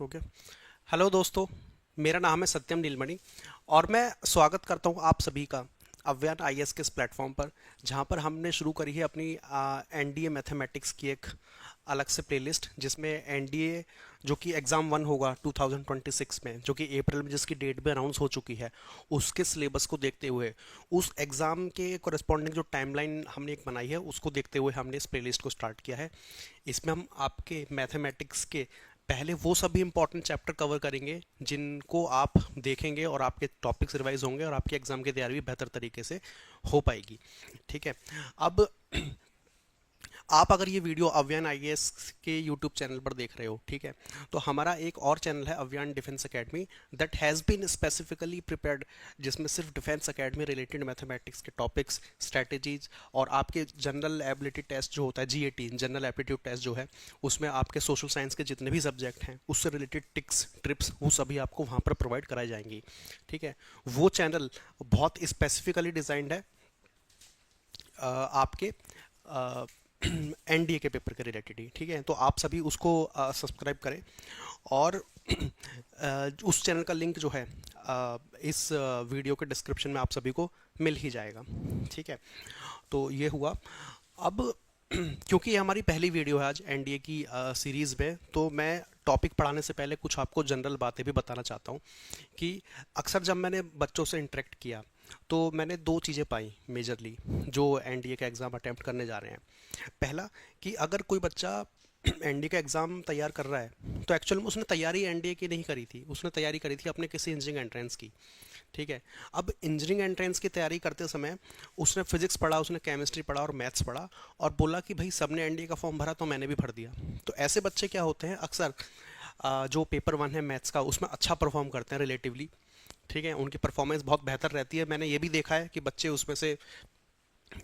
Okay. Hello दोस्तों, मेरा नाम है सत्यम नीलमणि और मैं स्वागत करता हूं आप सभी का अव्यान आईएएस के इस प्लेटफॉर्म पर, जहां पर हमने शुरू करी है अपनी एनडीए मैथमेटिक्स की एक अलग से प्लेलिस्ट, जिसमें एनडीए जो कि एग्ज़ाम 1 होगा 2026 में, जो कि अप्रैल में जिसकी डेट भी अनाउंस हो चुकी है, उसके सिलेबस को देखते हुए, उस एग्ज़ाम के कोरिस्पॉन्डिंग जो टाइमलाइन हमने एक बनाई है उसको देखते हुए हमने इस प्लेलिस्ट को स्टार्ट किया है। इसमें हम आपके मैथमेटिक्स के पहले वो सभी इंपॉर्टेंट चैप्टर कवर करेंगे जिनको आप देखेंगे और आपके टॉपिक्स रिवाइज होंगे और आपकी एग्जाम की तैयारी भी बेहतर तरीके से हो पाएगी। ठीक है। अब आप अगर ये वीडियो अव्यान आईएएस के यूट्यूब चैनल पर देख रहे हो, ठीक है, तो हमारा एक और चैनल है Avyaan defence academy, that has been specifically prepared, जिसमें सिर्फ डिफेंस एकेडमी रिलेटेड मैथमेटिक्स के टॉपिक्स, स्ट्रैटेजीज और आपके जनरल एबिलिटी टेस्ट जो होता है जीएटी, जनरल एप्टीट्यूड टेस्ट जो है, उसमें आपके सोशल साइंस के जितने भी सब्जेक्ट हैं उससे रिलेटेड टिक्स ट्रिप्स वो सभी आपको वहाँ पर प्रोवाइड कराई जाएंगी। ठीक है। वो चैनल बहुत स्पेसिफिकली डिज़ाइंड है आपके एनडीए के पेपर के रिलेटेड ही। ठीक है, तो आप सभी उसको सब्सक्राइब करें और उस चैनल का लिंक जो है इस वीडियो के डिस्क्रिप्शन में आप सभी को मिल ही जाएगा। ठीक है, तो ये हुआ। अब क्योंकि ये हमारी पहली वीडियो है आज एनडीए की सीरीज़ में, तो मैं टॉपिक पढ़ाने से पहले कुछ आपको जनरल बातें भी बताना चाहता हूँ कि अक्सर जब मैंने बच्चों से इंटरेक्ट किया तो मैंने दो चीज़ें पाई मेजरली जो एनडीए का एग्ज़ाम अटेम्प्ट करने जा रहे हैं। पहला, कि अगर कोई बच्चा एनडीए का एग्ज़ाम तैयार कर रहा है तो एक्चुअल में उसने तैयारी एनडीए की नहीं करी थी, उसने तैयारी करी थी अपने किसी इंजीनियरिंग एंट्रेंस की। ठीक है। अब इंजीनियरिंग एंट्रेंस की तैयारी करते समय उसने फिजिक्स पढ़ा, उसने केमिस्ट्री पढ़ा और मैथ्स पढ़ा और बोला कि भाई सबने एनडीए का फॉर्म भरा तो मैंने भी भर दिया। तो ऐसे बच्चे क्या होते हैं, अक्सर जो पेपर 1 है मैथ्स का उसमें अच्छा परफॉर्म करते हैं रिलेटिवली। ठीक है, उनकी परफॉर्मेंस बहुत बेहतर रहती है। मैंने ये भी देखा है कि बच्चे उसमें से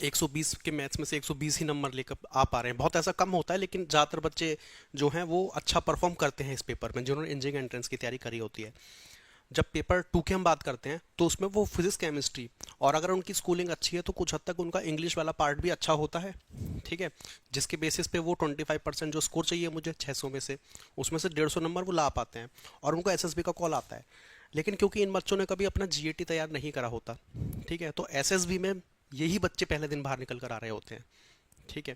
120 के मैथ्स में से 120 ही नंबर लेकर आ पा रहे हैं। बहुत ऐसा कम होता है, लेकिन ज़्यादातर बच्चे जो हैं वो अच्छा परफॉर्म करते हैं इस पेपर में, जिन्होंने इंजीनियरिंग एंट्रेंस की तैयारी करी होती है। जब पेपर 2 की हम बात करते हैं तो उसमें वो फिजिक्स केमिस्ट्री, और अगर उनकी स्कूलिंग अच्छी है तो कुछ हद तक उनका इंग्लिश वाला पार्ट भी अच्छा होता है। ठीक है, जिसके बेसिस पे वो 25% जो स्कोर चाहिए मुझे 600 में से, उसमें से 150 नंबर वो ला पाते हैं और उनको एसएसबी का कॉल आता है। लेकिन क्योंकि इन बच्चों ने कभी अपना जीएटी तैयार नहीं करा होता, ठीक है, तो एसएसबी में यही बच्चे पहले दिन बाहर निकल कर आ रहे होते हैं। ठीक है,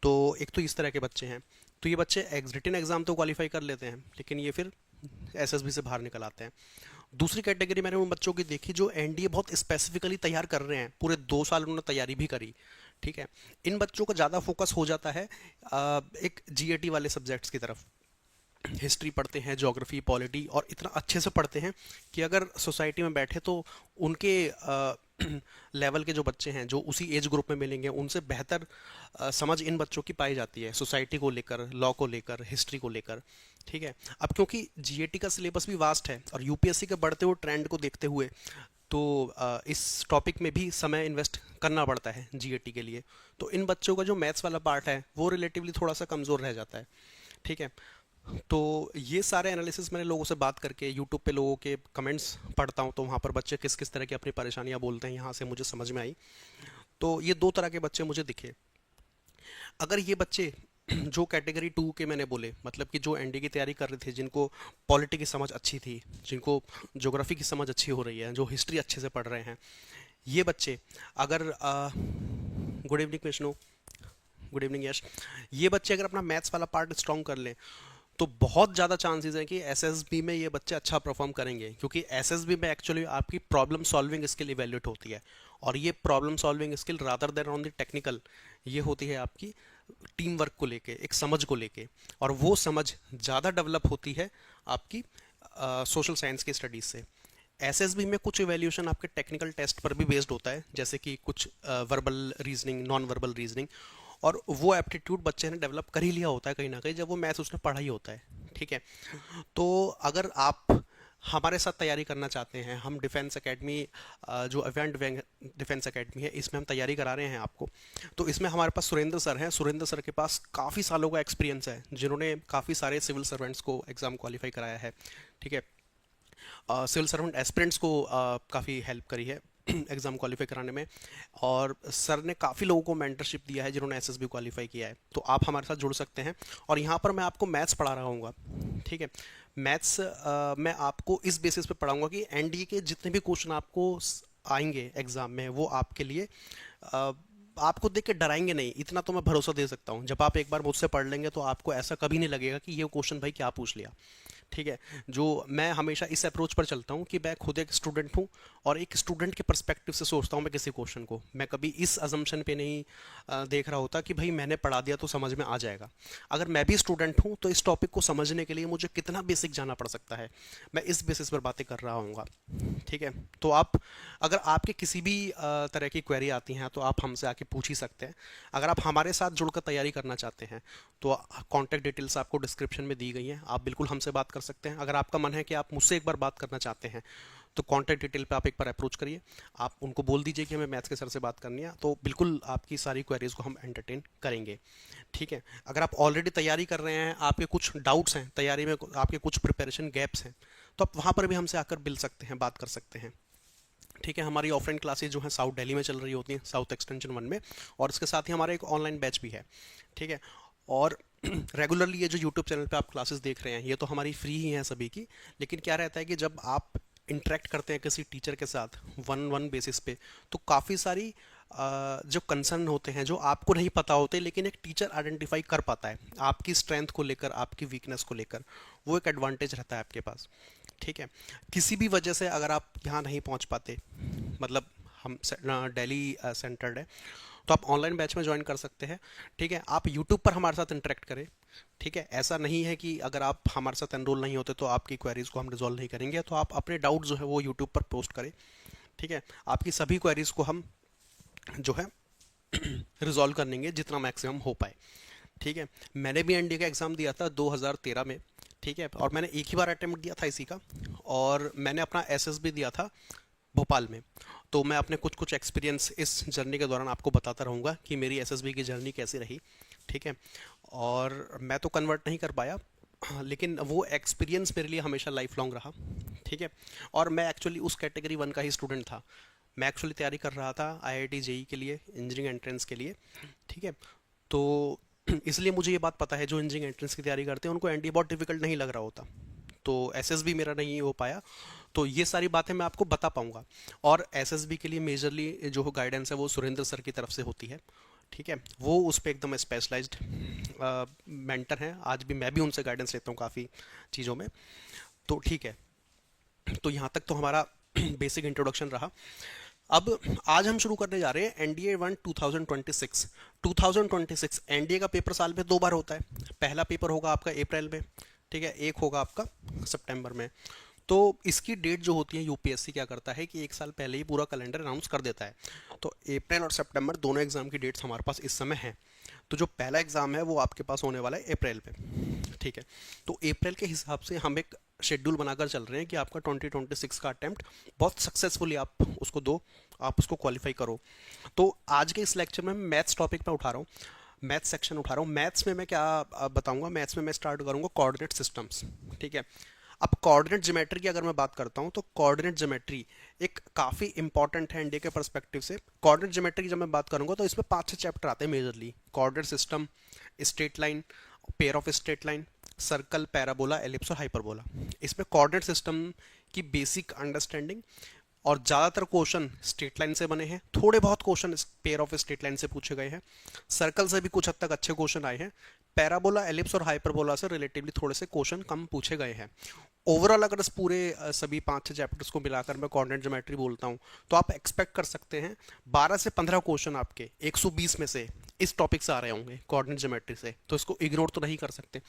तो एक तो इस तरह के बच्चे हैं। तो ये बच्चे रिटन एग्जाम तो क्वालिफाई कर लेते हैं, लेकिन ये फिर एसएसबी से बाहर निकल आते हैं। दूसरी कैटेगरी मैंने उन बच्चों की देखी जो एनडीए बहुत स्पेसिफिकली तैयार कर रहे हैं, पूरे 2 साल उन्होंने तैयारी भी करी। ठीक है, इन बच्चों का ज़्यादा फोकस हो जाता है एक जीएटी वाले सब्जेक्ट्स की तरफ। हिस्ट्री पढ़ते हैं, ज्योग्राफी, पॉलिटी, और इतना अच्छे से पढ़ते हैं कि अगर सोसाइटी में बैठे तो उनके लेवल के जो बच्चे हैं जो उसी एज ग्रुप में मिलेंगे उनसे बेहतर समझ इन बच्चों की पाई जाती है सोसाइटी को लेकर, लॉ को लेकर, हिस्ट्री को लेकर। ठीक है। अब क्योंकि जीएटी का सिलेबस भी वास्ट है और यूपीएससी के बढ़ते हुए ट्रेंड को देखते हुए तो इस टॉपिक में भी समय इन्वेस्ट करना पड़ता है जीएटी के लिए। तो इन बच्चों का जो मैथ्स वाला पार्ट है वो रिलेटिवली थोड़ा सा कमज़ोर रह जाता है। ठीक है, तो ये सारे एनालिसिस मैंने लोगों से बात करके, यूट्यूब पे लोगों के कमेंट्स पढ़ता हूँ तो वहाँ पर बच्चे किस किस तरह की अपनी परेशानियाँ बोलते हैं, यहाँ से मुझे समझ में आई। तो ये दो तरह के बच्चे मुझे दिखे। अगर ये बच्चे जो कैटेगरी 2 के मैंने बोले, मतलब कि जो एनडी की तैयारी कर रहे थे, जिनको पॉलिटी की समझ अच्छी थी, जिनको ज्योग्राफी की समझ अच्छी हो रही है, जो हिस्ट्री अच्छे से पढ़ रहे हैं, ये बच्चे अगर good evening Vishnu, good evening Yash, ये बच्चे अगर अपना मैथ्स वाला पार्ट स्ट्रॉन्ग कर लें तो बहुत ज़्यादा चांसेस हैं कि एसएसबी में ये बच्चे अच्छा परफॉर्म करेंगे, क्योंकि एसएसबी में एक्चुअली आपकी प्रॉब्लम सॉल्विंग स्किल इवेल्यूएट होती है, और ये problem solving skill rather than on the technical, ये होती है आपकी टीम वर्क को लेके, एक समझ को लेके, और वो समझ ज़्यादा डेवलप होती है आपकी सोशल साइंस की स्टडीज़ से। एसएसबी में कुछ इवेल्यूशन आपके टेक्निकल टेस्ट पर भी बेस्ड होता है, जैसे कि कुछ verbal reasoning, non verbal reasoning, और वो एप्टीट्यूड बच्चे ने डेवलप कर ही लिया होता है कहीं ना कहीं जब वो मैथ्स उसने पढ़ा ही होता है। ठीक है, तो अगर आप हमारे साथ तैयारी करना चाहते हैं, हम डिफेंस एकेडमी, जो अव्यान डिफेंस एकेडमी है, इसमें हम तैयारी करा रहे हैं आपको। तो इसमें हमारे पास सुरेंद्र सर हैं। सुरेंद्र सर के पास काफ़ी सालों का एक्सपीरियंस है, जिन्होंने काफ़ी सारे सिविल सर्वेंट्स को एग्ज़ाम क्वालिफाई कराया है। ठीक है, सिविल सर्वेंट एस्पिरेंट्स को काफ़ी हेल्प करी है। एग्ज़ाम क्वालिफाई कराने में। और सर ने काफ़ी लोगों को मेंटरशिप दिया है जिन्होंने एसएसबी क्वालिफाई किया है, तो आप हमारे साथ जुड़ सकते हैं। और यहाँ पर मैं आपको मैथ्स पढ़ा रहा हूँ, ठीक है। मैथ्स मैं आपको इस बेसिस पे पढ़ाऊंगा कि एनडीए के जितने भी क्वेश्चन आपको आएंगे एग्ज़ाम में, वो आपके लिए अ, आपको देख के डराएंगे नहीं, इतना तो मैं भरोसा दे सकता हूँ। जब आप एक बार मुझसे पढ़ लेंगे तो आपको ऐसा कभी नहीं लगेगा कि ये क्वेश्चन भाई क्या पूछ लिया, ठीक है। जो मैं हमेशा इस अप्रोच पर चलता हूँ कि मैं खुद एक स्टूडेंट हूँ और एक स्टूडेंट के पर्सपेक्टिव से सोचता हूँ मैं किसी क्वेश्चन को। मैं कभी इस अजम्पशन पे नहीं देख रहा होता कि भाई मैंने पढ़ा दिया तो समझ में आ जाएगा। अगर मैं भी स्टूडेंट हूँ तो इस टॉपिक को समझने के लिए मुझे कितना बेसिक जाना पड़ सकता है, मैं इस बेसिस पर बातें कर रहा हूँ, ठीक है। तो आप, अगर आपके किसी भी तरह की क्वेरी आती हैं तो आप हमसे आके पूछ ही सकते हैं। अगर आप हमारे साथ जुड़कर तैयारी करना चाहते हैं तो कॉन्टैक्ट डिटेल्स आपको डिस्क्रिप्शन में दी गई हैं, आप बिल्कुल हमसे बात कर सकते हैं। अगर आपका मन है कि आप मुझसे एक बार बात करना चाहते हैं तो कॉन्टैक्ट डिटेल पे आप एक बार अप्रोच करिए, आप उनको बोल दीजिए कि हमें मैथ्स के सर से बात करनी है, तो बिल्कुल आपकी सारी क्वेरीज को हम एंटरटेन करेंगे, ठीक है। अगर आप ऑलरेडी तैयारी कर रहे हैं, आपके कुछ डाउट्स हैं तैयारी में, आपके कुछ प्रिपरेशन गैप्स हैं, तो आप वहाँ पर भी हमसे आकर मिल सकते हैं, बात कर सकते हैं, ठीक है। हमारी ऑफलाइन क्लासेज जो हैं साउथ दिल्ली में चल रही होती हैं, साउथ एक्सटेंशन 1 में, और इसके साथ ही हमारा एक ऑनलाइन बैच भी है, ठीक है। और रेगुलरली ये जो यूट्यूब चैनल पे आप क्लासेस देख रहे हैं ये तो हमारी फ्री ही हैं सभी की, लेकिन क्या रहता है कि जब आप इंटरेक्ट करते हैं किसी टीचर के साथ वन वन बेसिस पे, तो काफ़ी सारी जो कंसर्न होते हैं जो आपको नहीं पता होते, लेकिन एक टीचर आइडेंटिफाई कर पाता है आपकी स्ट्रेंथ को लेकर, आपकी वीकनेस को लेकर, वो एक एडवांटेज रहता है आपके पास, ठीक है। किसी भी वजह से अगर आप यहाँ नहीं पहुँच पाते, मतलब हम दिल्ली सेंटर्ड है, तो आप ऑनलाइन बैच में ज्वाइन कर सकते हैं, ठीक है। आप यूट्यूब पर हमारे साथ इंटरेक्ट करें, ठीक है। ऐसा नहीं है कि अगर आप हमारे साथ एनरोल नहीं होते तो आपकी क्वेरीज को हम रिजॉल्व नहीं करेंगे, तो आप अपने डाउट जो है वो यूट्यूब पर पोस्ट करें, ठीक है। आपकी सभी क्वेरीज को हम जो है रिजॉल्व कर लेंगे जितना मैक्सिमम हो पाए, ठीक है। मैंने भी एनडीए का एग्ज़ाम दिया था 2013 में, ठीक है, और मैंने एक ही बार अटेम्प्ट दिया था इसी का, और मैंने अपना एसएसबी दिया था भोपाल में। तो मैं अपने कुछ कुछ एक्सपीरियंस इस जर्नी के दौरान आपको बताता रहूँगा कि मेरी एसएसबी की जर्नी कैसी रही, ठीक है। और मैं तो कन्वर्ट नहीं कर पाया, लेकिन वो एक्सपीरियंस मेरे लिए हमेशा लाइफ लॉन्ग रहा, ठीक है। और मैं एक्चुअली उस कैटेगरी 1 का ही स्टूडेंट था। मैं एक्चुअली तैयारी कर रहा था आईआईटी जेई के लिए, इंजीनियरिंग एंट्रेंस के लिए, ठीक है। तो इसलिए मुझे ये बात पता है जो इंजीनियरिंग एंट्रेंस की तैयारी करते हैं उनको एनडीए बहुत डिफिकल्ट नहीं लग रहा होता, तो एसएसबी मेरा नहीं हो पाया। तो ये सारी बातें मैं आपको बता पाऊंगा। और एसएसबी के लिए मेजरली जो गाइडेंस है वो सुरेंद्र सर की तरफ से होती है, ठीक है। वो उस पर एकदम स्पेशलाइज्ड मेंटर हैं, आज भी मैं भी उनसे गाइडेंस लेता हूँ काफ़ी चीज़ों में, तो ठीक है। तो यहाँ तक तो हमारा बेसिक इंट्रोडक्शन रहा। अब आज हम शुरू करने जा रहे हैं एनडीए 1 2026। 2026 एनडीए का पेपर साल में 2 बार होता है। पहला पेपर होगा आपका अप्रैल में, ठीक है, एक होगा आपका सितंबर में। तो इसकी डेट जो होती है यूपीएससी क्या करता है कि एक साल पहले ही पूरा कैलेंडर अनाउंस कर देता है। तो अप्रैल और सितंबर दोनों एग्जाम की डेट्स हमारे पास इस समय हैं। तो जो पहला एग्जाम है वो आपके पास होने वाला है अप्रैल पे, ठीक है। तो अप्रैल के हिसाब से हम एक शेड्यूल बनाकर चल रहे हैं कि आपका 2026 का अटेम्प्ट बहुत सक्सेसफुली आप उसको दो, आप उसको क्वालिफाई करो। तो आज के इस लेक्चर में मैथ्स टॉपिक पे उठा रहा हूँ, मैथ्स सेक्शन उठा रहा हूँ। मैथ्स में मैं क्या बताऊंगा, मैथ्स में मैं स्टार्ट करूंगा कोऑर्डिनेट सिस्टम्स, ठीक है। अब कोऑर्डिनेट ज्योमेट्री की अगर मैं बात करता हूँ तो कोऑर्डिनेट ज्योमेट्री एक काफ़ी इंपॉर्टेंट है इंडिया के पर्सपेक्टिव से। कोऑर्डिनेट ज्योमेट्री की जब मैं बात करूंगा तो इसमें 5-6 चैप्टर आते हैं majorly. Coordinate system, straight line, pair of straight line, circle, parabola, ellipse और हाइपरबोला। इसमें कोऑर्डिनेट सिस्टम की बेसिक अंडरस्टैंडिंग, और ज़्यादातर क्वेश्चन स्ट्रेट लाइन से बने हैं, थोड़े बहुत question pair of straight line से पूछे गए हैं, सर्कल से भी कुछ हद तक अच्छे क्वेश्चन आए हैं, पैराबोला, एलिप्स और हाइपरबोला से रिलेटिवली थोड़े से क्वेश्चन कम पूछे गए हैं। ओवरऑल अगर इस पूरे सभी 5-6 चैप्टर्स को मिलाकर मैं कोऑर्डिनेट ज्योमेट्री बोलता हूँ तो आप एक्सपेक्ट कर सकते हैं 12 से 15 क्वेश्चन आपके 120 में से इस टॉपिक से आ रहे होंगे कोऑर्डिनेट ज्योमेट्री से, तो इसको इग्नोर तो नहीं कर सकते।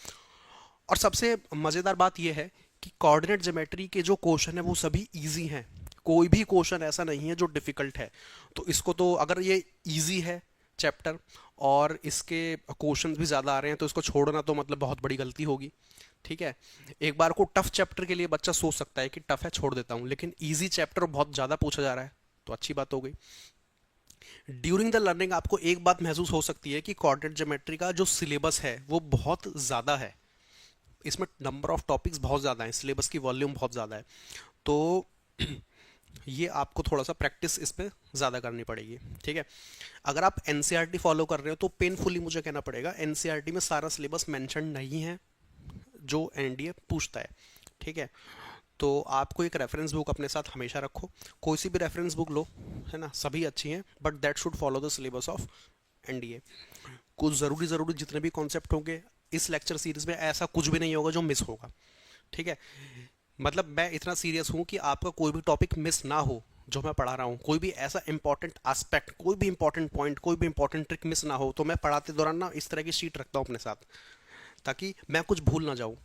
और सबसे मज़ेदार बात यह है कि कोऑर्डिनेट ज्योमेट्री के जो क्वेश्चन है वो सभी इजी हैं, कोई भी क्वेश्चन ऐसा नहीं है जो डिफ़िकल्ट है। तो इसको तो अगर ये इजी है चैप्टर और इसके क्वेश्चन भी ज़्यादा आ रहे हैं तो इसको छोड़ना तो मतलब बहुत बड़ी गलती होगी, ठीक है। एक बार को टफ चैप्टर के लिए बच्चा सोच सकता है कि टफ है छोड़ देता हूँ, लेकिन इजी चैप्टर बहुत ज़्यादा पूछा जा रहा है तो अच्छी बात हो गई। ड्यूरिंग द लर्निंग आपको एक बात महसूस हो सकती है कि कोऑर्डिनेट ज्योमेट्री का जो सिलेबस है वो बहुत ज़्यादा है, इसमें नंबर ऑफ टॉपिक्स बहुत ज़्यादा है, सिलेबस की वॉल्यूम बहुत ज़्यादा है। तो ये आपको थोड़ा सा प्रैक्टिस इस पे ज़्यादा करनी पड़ेगी, ठीक है। अगर आप एनसीईआरटी फॉलो कर रहे हो तो पेनफुली मुझे कहना पड़ेगा, एनसीईआरटी में सारा सिलेबस मेंशन नहीं है जो एनडीए पूछता है, ठीक है। तो आपको एक रेफरेंस बुक अपने साथ हमेशा रखो, कोई सी भी रेफरेंस बुक लो, है ना, सभी अच्छी हैं, but that should follow the syllabus of NDA. कुछ ज़रूरी ज़रूरी जितने भी कॉन्सेप्ट होंगे इस लेक्चर सीरीज में, ऐसा कुछ भी नहीं होगा जो मिस होगा, ठीक है। मतलब मैं इतना सीरियस हूँ कि आपका कोई भी टॉपिक मिस ना हो जो मैं पढ़ा रहा हूँ, कोई भी ऐसा इंपॉर्टेंट एस्पेक्ट, कोई भी इंपॉर्टेंट पॉइंट, कोई भी इंपॉर्टेंट ट्रिक मिस ना हो। तो मैं पढ़ाते दौरान ना इस तरह की शीट रखता हूँ अपने साथ, ताकि मैं कुछ भूल ना जाऊँ।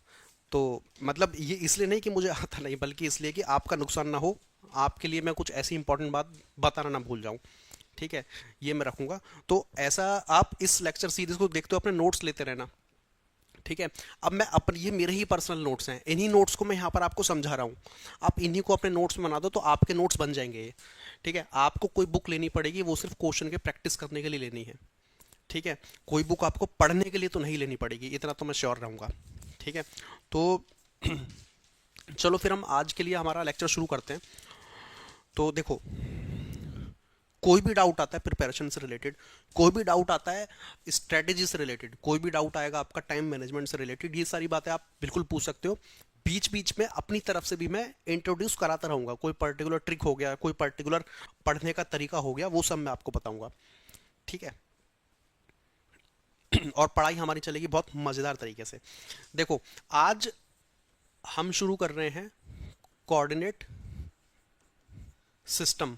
तो मतलब ये इसलिए नहीं कि मुझे आता नहीं, बल्कि इसलिए कि आपका नुकसान ना हो, आपके लिए मैं कुछ ऐसी इंपॉर्टेंट बात बताना ना भूल जाऊँ, ठीक है। ये मैं रखूँगा। तो ऐसा आप इस लेक्चर सीरीज को देखते हो अपने नोट्स लेते रहना, ठीक है। अब मैं अपन, ये मेरे ही पर्सनल नोट्स हैं, इन्हीं नोट्स को मैं यहाँ पर आपको समझा रहा हूँ, आप इन्हीं को अपने नोट्स में बना दो तो आपके नोट्स बन जाएंगे ये, ठीक है। आपको कोई बुक लेनी पड़ेगी, वो सिर्फ क्वेश्चन के प्रैक्टिस करने के लिए लेनी है, ठीक है। कोई बुक आपको पढ़ने के लिए तो नहीं लेनी पड़ेगी, इतना तो मैं श्योर रहूँगा, ठीक है। तो चलो फिर हम आज के लिए हमारा लेक्चर शुरू करते हैं। तो देखो, कोई भी डाउट आता है प्रिपरेशन से रिलेटेड, कोई भी डाउट आता है स्ट्रेटेजी से रिलेटेड, कोई भी डाउट आएगा आपका टाइम मैनेजमेंट से रिलेटेड, ये सारी बातें आप बिल्कुल पूछ सकते हो। बीच बीच में अपनी तरफ से भी मैं इंट्रोड्यूस कराता रहूंगा, कोई पर्टिकुलर ट्रिक हो गया, कोई पर्टिकुलर पढ़ने का तरीका हो गया, वो सब मैं आपको बताऊंगा, ठीक है। और पढ़ाई हमारी चलेगी बहुत मज़ेदार तरीके से। देखो, आज हम शुरू कर रहे हैं कोऑर्डिनेट सिस्टम।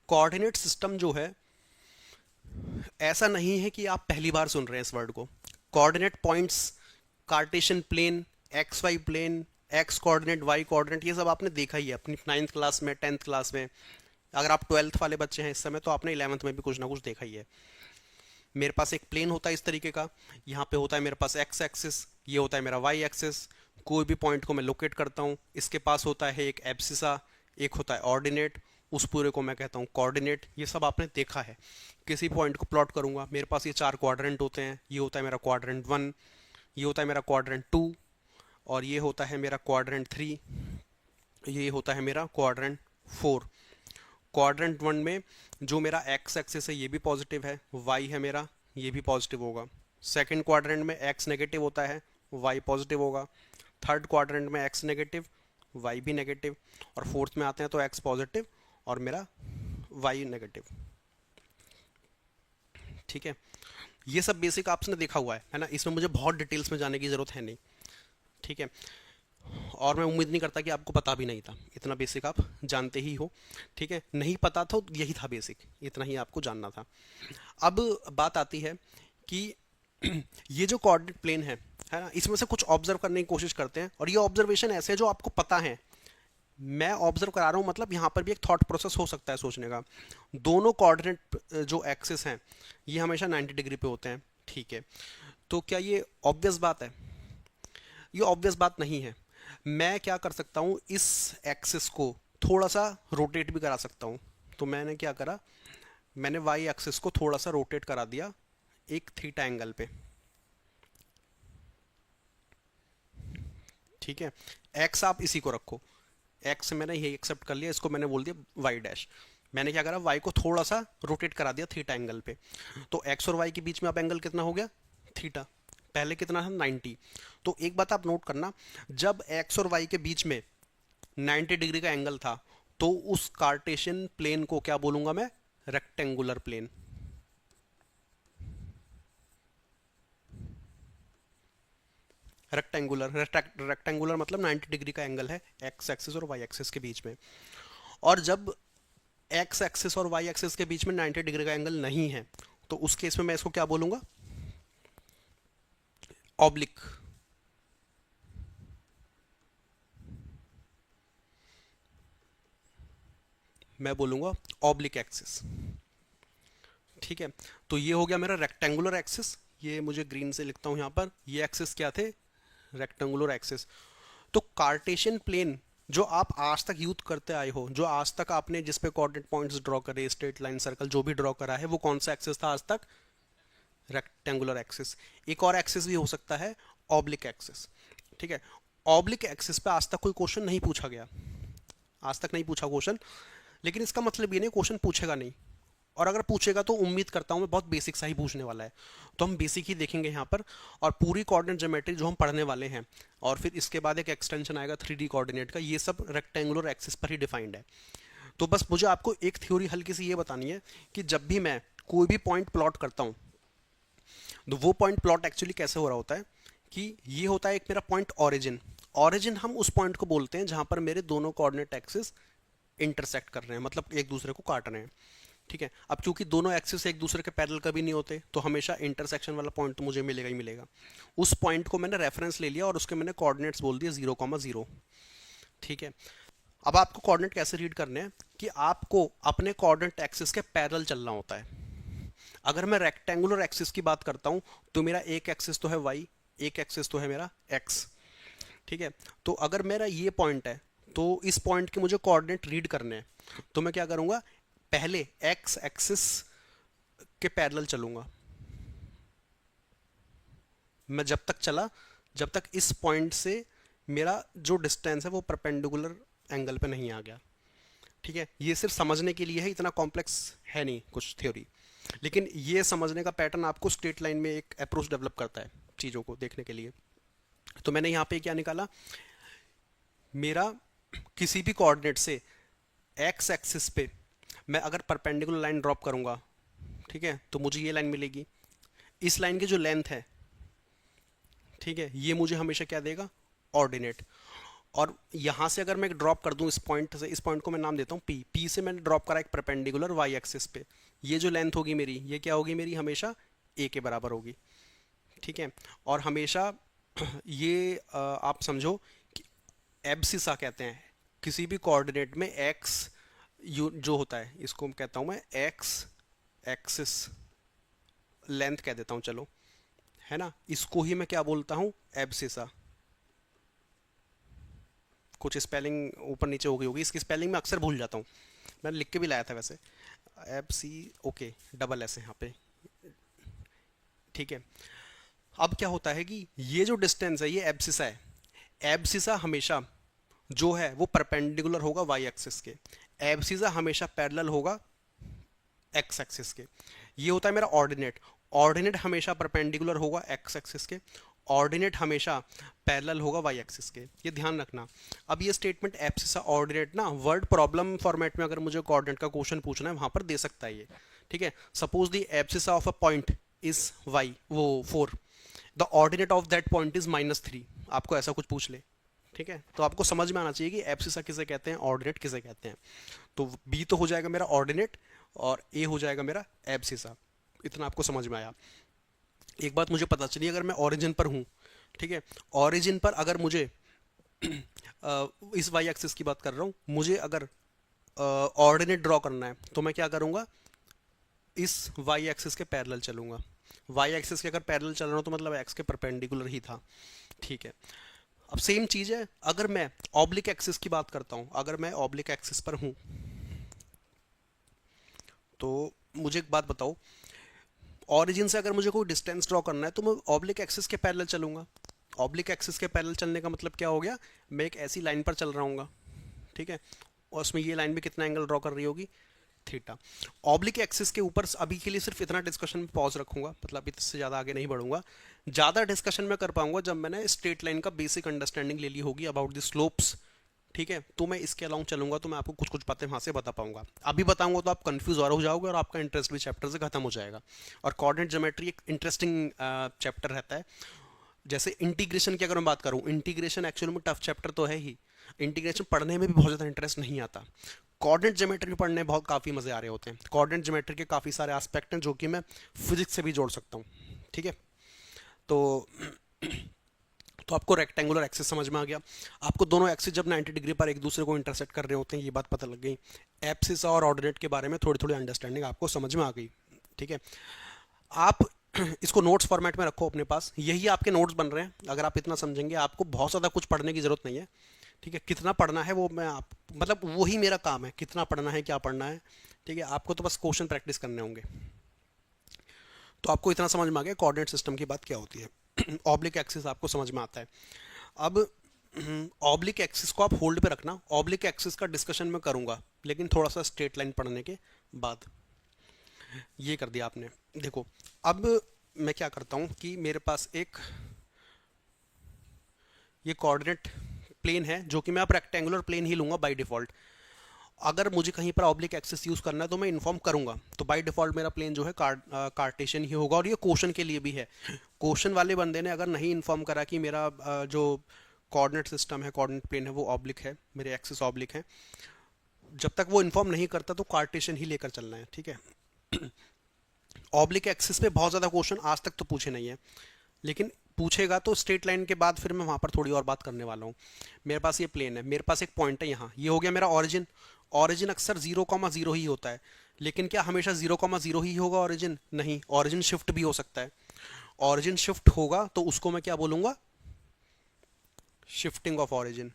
कोऑर्डिनेट सिस्टम जो है, ऐसा नहीं है कि आप पहली बार सुन रहे हैं इस वर्ड को। Coordinate points, Cartesian plane, X Y plane, X coordinate, Y coordinate, ये सब आपने देखा ही है अपनी 9th क्लास में, 10th क्लास में। अगर आप 12th वाले बच्चे हैं इस समय तो आपने 11th में भी कुछ ना कुछ देखा ही है। मेरे पास एक प्लेन होता है इस तरीके का, यहाँ पे होता है मेरे पास एक्स एक्सिस, ये होता है मेरा वाई एक्सिस। कोई भी पॉइंट को मैं लोकेट करता हूँ, इसके पास होता है एक एब्सिसा, एक होता है ऑर्डिनेट, उस पूरे को मैं कहता हूँ कोऑर्डिनेट। ये सब आपने देखा है। किसी पॉइंट को प्लॉट करूंगा, मेरे पास ये 4 क्वाड्रेंट होते हैं, ये होता है मेरा क्वाड्रेंट 1, ये होता है मेरा क्वाड्रेंट 2, और ये होता है मेरा क्वाड्रेंट 3, ये होता है मेरा क्वाड्रेंट 4। क्वाड्रेंट 1 में जो मेरा एक्स एक्सिस है ये भी पॉजिटिव है, वाई है मेरा, ये भी पॉजिटिव होगा। सेकंड क्वाड्रेंट में एक्स नेगेटिव होता है, वाई पॉजिटिव होगा। थर्ड क्वाड्रेंट में एक्स नेगेटिव, वाई भी नेगेटिव, और फोर्थ में आते हैं तो एक्स पॉजिटिव और मेरा वाई नेगेटिव, ठीक है। ये सब बेसिक आपने देखा हुआ है ना, इसमें मुझे बहुत डिटेल्स में जाने की ज़रूरत है नहीं, ठीक है। और मैं उम्मीद नहीं करता कि आपको पता भी नहीं था, इतना बेसिक आप जानते ही हो, ठीक है। नहीं पता तो यही था बेसिक, इतना ही आपको जानना था। अब बात आती है कि ये जो कोऑर्डिनेट प्लेन है ना, इसमें से कुछ ऑब्जर्व करने की कोशिश करते हैं, और ये ऑब्जर्वेशन ऐसे है जो आपको पता है। मैं ऑब्जर्व करा रहा हूँ, मतलब यहाँ पर भी एक थॉट प्रोसेस हो सकता है सोचने का। दोनों कोऑर्डिनेट जो एक्सिस हैं ये हमेशा 90 डिग्री पे होते हैं, ठीक है। तो क्या ये ऑब्वियस बात है? ये ऑब्वियस बात नहीं है। मैं क्या कर सकता हूँ, इस एक्सिस को थोड़ा सा रोटेट भी करा सकता हूँ। तो मैंने क्या करा, मैंने वाई एक्सिस को थोड़ा सा रोटेट करा दिया एक थीटा एंगल पे, ठीक है। एक्स आप इसी को रखो, एक्स मैंने यही एक्सेप्ट कर लिया, इसको मैंने बोल दिया वाई डैश। मैंने क्या करा, वाई को थोड़ा सा रोटेट करा दिया थीटा एंगल पे। तो एक्स और वाई के बीच में अब एंगल कितना हो गया, थीटा। पहले कितना था, 90। तो एक बात आप नोट करना, जब एक्स और वाई के बीच में 90 डिग्री का एंगल था तो उस कार्टेशियन प्लेन को क्या बोलूंगा मैं, रेक्टेंगुलर प्लेन। रेक्टेंगुलर मतलब 90 डिग्री का एंगल है एक्स एक्सिस और वाई एक्सिस के बीच में। और जब एक्स एक्सिस और वाई एक्सिस के बीच में 90 डिग्री का एंगल नहीं है तो उस केस में मैं इसको क्या बोलूंगा, ऑब्लिक। मैं बोलूंगा ऑब्लिक एक्सिस, ठीक है। तो ये हो गया मेरा रेक्टेंगुलर एक्सिस, ये मुझे ग्रीन से लिखता हूं यहां पर, ये एक्सिस क्या थे, रेक्टेंगुलर एक्सिस। तो कार्टेशियन प्लेन जो आप आज तक यूज करते आए हो, जो आज तक आपने जिस पे कोऑर्डिनेट पॉइंट्स ड्रॉ करे, स्ट्रेट लाइन सर्कल जो भी ड्रॉ करा है, वो कौन सा एक्सिस था आज तक, रेक्टेंगुलर एक्सिस। एक और एक्सिस भी हो सकता है ऑब्लिक एक्सिस, ठीक है। ऑब्लिक एक्सिस पे आज तक कोई क्वेश्चन नहीं पूछा गया, आज तक नहीं पूछा क्वेश्चन, लेकिन इसका मतलब ये नहीं क्वेश्चन पूछेगा नहीं, और अगर पूछेगा तो उम्मीद करता हूँ मैं बहुत बेसिक सा ही पूछने वाला है। तो हम बेसिक ही देखेंगे यहाँ पर, और पूरी कोऑर्डिनेट ज्योमेट्री जो हम पढ़ने वाले हैं, और फिर इसके बाद एक एक्सटेंशन आएगा 3D कोऑर्डिनेट का, ये सब रेक्टेंगुलर एक्सिस पर ही डिफाइंड है। तो बस मुझे आपको एक थ्योरी हल्की सी ये बतानी है कि जब भी मैं कोई भी पॉइंट प्लॉट करता हूँ, तो वो पॉइंट प्लॉट एक्चुअली कैसे हो रहा होता है कि ये होता है एक मेरा पॉइंट ऑरिजिन। ऑरिजिन हम उस पॉइंट को बोलते हैं जहां पर मेरे दोनों कोऑर्डिनेट एक्सिस इंटरसेक्ट कर रहे हैं, मतलब एक दूसरे को काट रहे हैं। ठीक है, अब क्योंकि दोनों एक्सिस एक दूसरे के पैरेलल कभी नहीं होते, तो हमेशा इंटरसेक्शन वाला पॉइंट तो मुझे मिलेगा ही मिलेगा। उस पॉइंट को मैंने रेफरेंस ले लिया और उसके मैंने कोऑर्डिनेट्स बोल दिए 0,0। ठीक है, अब आपको कोऑर्डिनेट कैसे रीड करने हैं कि आपको अपने कोऑर्डिनेट एक्सिस के पैरेलल चलना होता है। अगर मैं रेक्टेंगुलर एक्सिस की बात करता हूं तो मेरा एक एक्सिस तो है y, एक एक्सिस तो है मेरा x। ठीक है, तो अगर मेरा ये पॉइंट है तो इस पॉइंट के मुझे कोऑर्डिनेट रीड करने हैं, तो मैं क्या करूंगा, पहले x एक्सिस के पैरेलल चलूंगा। मैं जब तक चला जब तक इस पॉइंट से मेरा जो डिस्टेंस है वो परपेंडिकुलर एंगल पे नहीं आ गया। ठीक है, ये सिर्फ समझने के लिए है, इतना कॉम्प्लेक्स है नहीं कुछ थ्योरी, लेकिन ये समझने का पैटर्न आपको स्ट्रेट लाइन में एक अप्रोच डेवलप करता है चीज़ों को देखने के लिए। तो मैंने यहाँ पे क्या निकाला, मेरा किसी भी कोऑर्डिनेट से एक्स एक्सिस पे मैं अगर परपेंडिकुलर लाइन ड्रॉप करूँगा, ठीक है, तो मुझे ये लाइन मिलेगी। इस लाइन की जो लेंथ है, ठीक है, ये मुझे हमेशा क्या देगा, ऑर्डिनेट। और यहाँ से अगर मैं ड्रॉप कर दूँ इस पॉइंट से, इस पॉइंट को मैं नाम देता हूँ पी, पी से मैंने ड्रॉप करा एक परपेंडिकुलर वाई एक्सिस पे, ये जो लेंथ होगी मेरी, ये क्या होगी मेरी, हमेशा ए के बराबर होगी। ठीक है, और हमेशा ये आप समझो कि एब्सिसा कहते हैं किसी भी कोऑर्डिनेट में एक्स जो होता है, इसको कहता हूँ मैं एक्स एक्सिस लेंथ कह देता हूँ, चलो, है ना, इसको ही मैं क्या बोलता हूँ, एब्सिसा। कुछ स्पेलिंग ऊपर नीचे हो गई होगी, इसकी स्पेलिंग मैं अक्सर भूल जाता हूँ, मैंने लिख के भी लाया था वैसे, एब सी ओके डबल एस है यहाँ पे। ठीक है, अब क्या होता है कि ये जो डिस्टेंस है ये एब्सिसा है। एब्सिसा हमेशा जो है वो परपेंडिकुलर होगा वाई एक्सिस के, एब्सिसा हमेशा पैरेलल होगा एक्स एक्सिस के। ये होता है मेरा ऑर्डिनेट। ऑर्डिनेट हमेशा परपेंडिकुलर होगा एक्स एक्सिस के, ऑर्डिनेट हमेशा पैरेलल होगा वाई एक्सिस के, ये ध्यान रखना। अब ये स्टेटमेंट एब्सिसा ऑर्डिनेट ना वर्ड प्रॉब्लम फॉर्मेट में अगर मुझे कोऑर्डिनेट का क्वेश्चन पूछना है वहां पर दे सकता है ये। ठीक है, suppose the abscissa of a point is Y, वो 4, the ordinate of that point is -3, आपको ऐसा कुछ पूछ ले। ठीक है, तो आपको समझ में आना चाहिए कि एब्सिसा किसे कहते हैं, ऑर्डिनेट किसे कहते हैं। तो बी तो हो जाएगा मेरा ऑर्डिनेट और ए हो जाएगा मेरा एब्सिसा। इतना आपको समझ में आया। एक बात मुझे पता चली, अगर मैं ओरिजिन पर हूँ, ठीक है, ओरिजिन पर अगर मुझे इस वाई एक्सिस की बात कर रहा हूँ, मुझे अगर ऑर्डिनेट ड्रॉ करना है तो मैं क्या करूँगा, इस वाई एक्सिस के पैरेलल चलूँगा। वाई एक्सिस के अगर पैरेलल चल रहा हूँ तो मतलब एक्स के परपेंडिकुलर ही था। ठीक है, अब सेम चीज़ है अगर मैं ऑब्लिक एक्सिस की बात करता हूँ, अगर मैं ऑब्लिक एक्सिस पर हूँ तो मुझे एक बात बताओ, ऑरिजिन से अगर मुझे कोई डिस्टेंस ड्रॉ करना है तो मैं ऑब्लिक एक्सिस के पैरेलल चलूंगा। ऑब्लिक एक्सिस के पैरेलल चलने का मतलब क्या हो गया, मैं एक ऐसी लाइन पर चल रहा हूँ, ठीक है, और उसमें ये लाइन भी कितना एंगल ड्रॉ कर रही होगी, थीटा। ऑब्लिक एक्सिस के ऊपर अभी के लिए सिर्फ इतना डिस्कशन में पॉज रखूंगा, मतलब इससे ज़्यादा आगे नहीं बढ़ूंगा। ज़्यादा डिस्कशन में कर पाऊंगा जब मैंने स्ट्रेट लाइन का बेसिक अंडरस्टैंडिंग ले ली होगी अबाउट द स्लोप्स। ठीक है, तो मैं इसके अलाउंग चलूंगा तो मैं आपको कुछ कुछ बातें वहां से बता पाऊंगा। अभी बताऊंगा तो आप कंफ्यूज और हो जाओगे और आपका इंटरेस्ट भी चैप्टर से खत्म हो जाएगा। और कोऑर्डिनेट ज्योमेट्री एक इंटरेस्टिंग चैप्टर रहता है। जैसे इंटीग्रेशन की अगर मैं बात करूं, इंटीग्रेशन एक्चुअली में टफ चैप्टर तो है ही, इंटीग्रेशन पढ़ने में भी बहुत ज़्यादा इंटरेस्ट नहीं आता। कोऑर्डिनेट ज्योमेट्री पढ़ने में बहुत काफ़ी मज़े आ रहे होते हैं। कोऑर्डिनेट ज्योमेट्री के काफ़ी सारे एस्पेक्ट हैं जो कि मैं फिजिक्स से भी जोड़ सकता हूँ। ठीक है, तो आपको रेक्टेंगुलर एक्सिस समझ में आ गया। आपको दोनों एक्सिस जब 90 डिग्री पर एक दूसरे को इंटरसेक्ट कर रहे होते हैं, ये बात पता लग गई। एब्सिस और ऑर्डिनेट के बारे में थोड़ी थोड़ी अंडरस्टैंडिंग आपको समझ में आ गई। ठीक है, आप इसको नोट्स फॉर्मेट में रखो अपने पास, यही आपके नोट्स बन रहे हैं। अगर आप इतना समझेंगे, आपको बहुत ज़्यादा कुछ पढ़ने की ज़रूरत नहीं है। ठीक है, कितना पढ़ना है वो मैं आप मतलब वही मेरा काम है, कितना पढ़ना है, क्या पढ़ना है। ठीक है, आपको तो बस क्वेश्चन प्रैक्टिस करने होंगे। तो आपको इतना समझ में आ गया कोऑर्डिनेट सिस्टम की बात क्या होती है। ऑब्लिक एक्सिस आपको समझ में आता है। अब ऑब्लिक एक्सिस को आप होल्ड पे रखना, ऑब्लिक एक्सिस का डिस्कशन मैं करूंगा लेकिन थोड़ा सा स्ट्रेट लाइन पढ़ने के बाद। ये कर दिया आपने। देखो अब मैं क्या करता हूँ कि मेरे पास एक ये कोऑर्डिनेट प्लेन है जो कि मैं अब रेक्टेंगुलर प्लेन ही लूंगा बाय डिफॉल्ट। अगर मुझे कहीं पर ऑब्लिक एक्सिस यूज करना है तो मैं इन्फॉर्म करूंगा। तो बाय डिफॉल्ट मेरा प्लेन जो है कार्टेशियन ही होगा, और ये क्वेश्चन के लिए भी है। क्वेश्चन वाले बंदे ने अगर नहीं इन्फॉर्म करा कि मेरा जो कोऑर्डिनेट सिस्टम है, कोऑर्डिनेट प्लेन है, वो ऑब्लिक है, मेरे एक्सिस ऑब्लिक है, जब तक वो इन्फॉर्म नहीं करता तो कार्टेशियन ही लेकर चलना है, ठीक है। ऑब्लिक एक्सिस पे बहुत ज़्यादा क्वेश्चन आज तक तो पूछे नहीं है, लेकिन पूछेगा तो स्ट्रेट लाइन के बाद फिर मैं वहाँ पर थोड़ी और बात करने वाला हूँ। मेरे पास ये प्लेन है, मेरे पास एक पॉइंट है यहाँ, ये हो गया मेरा ऑरिजिन। ऑरिजिन अक्सर 0,0 ही होता है, लेकिन क्या हमेशा 0,0 ही होगा ऑरिजिन? नहीं, ऑरिजिन शिफ्ट भी हो सकता है। ऑरिजिन शिफ्ट होगा तो उसको मैं क्या बोलूँगा? Shifting of origin.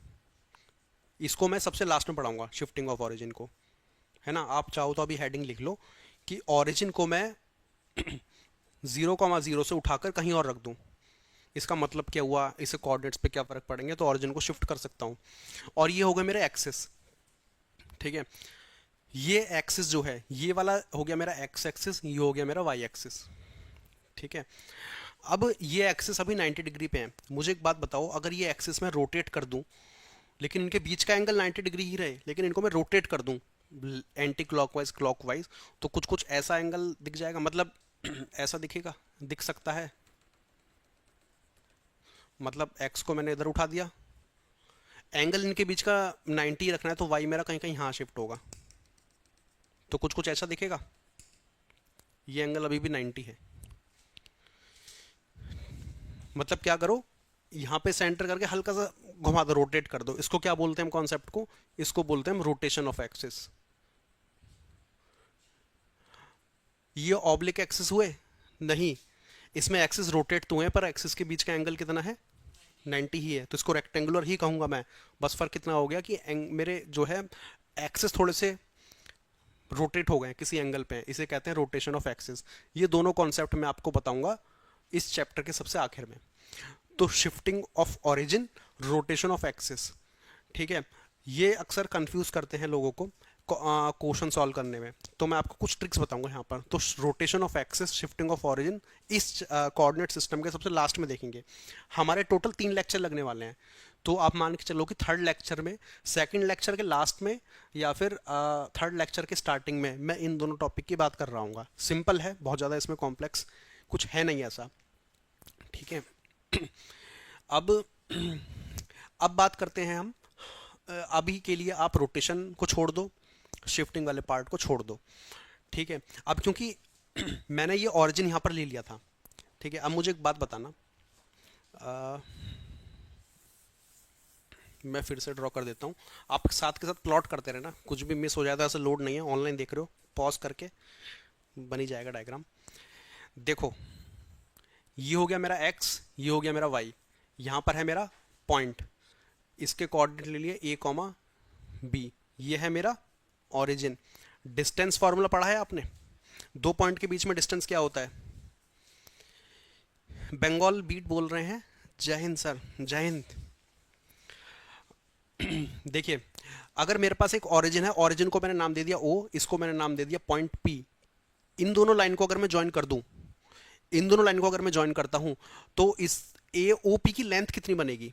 इसको मैं सबसे लास्ट में पढ़ाऊंगा, शिफ्टिंग ऑफ ऑरिजिन को, है ना। आप चाहो तो अभी हेडिंग लिख लो कि ऑरिजिन को मैं 0,0 से उठाकर कहीं और रख दूं। इसका मतलब क्या हुआ, इसे कोऑर्डिनेट्स पे क्या फर्क पड़ेंगे, तो ऑरिजिन को शिफ्ट कर सकता हूँ। और ये हो गया मेरे एक्सिस, ठीक है। ये एक्सिस जो है, ये वाला हो गया मेरा एक्स एक्सिस, ये हो गया मेरा वाई एक्सिस, ठीक है। अब ये एक्सिस अभी 90 डिग्री पे है। मुझे एक बात बताओ, अगर ये एक्सिस मैं रोटेट कर दूं, लेकिन इनके बीच का एंगल 90 डिग्री ही रहे, लेकिन इनको मैं रोटेट कर दूं एंटी क्लॉकवाइज क्लॉकवाइज, तो कुछ कुछ ऐसा एंगल दिख जाएगा, मतलब ऐसा दिखेगा, दिख सकता है। मतलब एक्स को मैंने इधर उठा दिया, एंगल इनके बीच का 90 रखना है, तो वाई मेरा कहीं कहीं यहाँ शिफ्ट होगा, तो कुछ कुछ ऐसा दिखेगा। ये एंगल अभी भी 90 है। मतलब क्या करो, यहाँ पे सेंटर करके हल्का सा घुमा दो, रोटेट कर दो। इसको क्या बोलते हैं हम कॉन्सेप्ट को? इसको बोलते हैं हम रोटेशन ऑफ एक्सिस। ये ऑब्लिक एक्सिस हुए? नहीं, इसमें एक्सिस रोटेट तो हुए पर एक्सिस के बीच का एंगल कितना है? 90 ही है, तो इसको रेक्टेंगुलर ही कहूंगा मैं। बस फर्क कितना हो गया कि मेरे जो है एक्सिस थोड़े से रोटेट हो गए किसी एंगल पे, इसे कहते हैं रोटेशन ऑफ एक्सिस। ये दोनों कॉन्सेप्ट मैं आपको बताऊंगा इस चैप्टर के सबसे आखिर में। तो shifting of origin, rotation of axis, ठीक है। ये अक्सर कंफ्यूज करते हैं लोगों को क्वेश्चन सॉल्व करने में, तो मैं आपको कुछ ट्रिक्स बताऊंगा यहाँ पर। तो rotation of axis, shifting of origin इस कोऑर्डिनेट सिस्टम के सबसे लास्ट में देखेंगे। हमारे टोटल 3 लेक्चर लगने वाले हैं, तो आप मान के चलो कि थर्ड लेक्चर में, सेकंड लेक्चर के लास्ट में, या फिर थर्ड लेक्चर के स्टार्टिंग में मैं इन दोनों टॉपिक की बात कर रहा हूँ। सिंपल है, बहुत ज़्यादा इसमें कॉम्प्लेक्स कुछ है नहीं ऐसा, ठीक है। अब अब बात करते हैं हम, अभी के लिए आप रोटेशन को छोड़ दो, शिफ्टिंग वाले पार्ट को छोड़ दो, ठीक है। अब क्योंकि मैंने ये ऑरिजिन यहाँ पर ले लिया था, ठीक है। अब मुझे एक बात बताना, मैं फिर से ड्रॉ कर देता हूँ, आप साथ के साथ प्लॉट करते रहना, कुछ भी मिस हो जाता है ऐसा लोड नहीं है, ऑनलाइन देख रहे हो, पॉज करके बनी जाएगा डायग्राम। देखो, ये हो गया मेरा x, ये हो गया मेरा y, यहाँ पर है मेरा पॉइंट, इसके कोऑर्डिनेट ले लिए a कॉमा b, ये है मेरा ओरिजिन। डिस्टेंस फार्मूला पढ़ा है आपने, दो पॉइंट के बीच में डिस्टेंस क्या होता है? बंगाल बीट बोल रहे हैं, जय हिंद सर, जय हिंद। देखिए, अगर मेरे पास एक ओरिजिन है, ओरिजिन को मैंने नाम दे दिया O, इसको मैंने नाम दे दिया पॉइंट P, इन दोनों लाइन को अगर मैं ज्वाइन कर दूं, इन दोनों लाइन को अगर मैं ज्वाइन करता हूं, तो इस AOP की लेंथ कितनी बनेगी?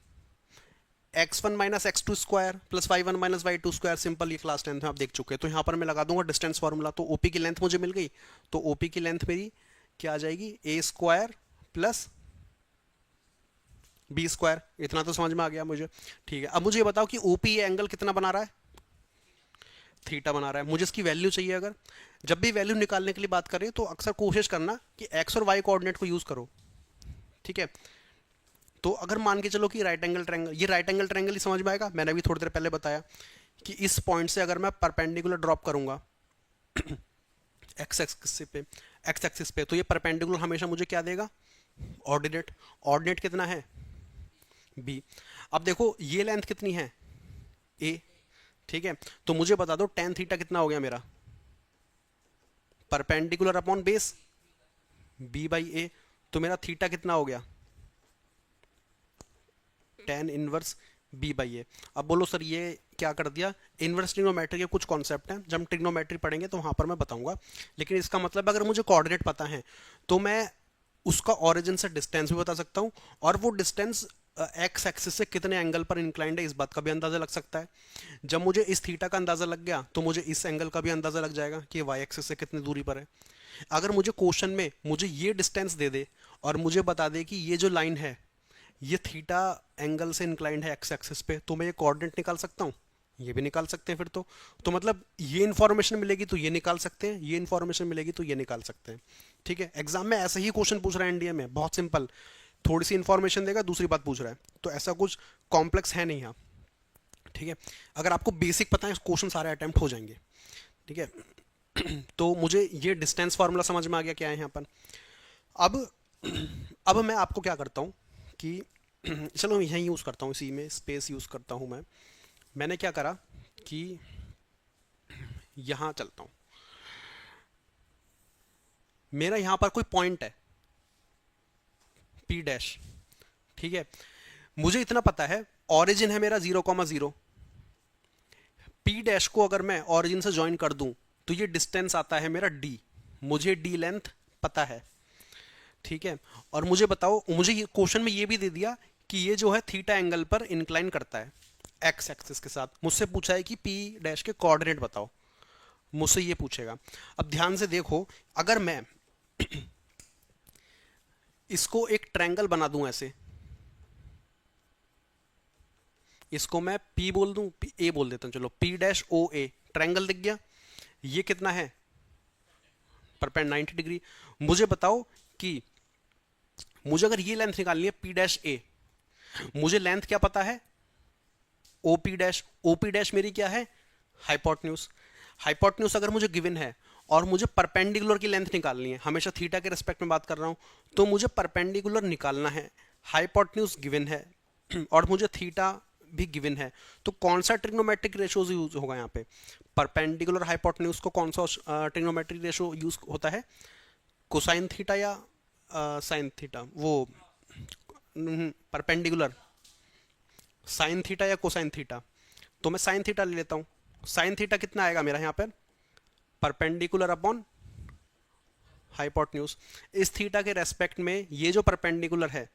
x1 minus x2 square plus y1 minus y2 square. Simple, ये क्लास 10 में आप देख चुके हैं। तो यहाँ पर मैं लगा दूंगा डिस्टेंस फार्मूला, तो OP की लेंथ मुझे मिल गई। तो OP की लेंथ मेरी क्या आ जाएगी? a square plus B square. इतना तो समझ में आ गया मुझे, ठीक है। अब मुझे ये बताओ कि OP ये एंगल कितना बना रहा है? थीटा बना रहा है। मुझे इसकी वैल्यू चाहिए। अगर जब भी वैल्यू निकालने के लिए बात करें तो अक्सर कोशिश करना कि x और y कोऑर्डिनेट को यूज करो, ठीक है। तो अगर मान के चलो कि राइट एंगल ट्रायंगल, ये राइट एंगल ट्रायंगल ही समझ में आएगा। मैंने भी थोड़ी देर पहले बताया कि इस पॉइंट से अगर मैं परपेंडिकुलर ड्रॉप करूंगा एक्स एक्सिस पे, एक्स एक्सिस पे, तो ये परपेंडिकुलर हमेशा मुझे क्या देगा? ऑर्डिनेट। ऑर्डिनेट कितना है? बी। अब देखो ये लेंथ कितनी है? ए, ठीक है। तो मुझे बता दो टेन थीटा कितना हो गया मेरा? Perpendicular upon base B by A. तो मेरा थीटा कितना हो गया? Tan inverse B by A. अब बोलो सर ये क्या कर दिया, इनवर्स ट्रिग्नोमेट्री के कुछ कॉन्सेप्ट हैं, जब हम ट्रिग्नोमेट्री पढ़ेंगे तो वहां पर मैं बताऊंगा, लेकिन इसका मतलब अगर मुझे कोऑर्डिनेट पता है तो मैं उसका ओरिजिन से डिस्टेंस भी बता सकता हूँ, और वो डिस्टेंस एक्स एक्सिस से कितने एंगल पर इंक्लाइंड है इस बात का भी अंदाजा लग सकता है। जब मुझे इस थीटा का अंदाजा लग गया तो मुझे इस एंगल का भी अंदाजा लग जाएगा कि वाई एक्सिस से कितनी दूरी पर है। अगर मुझे क्वेश्चन में मुझे ये डिस्टेंस दे दे और मुझे बता दे कि ये जो लाइन है ये थीटा एंगल से इंक्लाइंड है एक्स एक्सिस पे, तो मैं ये कोऑर्डिनेट निकाल सकता हूँ, ये भी निकाल सकते हैं फिर तो मतलब ये इन्फॉर्मेशन मिलेगी तो ये निकाल सकते हैं, ये इन्फॉर्मेशन मिलेगी तो ये निकाल सकते हैं। ठीक है, एग्जाम में ऐसे ही क्वेश्चन पूछ रहा है एनडीए में, बहुत सिंपल, थोड़ी सी इन्फॉर्मेशन देगा दूसरी बात पूछ रहा है, तो ऐसा कुछ कॉम्प्लेक्स है नहीं यहाँ। ठीक है, अगर आपको बेसिक पता है क्वेश्चन सारे अटेम्प्ट हो जाएंगे। ठीक है, तो मुझे ये डिस्टेंस फार्मूला समझ में आ गया क्या है यहाँ पर। अब अब मैं आपको क्या करता हूँ कि चलो यहीं यूज़ करता हूँ, इसी में स्पेस यूज़ करता हूँ मैंने क्या करा कि यहाँ चलता हूँ, मेरा यहाँ पर कोई पॉइंट है पी डैश। ठीक है, मुझे इतना पता है ऑरिजिन है मेरा 0,0, पी डैश को अगर मैं ऑरिजिन से ज्वाइन कर दूं तो ये डिस्टेंस आता है मेरा डी, मुझे डी लेंथ पता है। ठीक है, और मुझे बताओ, मुझे ये क्वेश्चन में ये भी दे दिया कि ये जो है थीटा एंगल पर इंक्लाइन करता है एक्स एक्सिस के साथ। मुझसे पूछा है कि पी डैश के कोऑर्डिनेट बताओ, मुझसे ये पूछेगा। अब ध्यान से देखो, अगर मैं इसको एक ट्रायंगल बना दूं ऐसे, इसको मैं P बोल दूं, A बोल देता हूं, चलो P डैश ओ ए, ट्रायंगल दिख गया। ये कितना है, परपेंड 90 डिग्री। मुझे बताओ कि मुझे अगर ये लेंथ निकालनी है P डैश A, मुझे लेंथ क्या पता है, OP डैश, OP डैश मेरी क्या है, हाइपोटेन्यूज। हाइपोटेन्यूज अगर मुझे गिवन है और मुझे परपेंडिकुलर की लेंथ निकालनी है, हमेशा थीटा के रिस्पेक्ट में बात कर रहा हूं, तो मुझे परपेंडिकुलर निकालना है, हाइपोटेन्यूज गिवन है और मुझे थीटा भी गिवन है, तो कौन सा ट्रिग्नोमेट्रिक रेशियोज यूज होगा यहाँ पे, परपेंडिकुलर हाइपोटेन्यूज को कौन सा ट्रिग्नोमेट्रिक रेशियो यूज होता है, कोसाइन थीटा या साइन थीटा, वो परपेंडिकुलर साइन थीटा या कोसाइन थीटा, तो मैं साइन थीटा ले लेता हूं। साइन थीटा कितना आएगा मेरा यहाँ पर, परपेंडिकुलर अपॉन हाइपोटेन्यूज। इस थीटा के रेस्पेक्ट में ये जो परपेंडिकुलर है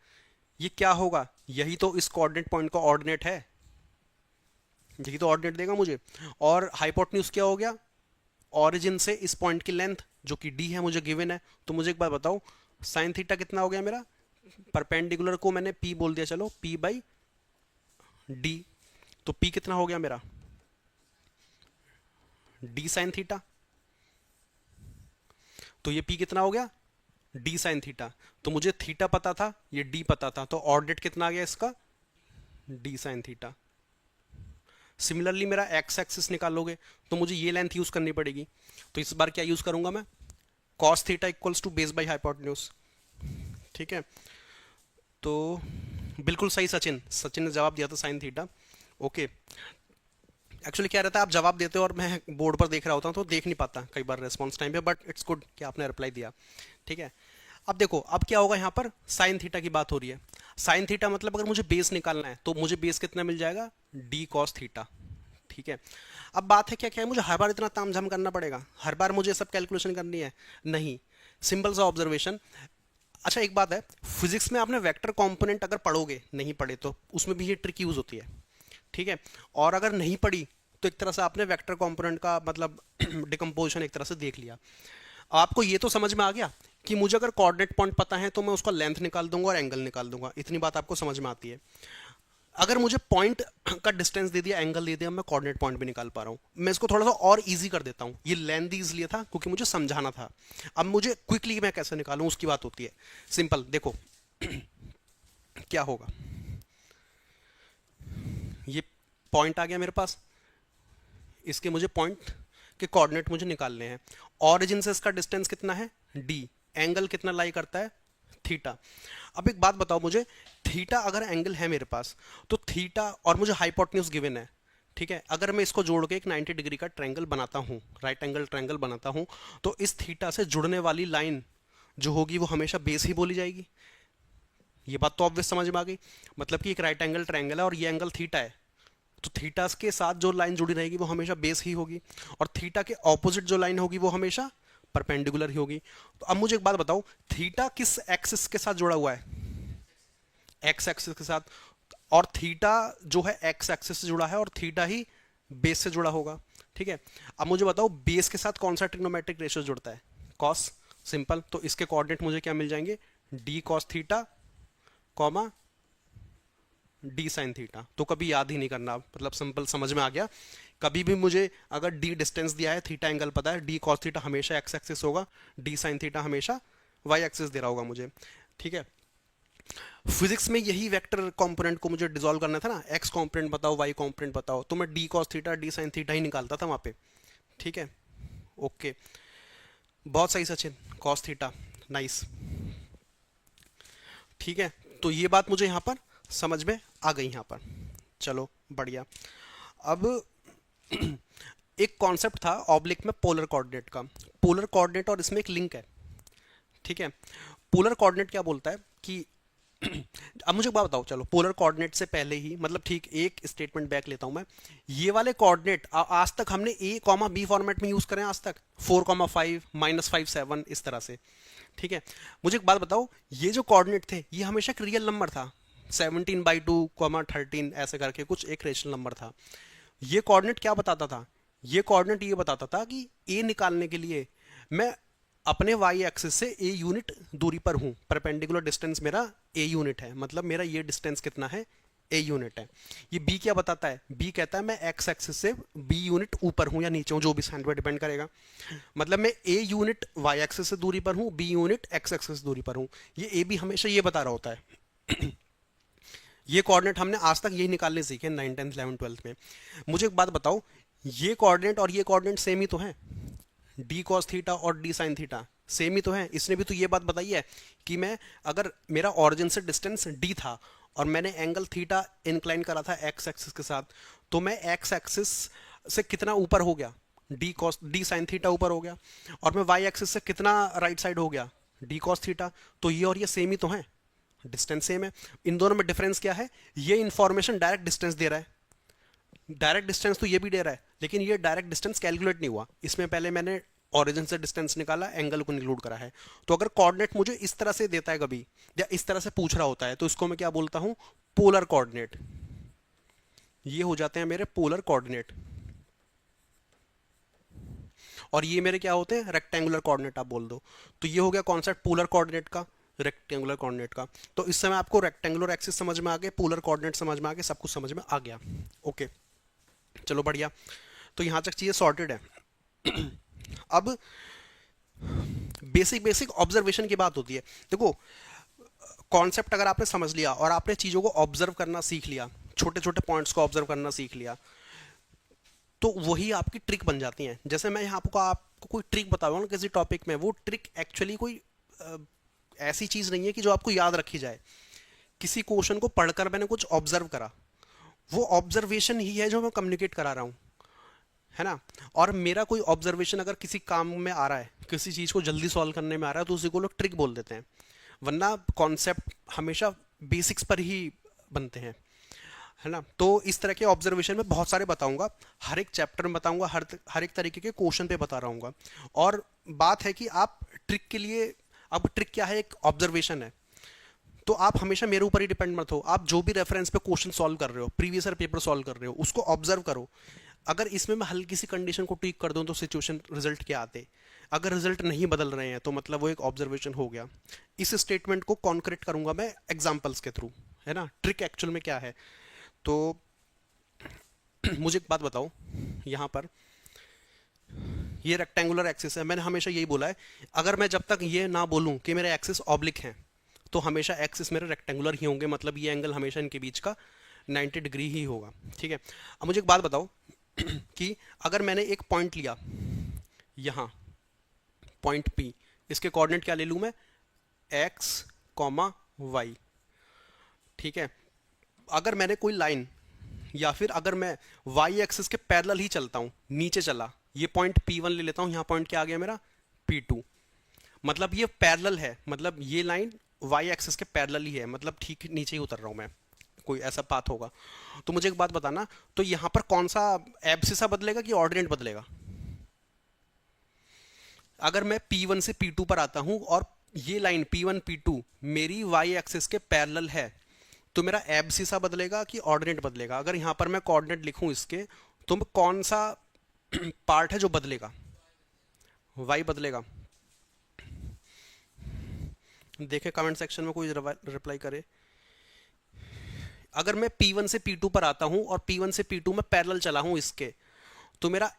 ये क्या होगा, यही तो इस कोऑर्डिनेट पॉइंट का ऑर्डिनेट है, यही तो ऑर्डिनेट देगा मुझे। और हाइपोटेन्यूज क्या हो गया, ऑरिजिन से इस पॉइंट की लेंथ जो कि डी है मुझे गिवन है। तो मुझे एक बात बताओ, साइन थीटा कितना हो गया मेरा, परपेंडिकुलर को मैंने पी बोल दिया, चलो पी बाई डी, तो पी कितना हो गया मेरा, डी साइन थीटा। तो ये पी कितना हो गया, डी साइन थीटा। तो मुझे थीटा पता था, ये डी पता था, तो ऑर्डिनेट कितना आ गया इसका, डी साइन थीटा। सिमिलरली मेरा एक्स एक्सिस निकालोगे तो मुझे ये लेंथ यूज करनी पड़ेगी, तो इस बार क्या यूज करूंगा मैं, cos theta equals to base by hypotenuse. ठीक है, तो बिल्कुल सही सचिन, सचिन ने जवाब दिया था साइन थीटा। ओके, एक्चुअली क्या रहता है, आप जवाब देते हो और मैं बोर्ड पर देख रहा होता हूँ तो देख नहीं पाता कई बार रेस्पॉन्स टाइम पे, बट इट्स गुड कि आपने रिप्लाई दिया। ठीक है, अब देखो अब क्या होगा, यहाँ पर साइन थीटा की बात हो रही है। साइन थीटा मतलब अगर मुझे बेस निकालना है तो मुझे बेस कितना मिल जाएगा, डी कॉस थीटा। ठीक है, अब बात है क्या क्या है, मुझे हर बार इतना तामझाम करना पड़ेगा, हर बार मुझे सब कैलकुलेशन करनी है, नहीं, सिंपल सा ऑब्जर्वेशन। अच्छा एक बात है, फिजिक्स में आपने वेक्टर कंपोनेंट अगर पढ़ोगे, नहीं पढ़े तो उसमें भी ये ट्रिक यूज होती है। ठीक है, और अगर नहीं पढ़ी तो एक तरह से आपने वेक्टर कंपोनेंट का मतलब डिकम्पोजिशन एक तरह से देख लिया। आपको ये तो समझ में आ गया कि मुझे अगर कोऑर्डिनेट पॉइंट पता है तो मैं उसका लेंथ निकाल दूंगा और एंगल निकाल दूंगा, इतनी बात आपको समझ में आती है। अगर मुझे पॉइंट का डिस्टेंस दे दिया, एंगल दे दिया, मैं कोऑर्डिनेट पॉइंट भी निकाल पा रहा हूँ। मैं इसको थोड़ा सा और इजी कर देता हूँ, ये लेंथ इसलिए था क्योंकि मुझे समझाना था। अब मुझे क्विकली मैं कैसे निकालूं उसकी बात होती है। सिंपल देखो क्या होगा, ये पॉइंट आ गया मेरे पास, इसके मुझे पॉइंट के कोऑर्डिनेट मुझे निकालने हैं। ऑरिजिन से इसका डिस्टेंस कितना है, डी, एंगल कितना लाई करता है, थीटा। अब एक बात बताओ मुझे, थीटा अगर एंगल है मेरे पास तो थीटा, और मुझे हाइपोटेन्यूज गिवन है, ठीक है, अगर मैं इसको जोड़ के एक 90 डिग्री का ट्रायंगल बनाता हूं, राइट एंगल ट्रायंगल बनाता हूं, तो इस थीटा से जुड़ने वाली लाइन जो होगी वो हमेशा बेस ही बोली जाएगी। ये बात तो ऑब्वियस समझ में आ गई। मतलब कि एक राइट एंगल ट्रायंगल है और ये एंगल थीटा है, तो थीटा के साथ जो लाइन जुड़ी रहेगी वो हमेशा बेस ही होगी, और थीटा के ऑपोजिट जो लाइन होगी वो हमेशा परपेंडिकुलर ही होगी। तो अब मुझे एक बात बताओ, थीटा किस एक्सिस के साथ जुड़ा हुआ है? एक्स एक्सिस के साथ। और थीटा जो है एक्स एक्सिस से जुड़ा है, और थीटा ही बेस से जुड़ा होगा। ठीक है, अब मुझे बताओ बेस के साथ कौन सा ट्रिग्नोमेट्रिक रेशियो जुड़ता है? कॉस। सिंपल, तो इसके कोऑर्डिनेट मुझे क्या मिल जाएंगे? D cos theta comma D sine theta. तो कभी याद ही नहीं करना, मतलब सिंपल समझ में आ गया। कभी भी मुझे अगर डी डिस्टेंस दिया है, थीटा एंगल पता है, डी कॉस थीटा हमेशा एक्स एक्सिस होगा, डी साइन थीटा हमेशा वाई एक्सिस दे रहा होगा मुझे। ठीक है, फिजिक्स में यही वेक्टर कंपोनेंट को मुझे डिसॉल्व करना था ना, एक्स कंपोनेंट बताओ वाई कंपोनेंट बताओ, तो मैं D cos theta D sine theta ही निकालता था वहां पे। ठीक है, ओके, बहुत सही सचिन, कॉस थीटा, नाइस। ठीक है, तो ये बात मुझे यहाँ पर समझ में आ गई यहाँ पर। चलो बढ़िया। अब एक कॉन्सेप्ट था ऑब्लिक में पोलर कोऑर्डिनेट का। पोलर कोऑर्डिनेट और इसमें एक लिंक है। ठीक है, पोलर कोऑर्डिनेट क्या बोलता है कि अब मुझे एक बात बताओ, चलो पोलर कोऑर्डिनेट से पहले ही, मतलब ठीक एक स्टेटमेंट बैक लेता हूं मैं। ये वाले कोऑर्डिनेट आज तक हमने ए कॉमा बी फॉर्मेट में यूज करें आज तक, 4,5 -5 7 इस तरह से। ठीक है, मुझे एक बात बताओ, ये जो कोऑर्डिनेट थे ये हमेशा एक रियल नंबर था, 17/2 13 ऐसे करके कुछ एक रेशनल नंबर था। ये कोऑर्डिनेट क्या बताता था? ये कोऑर्डिनेट ये बताता था कि ए निकालने के लिए मैं अपने वाई एक्सिस से ए यूनिट दूरी पर हूं, परपेंडिकुलर डिस्टेंस मेरा ए यूनिट है, मतलब मेरा ये डिस्टेंस कितना है? ए यूनिट है। ये बी क्या बताता है? बी कहता है मैं एक्स एक्सिस से बी यूनिट ऊपर हूं या नीचे हूं, जो भी साइन पर डिपेंड करेगा। मतलब मैं ए यूनिट वाई एक्सिस से दूरी पर हूं, बी यूनिट एक्स एक्सिस से दूरी पर हूं। ये ए बी हमेशा ये बता रहा होता है। ये कोऑर्डिनेट हमने आज तक यही निकालने सीखे 9th 10th 11th 12th में। मुझे एक बात बताओ, ये कोऑर्डिनेट और ये कोऑर्डिनेट सेम ही तो हैं? डी कॉस थीटा और डी साइन थीटा सेम ही तो है। इसने भी तो ये बात बताई है कि मैं, अगर मेरा ऑरिजिन से डिस्टेंस डी था और मैंने एंगल थीटा इंक्लाइन करा था एक्स एक्सिस के साथ, तो मैं एक्स एक्सिस से कितना ऊपर हो गया? D cos D sine theta ऊपर हो गया। और मैं वाई एक्सिस से कितना राइट साइड हो गया? D cos theta. तो ये और ये सेम ही तो है, डिस्टेंस सेम है। इन दोनों में डिफरेंस क्या है? ये इंफॉर्मेशन डायरेक्ट डिस्टेंस दे रहा है, डायरेक्ट डिस्टेंस तो ये भी दे रहा है, लेकिन ये डायरेक्ट डिस्टेंस कैलकुलेट नहीं हुआ, इसमें पहले मैंने ओरिजिन से डिस्टेंस निकाला, एंगल को इंक्लूड करा है। तो अगर कोऑर्डिनेट मुझे इस तरह से देता है कभी, या इस तरह से पूछ रहा होता है, तो इसको मैं क्या बोलता हूं? Polar coordinate. ये हो जाते हैं मेरे पोलर कोऑर्डिनेट। और ये मेरे क्या होते हैं? रेक्टेंगुलर कोऑर्डिनेट आप बोल दो। तो ये हो गया कॉन्सेप्ट पोलर कोऑर्डिनेट का, रेक्टेंगुलर कोऑर्डिनेट का। तो इस समय आपको रेक्टेंगुलर एक्सिस समझ में आ गए, पोलर कोऑर्डिनेट समझ में आ गए, सब कुछ समझ में आ गया। ओके, चलो बढ़िया। तो यहां तक चीजें सॉर्टेड है। अब बेसिक बेसिक ऑब्जर्वेशन की बात होती है। देखो, कॉन्सेप्ट अगर आपने समझ लिया और आपने चीजों को ऑब्जर्व करना सीख लिया, छोटे छोटे पॉइंट्स को ऑब्जर्व करना सीख लिया, तो वही आपकी ट्रिक बन जाती हैं। जैसे मैं यहाँ आपको कोई ट्रिक बताऊंगा ना किसी टॉपिक में, वो ट्रिक एक्चुअली कोई ऐसी चीज नहीं है कि जो आपको याद रखी जाए। किसी क्वेश्चन को पढ़कर मैंने कुछ ऑब्जर्व करा, वो ऑब्जर्वेशन ही है जो मैं कम्युनिकेट करा रहा हूँ, है ना। और मेरा कोई ऑब्जर्वेशन अगर किसी काम में आ रहा है, किसी चीज को जल्दी सॉल्व करने में आ रहा है, तो उसी को लोग ट्रिक बोल देते हैं। वरना कॉन्सेप्ट हमेशा बेसिक्स पर ही बनते हैं, है ना। तो इस तरह के ऑब्जर्वेशन में बहुत सारे बताऊंगा, हर एक चैप्टर में बताऊंगा, हर एक तरीके के क्वेश्चन पे बता रहा हूँ। और बात है कि आप ट्रिक के लिए, अब ट्रिक क्या है? एक ऑब्जर्वेशन है, तो आप हमेशा मेरे ऊपर ही डिपेंड मत हो। आप जो भी रेफरेंस पे क्वेश्चन सॉल्व कर रहे हो, प्रीवियस ईयर पेपर सॉल्व कर रहे हो, उसको ऑब्जर्व करो। अगर इसमें मैं हल्की सी कंडीशन को ट्वीक कर दूं तो सिचुएशन रिजल्ट क्या आते? अगर रिजल्ट नहीं बदल रहे हैं तो मतलब वो एक ऑब्जर्वेशन हो गया। इस स्टेटमेंट को कॉन्क्रीट करूंगा मैं एग्जांपल्स के थ्रू, है ना। ट्रिक एक्चुअल में क्या है? तो मुझे एक बात बताओ, यहाँ पर ये रेक्टेंगुलर एक्सिस है, मैंने हमेशा यही बोला है, अगर मैं जब तक ये ना बोलूं कि मेरे एक्सिस ऑब्लिक हैं, तो हमेशा एक्सिस मेरे रेक्टेंगुलर ही होंगे, मतलब ये एंगल हमेशा इनके बीच का 90 डिग्री ही होगा। ठीक है, अब मुझे एक बात बताओ कि अगर मैंने एक पॉइंट लिया यहाँ, पॉइंट P, इसके कोऑर्डिनेट क्या ले लूँ मैं? x, y। ठीक है, अगर मैंने कोई लाइन, या फिर अगर मैं y एक्सिस के पैरेलल ही चलता हूँ, नीचे चला, ये पॉइंट P1 ले लेता हूँ, यहाँ पॉइंट क्या आ गया मेरा? P2। मतलब ये पैरेलल है, मतलब ये लाइन वाई एक्सिस के पैरेलल ही है, मतलब ठीक नीचे ही उतर रहा हूँ मैं, कोई ऐसा पाथ होगा। तो मुझे एक बात बताना, तो यहाँ पर कौन सा एब्सिसा बदलेगा कि ऑर्डिनेट बदलेगा? अगर मैं P1 से P2 पर आता हूं और ये लाइन P1 P2 मेरी y एक्सिस के पैरेलल है, तो मेरा एब्सिसा बदलेगा कि ऑर्डिनेट बदलेगा? अगर यहां पर मैं कोऑर्डिनेट लिखूं इसके, तो कौन सा पार्ट है जो बदलेगा? y बदलेगा। देखे कमेंट सेक्शन में कोई रिप्लाई करे। अगर मैं P1 से P2 पर आता हूं और P1 से P2 में पैरेलल चला हूं इसके, तो मेरा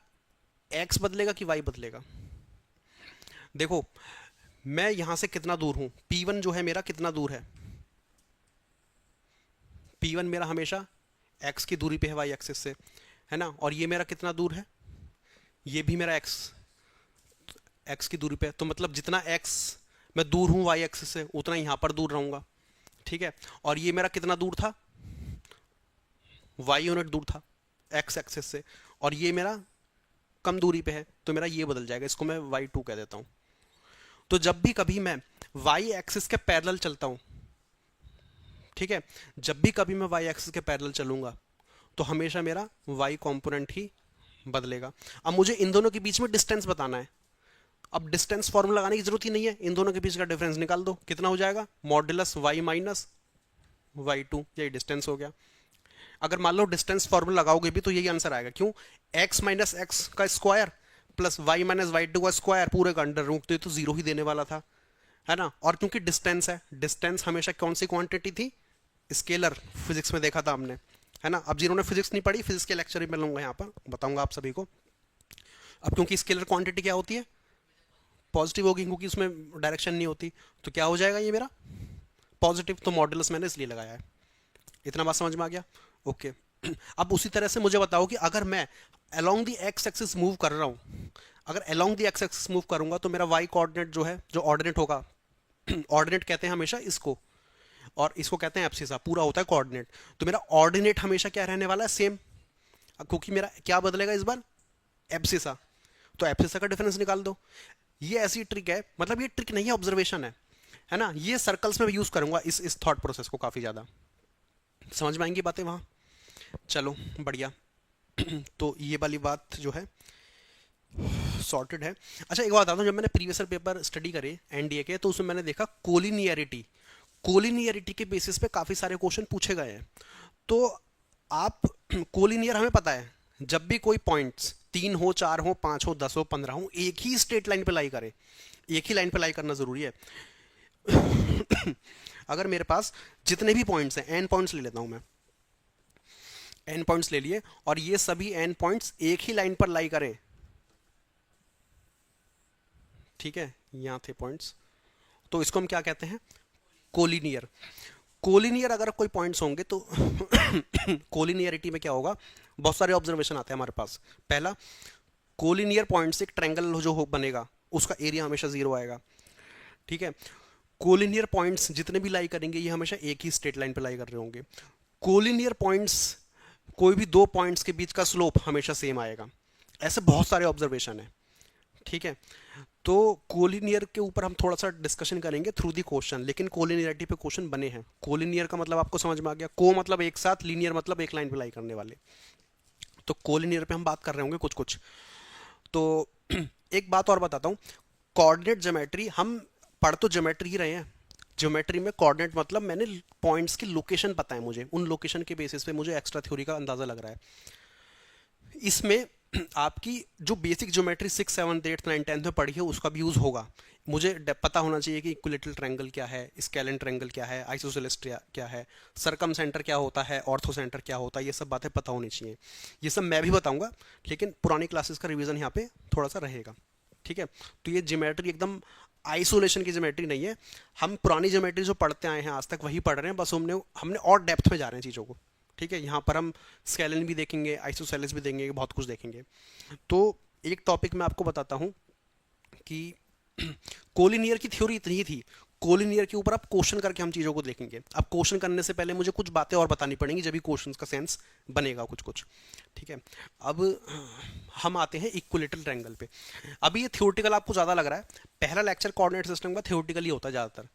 x बदलेगा कि y बदलेगा? देखो मैं यहां से कितना दूर हूं, P1 जो है मेरा कितना दूर है? P1 मेरा हमेशा x की दूरी पे है y एक्सिस से, है ना? और ये मेरा कितना दूर है? ये भी मेरा x की दूरी पे है। तो मतलब जितना x मैं दूर हूं y एक्सिस से, उतना यहां पर दूर रहूंगा, ठीक है? और ये मेरा कितना दूर था? y यूनिट दूर था x एक्सिस से, और ये मेरा कम दूरी पे है, तो मेरा ये बदल जाएगा, इसको मैं y2 कह देता हूं। तो जब भी कभी मैं y एक्सिस के पैरेलल चलता हूं, ठीक है, जब भी कभी मैं y एक्सिस के पैरेलल चलूंगा, तो हमेशा मेरा y कंपोनेंट ही बदलेगा। अब मुझे इन दोनों के बीच में डिस्टेंस बताना है। अब डिस्टेंस फॉर्मूला लगाने की जरूरत ही नहीं है, इन दोनों के बीच का डिफरेंस निकाल दो, कितना हो जाएगा? मॉड्यूलस y माइनस y2, यही डिस्टेंस हो गया। अगर मान लो डिस्टेंस फॉर्मूला लगाओगे भी तो यही आंसर आएगा, क्यों? x माइनस एक्स का square plus y minus y2 का स्क्वायर पूरे का अंडर रूट, तो जीरो ही देने वाला था, है ना? और क्योंकि डिस्टेंस है, डिस्टेंस हमेशा कौन सी क्वांटिटी थी? स्केलर, फिजिक्स में देखा था हमने, है ना? अब जिन्होंने फिजिक्स नहीं पढ़ी, फिजिक्स के लेक्चर ही मैं लूंगा, यहाँ पर बताऊंगा आप सभी को। अब क्योंकि स्केलर क्वांटिटी क्या होती है? पॉजिटिव होगी, क्योंकि उसमें डायरेक्शन नहीं होती, तो क्या हो जाएगा ये मेरा? पॉजिटिव। तो मॉडुलस मैंने इसलिए लगाया है। इतना बात समझ में आ गया? ओके। अब उसी तरह से मुझे बताओ कि अगर मैं along the x axis move कर रहा हूं, अगर along the x axis move करूंगा, तो मेरा वाई कोऑर्डिनेट जो है, जो ऑर्डिनेट होगा, ऑर्डिनेट कहते हैं हमेशा इसको, और इसको कहते हैं एब्सिसा, पूरा होता है कोऑर्डिनेट। तो मेरा ऑर्डिनेट हमेशा क्या रहने वाला है? सेम। क्योंकि मेरा क्या बदलेगा इस बार? एब्सिसा। तो एब्सिसा का डिफरेंस निकाल दो। ये ऐसी ट्रिक है, मतलब ये ट्रिक नहीं है, ऑब्जर्वेशन है ना? ये सर्कल्स में यूज करूंगा इस थॉट प्रोसेस को, काफी ज्यादा समझ में आएंगी बातें वहां। चलो बढ़िया। तो ये वाली बात जो है सॉर्टेड है। अच्छा एक बात बताता हूँ, जब मैंने प्रीवियस पेपर स्टडी करे एनडीए के, तो उसमें मैंने देखा कोलिनियरिटी, कोलिनियरिटी के बेसिस पे काफी सारे क्वेश्चन पूछे गए हैं। तो आप कोलिनियर हमें पता है, जब भी कोई पॉइंट्स 3 हो, 4 हो, 5 हो, 10 हो, 15 हो, एक ही स्ट्रेट लाइन पे लाई करे, एक ही लाइन पे लाई करना जरूरी है। अगर मेरे पास जितने भी पॉइंट्स हैं, एन पॉइंट्स ले लेता हूं मैं, एन पॉइंट्स ले लिए, और ये सभी एन पॉइंट्स एक ही लाइन पर लाई करें, ठीक है, यहां थे पॉइंट्स, तो इसको हम क्या कहते हैं? कोलिनियर। कोलिनियर अगर कोई पॉइंट्स होंगे तो कोलिनियरिटी में क्या होगा? बहुत सारे ऑब्जर्वेशन आते हैं हमारे पास। पहला, कोलिनियर पॉइंट से एक ट्रायंगल जो बनेगा, उसका एरिया हमेशा जीरो आएगा, ठीक है? कोलिनियर पॉइंट्स जितने भी लाई करेंगे, ये हमेशा एक ही स्ट्रेट लाइन पे लाई कर रहे होंगे। कोलिनियर पॉइंट्स, कोई भी दो पॉइंट्स के बीच का स्लोप हमेशा सेम आएगा। ऐसे बहुत सारे ऑब्जर्वेशन है, ठीक है? तो कोलिनियर के ऊपर हम थोड़ा सा डिस्कशन करेंगे थ्रू दी क्वेश्चन, लेकिन कोलिनियरिटी पे क्वेश्चन बने हैं। कोलिनियर का मतलब आपको समझ में आ गया, को मतलब एक साथ, लीनियर मतलब एक लाइन पे लाई करने वाले। तो कोलिनियर पे हम बात कर रहे होंगे कुछ कुछ। तो एक बात और बताता हूँ, कोऑर्डिनेट ज्योमेट्री हम पढ़ तो ज्योमेट्री ही रहे हैं, ज्योमेट्री में कोऑर्डिनेट मतलब मैंने पॉइंट्स की लोकेशन पता है मुझे, उन लोकेशन के बेसिस पे मुझे एक्स्ट्रा थ्योरी का अंदाजा लग रहा है। इसमें आपकी जो बेसिक ज्योमेट्री 6, 7, 8, 9, 10 में पढ़ी है, उसका भी यूज होगा। मुझे पता होना चाहिए कि इक्विलेटरल ट्रायंगल क्या है, स्केलेन ट्रायंगल क्या है, आइसोसेलेस क्या है, सरकम सेंटर क्या होता है, ऑर्थो सेंटर क्या होता है, ये सब बातें पता होनी चाहिए। ये सब मैं भी बताऊंगा, लेकिन पुरानी क्लासेस का रिवीजन यहाँ पे थोड़ा सा रहेगा, ठीक है? तो ये ज्योमेट्री एकदम आइसोलेशन की ज्योमेट्री नहीं है, हम पुरानी ज्योमेट्री जो पढ़ते आए हैं आज तक वही पढ़ रहे हैं, बस हमने और डेप्थ में जा रहे हैं चीज़ों को, ठीक है? यहाँ पर हम स्केलिन भी देखेंगे, आइसोसेलेस भी देखेंगे, बहुत कुछ देखेंगे। तो एक टॉपिक मैं आपको बताता हूँ कि कोलिनियर की थ्योरी इतनी ही थी, कोलिनियर के ऊपर आप क्वेश्चन करके हम चीज़ों को देखेंगे। अब क्वेश्चन करने से पहले मुझे कुछ बातें और बतानी पड़ेंगी, जब भी क्वेश्चन का सेंस बनेगा कुछ कुछ, ठीक है? अब हम आते हैं इक्विलेटरल ट्रायंगल पे। अभी ये थ्योरेटिकल आपको ज़्यादा लग रहा है, पहला लेक्चर कोऑर्डिनेट सिस्टम का थ्योरेटिकल ही होता है ज़्यादातर,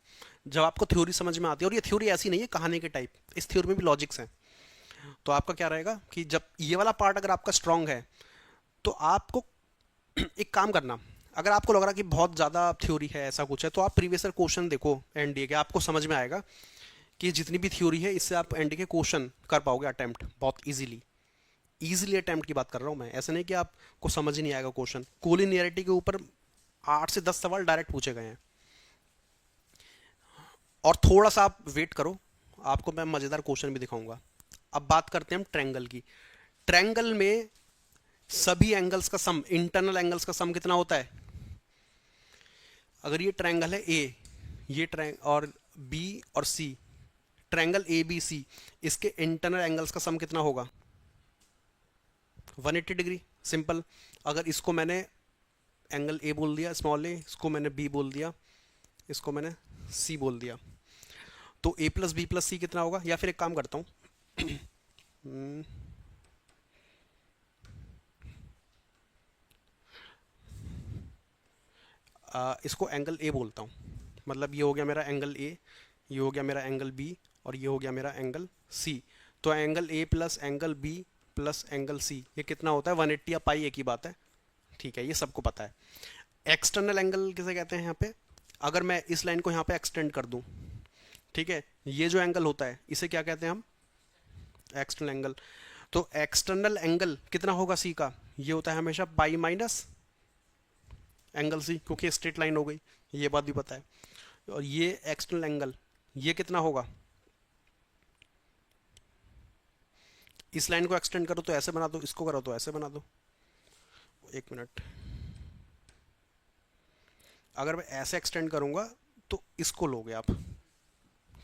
जब आपको थ्योरी समझ में आती है, और ये थ्योरी ऐसी नहीं है कहानी के टाइप, इस थ्योरी में भी लॉजिक्स हैं, तो आपका क्या रहेगा कि जब ये वाला पार्ट अगर आपका स्ट्रांग है तो आपको एक काम करना, अगर आपको लग रहा कि बहुत ज़्यादा थ्योरी है ऐसा कुछ है, तो आप प्रीवियस ईयर क्वेश्चन देखो एनडीए के, आपको समझ में आएगा कि जितनी भी थ्योरी है इससे आप एनडीए के क्वेश्चन कर पाओगे अटेम्प्ट बहुत इजीली। इजीली अटेम्प्ट की बात कर रहा हूँ मैं, ऐसा नहीं कि आपको समझ ही नहीं आएगा क्वेश्चन। कोलिनियरिटी के ऊपर 8 से 10 सवाल डायरेक्ट पूछे गए हैं। और थोड़ा सा आप वेट करो, आपको मैं मज़ेदार क्वेश्चन भी दिखाऊंगा। अब बात करते हैं हम ट्रायंगल की। ट्रायंगल में सभी एंगल्स का सम, इंटरनल एंगल्स का सम कितना होता है? अगर ये ट्रायंगल है ए, ये ट्रायंगल और बी और सी, ट्रायंगल ए बी सी, इसके इंटरनल एंगल्स का सम कितना होगा? 180 डिग्री। सिंपल। अगर इसको मैंने एंगल ए बोल दिया स्मॉल ए, इसको मैंने बी बोल दिया, इसको मैंने सी बोल दिया, तो ए प्लस बी प्लस सी कितना होगा? या फिर एक काम करता हूँ इसको एंगल ए बोलता हूँ, मतलब ये हो गया मेरा एंगल ए, ये हो गया मेरा एंगल बी, और ये हो गया मेरा एंगल सी। तो angle A plus angle B plus angle C, ये कितना होता है? 180 या पाई, एक ही बात है। ठीक है, ये सबको पता है। एक्सटर्नल एंगल किसे कहते हैं यहाँ पे? अगर मैं इस लाइन को यहाँ पे एक्सटेंड कर दूँ, ठीक है, ये जो एंगल होता है इसे क्या कहते हैं हम? External angle. तो एक्सटर्नल एंगल कितना होगा सी का? ये होता है हमेशा पाई माइनस एंगल सी, क्योंकि स्ट्रेट लाइन हो गई, ये बात भी पता है। और ये एक्सटर्नल एंगल ये कितना होगा? इस लाइन को एक्सटेंड करो तो ऐसे बना दो, इसको करो तो ऐसे बना दो। एक मिनट, अगर मैं ऐसे एक्सटेंड करूंगा तो इसको लोगे आप,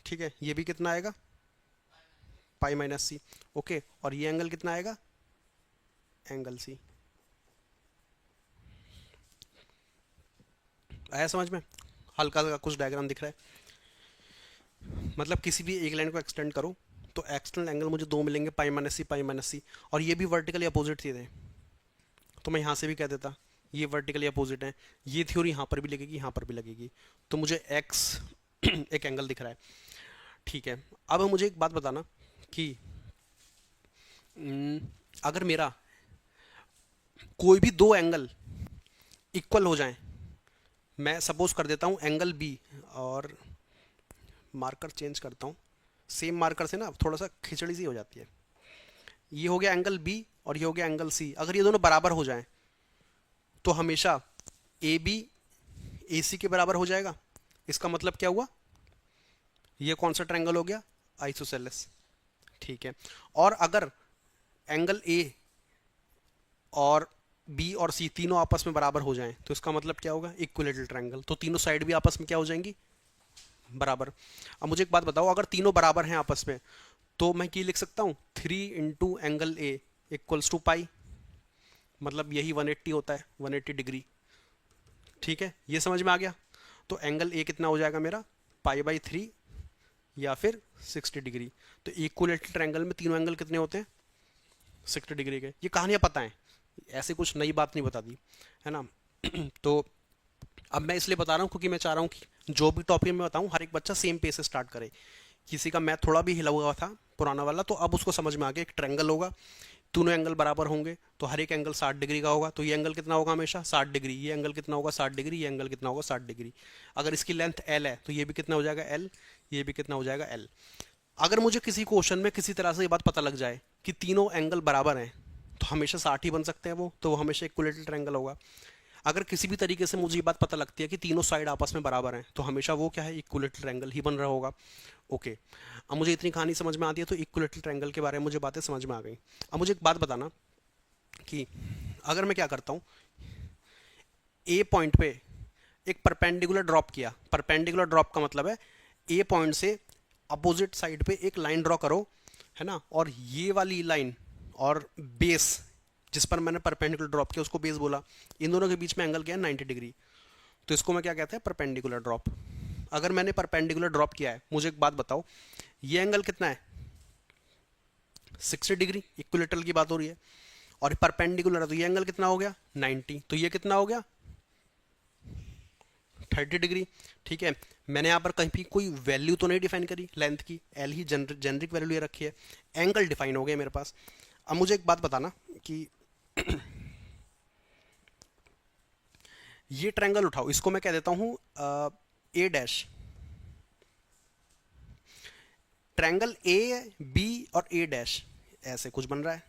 ठीक है, ये भी कितना आएगा? पाई माइनस सी। ओके, और ये एंगल कितना आएगा? Angle C. आया समझ में? हल्का सा कुछ डायग्राम दिख रहा है? मतलब किसी भी एक लाइन को एक्सटेंड करो तो एक्सटर्नल एंगल मुझे दो मिलेंगे, पाई माइनस सी पाई माइनस सी, और ये भी वर्टिकली अपोजिट थे, तो मैं यहाँ से भी कह देता ये वर्टिकली अपोजिट है। ये थ्योरी यहाँ पर भी लगेगी, यहाँ पर भी लगेगी, तो मुझे एक्स एक एंगल दिख रहा है। ठीक है, अब मुझे एक बात बताना कि अगर मेरा कोई भी दो एंगल इक्वल हो जाएं, मैं सपोज कर देता हूँ एंगल बी, और मार्कर चेंज करता हूँ, सेम मार्कर से ना थोड़ा सा खिचड़ी सी हो जाती है। ये हो गया एंगल बी और ये हो गया एंगल सी। अगर ये दोनों बराबर हो जाएं तो हमेशा ए बी ए सी के बराबर हो जाएगा। इसका मतलब क्या हुआ? ये कौन सा ट्रायंगल हो गया? आइसोसेलेस। ठीक है, और अगर एंगल ए और बी और सी तीनों आपस में बराबर हो जाएं तो इसका मतलब क्या होगा? Equilateral triangle. तो तीनों साइड भी आपस में क्या हो जाएंगी? बराबर। अब मुझे एक बात बताओ, अगर तीनों बराबर हैं आपस में तो मैं क्या लिख सकता हूँ? 3 into angle A equals to pi, मतलब यही 180 होता है, 180 डिग्री। ठीक है, ये समझ में आ गया? तो एंगल ए कितना हो जाएगा मेरा? पाई बाई 3 या फिर 60 डिग्री। तो इक्विलेटरल ट्रायंगल में तीनों एंगल कितने होते हैं? 60 डिग्री के। ये कहानियाँ पता है, ऐसे कुछ नई बात नहीं बता दी है ना। तो अब मैं इसलिए बता रहा हूँ क्योंकि मैं चाह रहा हूँ कि जो भी टॉपिक मैं बताऊँ हर एक बच्चा सेम पेज से स्टार्ट करे। किसी का मैथ थोड़ा भी हिला हुआ था पुराना वाला, तो अब उसको समझ में आ गया। एक ट्रायंगल होगा, दोनों एंगल बराबर होंगे, तो हर एक एंगल 60 डिग्री का होगा, तो ये एंगल कितना होगा? हमेशा 60 डिग्री। ये एंगल कितना होगा? 60 डिग्री। ये एंगल कितना होगा? 60 डिग्री। अगर इसकी लेंथ एल है तो ये भी कितना हो जाएगा? एल। ये भी कितना हो जाएगा? एल। अगर मुझे किसी क्वेश्चन में किसी तरह से ये बात पता लग जाए कि तीनों एंगल बराबर हैं तो हमेशा 60 ही बन सकते हैं वो, तो वो हमेशा इक्विलेटरल ट्रायंगल होगा। अगर किसी भी तरीके से मुझे ये बात पता लगती है कि तीनों साइड आपस में बराबर हैं तो हमेशा वो क्या है? इक्विलेटरल ट्रायंगल ही बन रहा होगा। ओके, अब मुझे इतनी कहानी समझ में आती है, तो इक्विलेटरल ट्रायंगल के बारे में मुझे बातें समझ में आ गई। अब मुझे एक बात बताना कि अगर मैं क्या करता हूँ, ए पॉइंट पे एक परपेंडिकुलर ड्रॉप किया। परपेंडिकुलर ड्रॉप का मतलब है ए पॉइंट से अपोजिट साइड पे एक लाइन ड्रॉ करो, है ना, और ये वाली लाइन और बेस जिस पर मैंने परपेंडिकुलर ड्रॉप किया उसको बेस बोला। इन दोनों के बीच में एंगल क्या है? 90 डिग्री। तो इसको मैं क्या कहते हैं? Perpendicular drop. अगर मैंने परपेंडिकुलर ड्रॉप किया है, मुझे एक बात बताओ, ये एंगल कितना है? 60 डिग्री। इक्विलेटरल की बात हो रही है, और परपेंडिकुलर है तो ये एंगल कितना हो गया? 90। तो ये कितना हो गया? 30 डिग्री। ठीक है, मैंने यहाँ पर कहीं भी कोई वैल्यू तो नहीं डिफाइन करी लेंथ की, एल ही जेनरिक वैल्यू ले रखी है। एंगल डिफाइन हो गया मेरे पास। अब मुझे एक बात बताना कि ये ट्रायंगल उठाओ, इसको मैं कह देता हूँ ए डैश। ट्रायंगल ए बी और ए डैश ऐसे कुछ बन रहा है,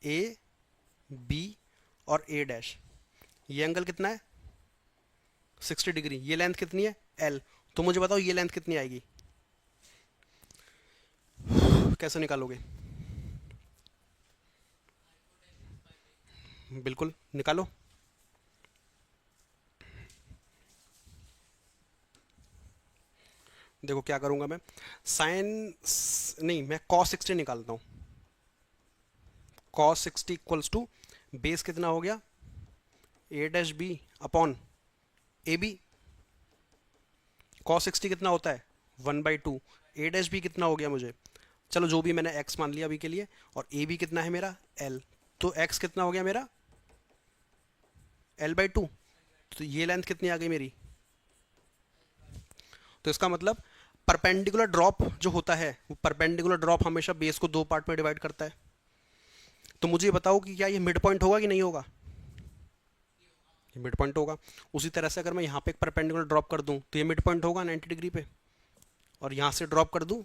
ए बी और ए डैश। ये एंगल कितना है 60 डिग्री। ये लेंथ कितनी है एल। तो मुझे बताओ ये लेंथ कितनी आएगी, कैसे निकालोगे? बिल्कुल निकालो। देखो क्या करूंगा मैं, साइन नहीं, मैं cos 60 निकालता हूं। cos 60 इक्वल्स टू बेस कितना हो गया A dash B upon A B. cos 60 कितना होता है 1/2। ए डैश बी कितना हो गया मुझे, चलो जो भी मैंने x मान लिया अभी के लिए, और ए बी कितना है मेरा l। तो x कितना हो गया मेरा l/2। तो ये लेंथ कितनी आ गई मेरी। तो इसका मतलब परपेंडिकुलर ड्रॉप जो होता है, वो परपेंडिकुलर ड्रॉप हमेशा बेस को 2 पार्ट में डिवाइड करता है। तो मुझे बताओ कि क्या ये मिड पॉइंट होगा कि नहीं होगा। ये मिड पॉइंट होगा। उसी तरह से अगर मैं यहाँ पे एक परपेंडिकुलर ड्रॉप कर दूं तो ये मिड पॉइंट होगा 90 डिग्री पे, और यहाँ से ड्रॉप कर दूं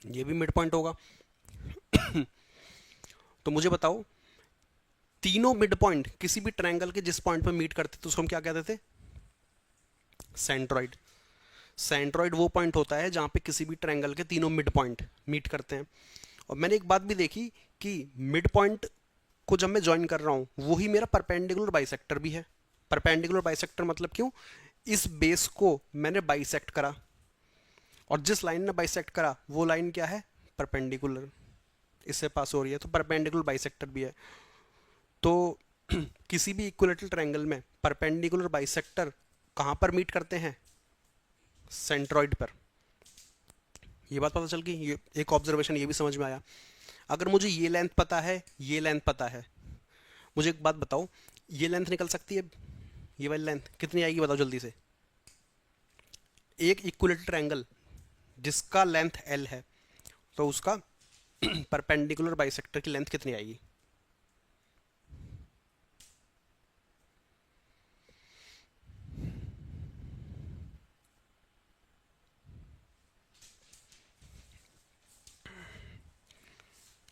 ये भी मिड पॉइंट होगा। तो मुझे बताओ तीनों मिड पॉइंट किसी भी ट्रायंगल के जिस पॉइंट पे मीट करते तो उसको हम क्या कहते थे, सेंट्रॉइड। सेंट्रॉइड वो पॉइंट होता है जहां पे किसी भी ट्रायंगल के तीनों मिड पॉइंट मीट करते हैं। और मैंने एक बात भी देखी कि मिड पॉइंट को जब मैं ज्वाइन कर रहा हूं वही मेरा परपेंडिकुलर बाइसेक्टर भी है। परपेंडिकुलर बाइसेक्टर मतलब क्यों, इस बेस को मैंने बाइसेक्ट करा, और जिस लाइन ने बाइसेक्ट करा वो लाइन क्या है परपेंडिकुलर, इससे पास हो रही है, तो परपेंडिकुलर बाइसेक्टर भी है। तो किसी भी इक्विलेटरल ट्रायंगल में परपेंडिकुलर बाइसेक्टर कहां पर मीट करते हैं, सेंट्रॉइड पर। ये बात पता चल गई। ये एक ऑब्जर्वेशन ये भी समझ में आया। अगर मुझे ये लेंथ पता है, ये लेंथ पता है, मुझे एक बात बताओ, ये लेंथ निकल सकती है, ये वाली लेंथ कितनी आएगी बताओ जल्दी से। एक इक्विलेटरल ट्रायंगल जिसका लेंथ एल है, तो उसका परपेंडिकुलर बाइसेक्टर की लेंथ कितनी आएगी।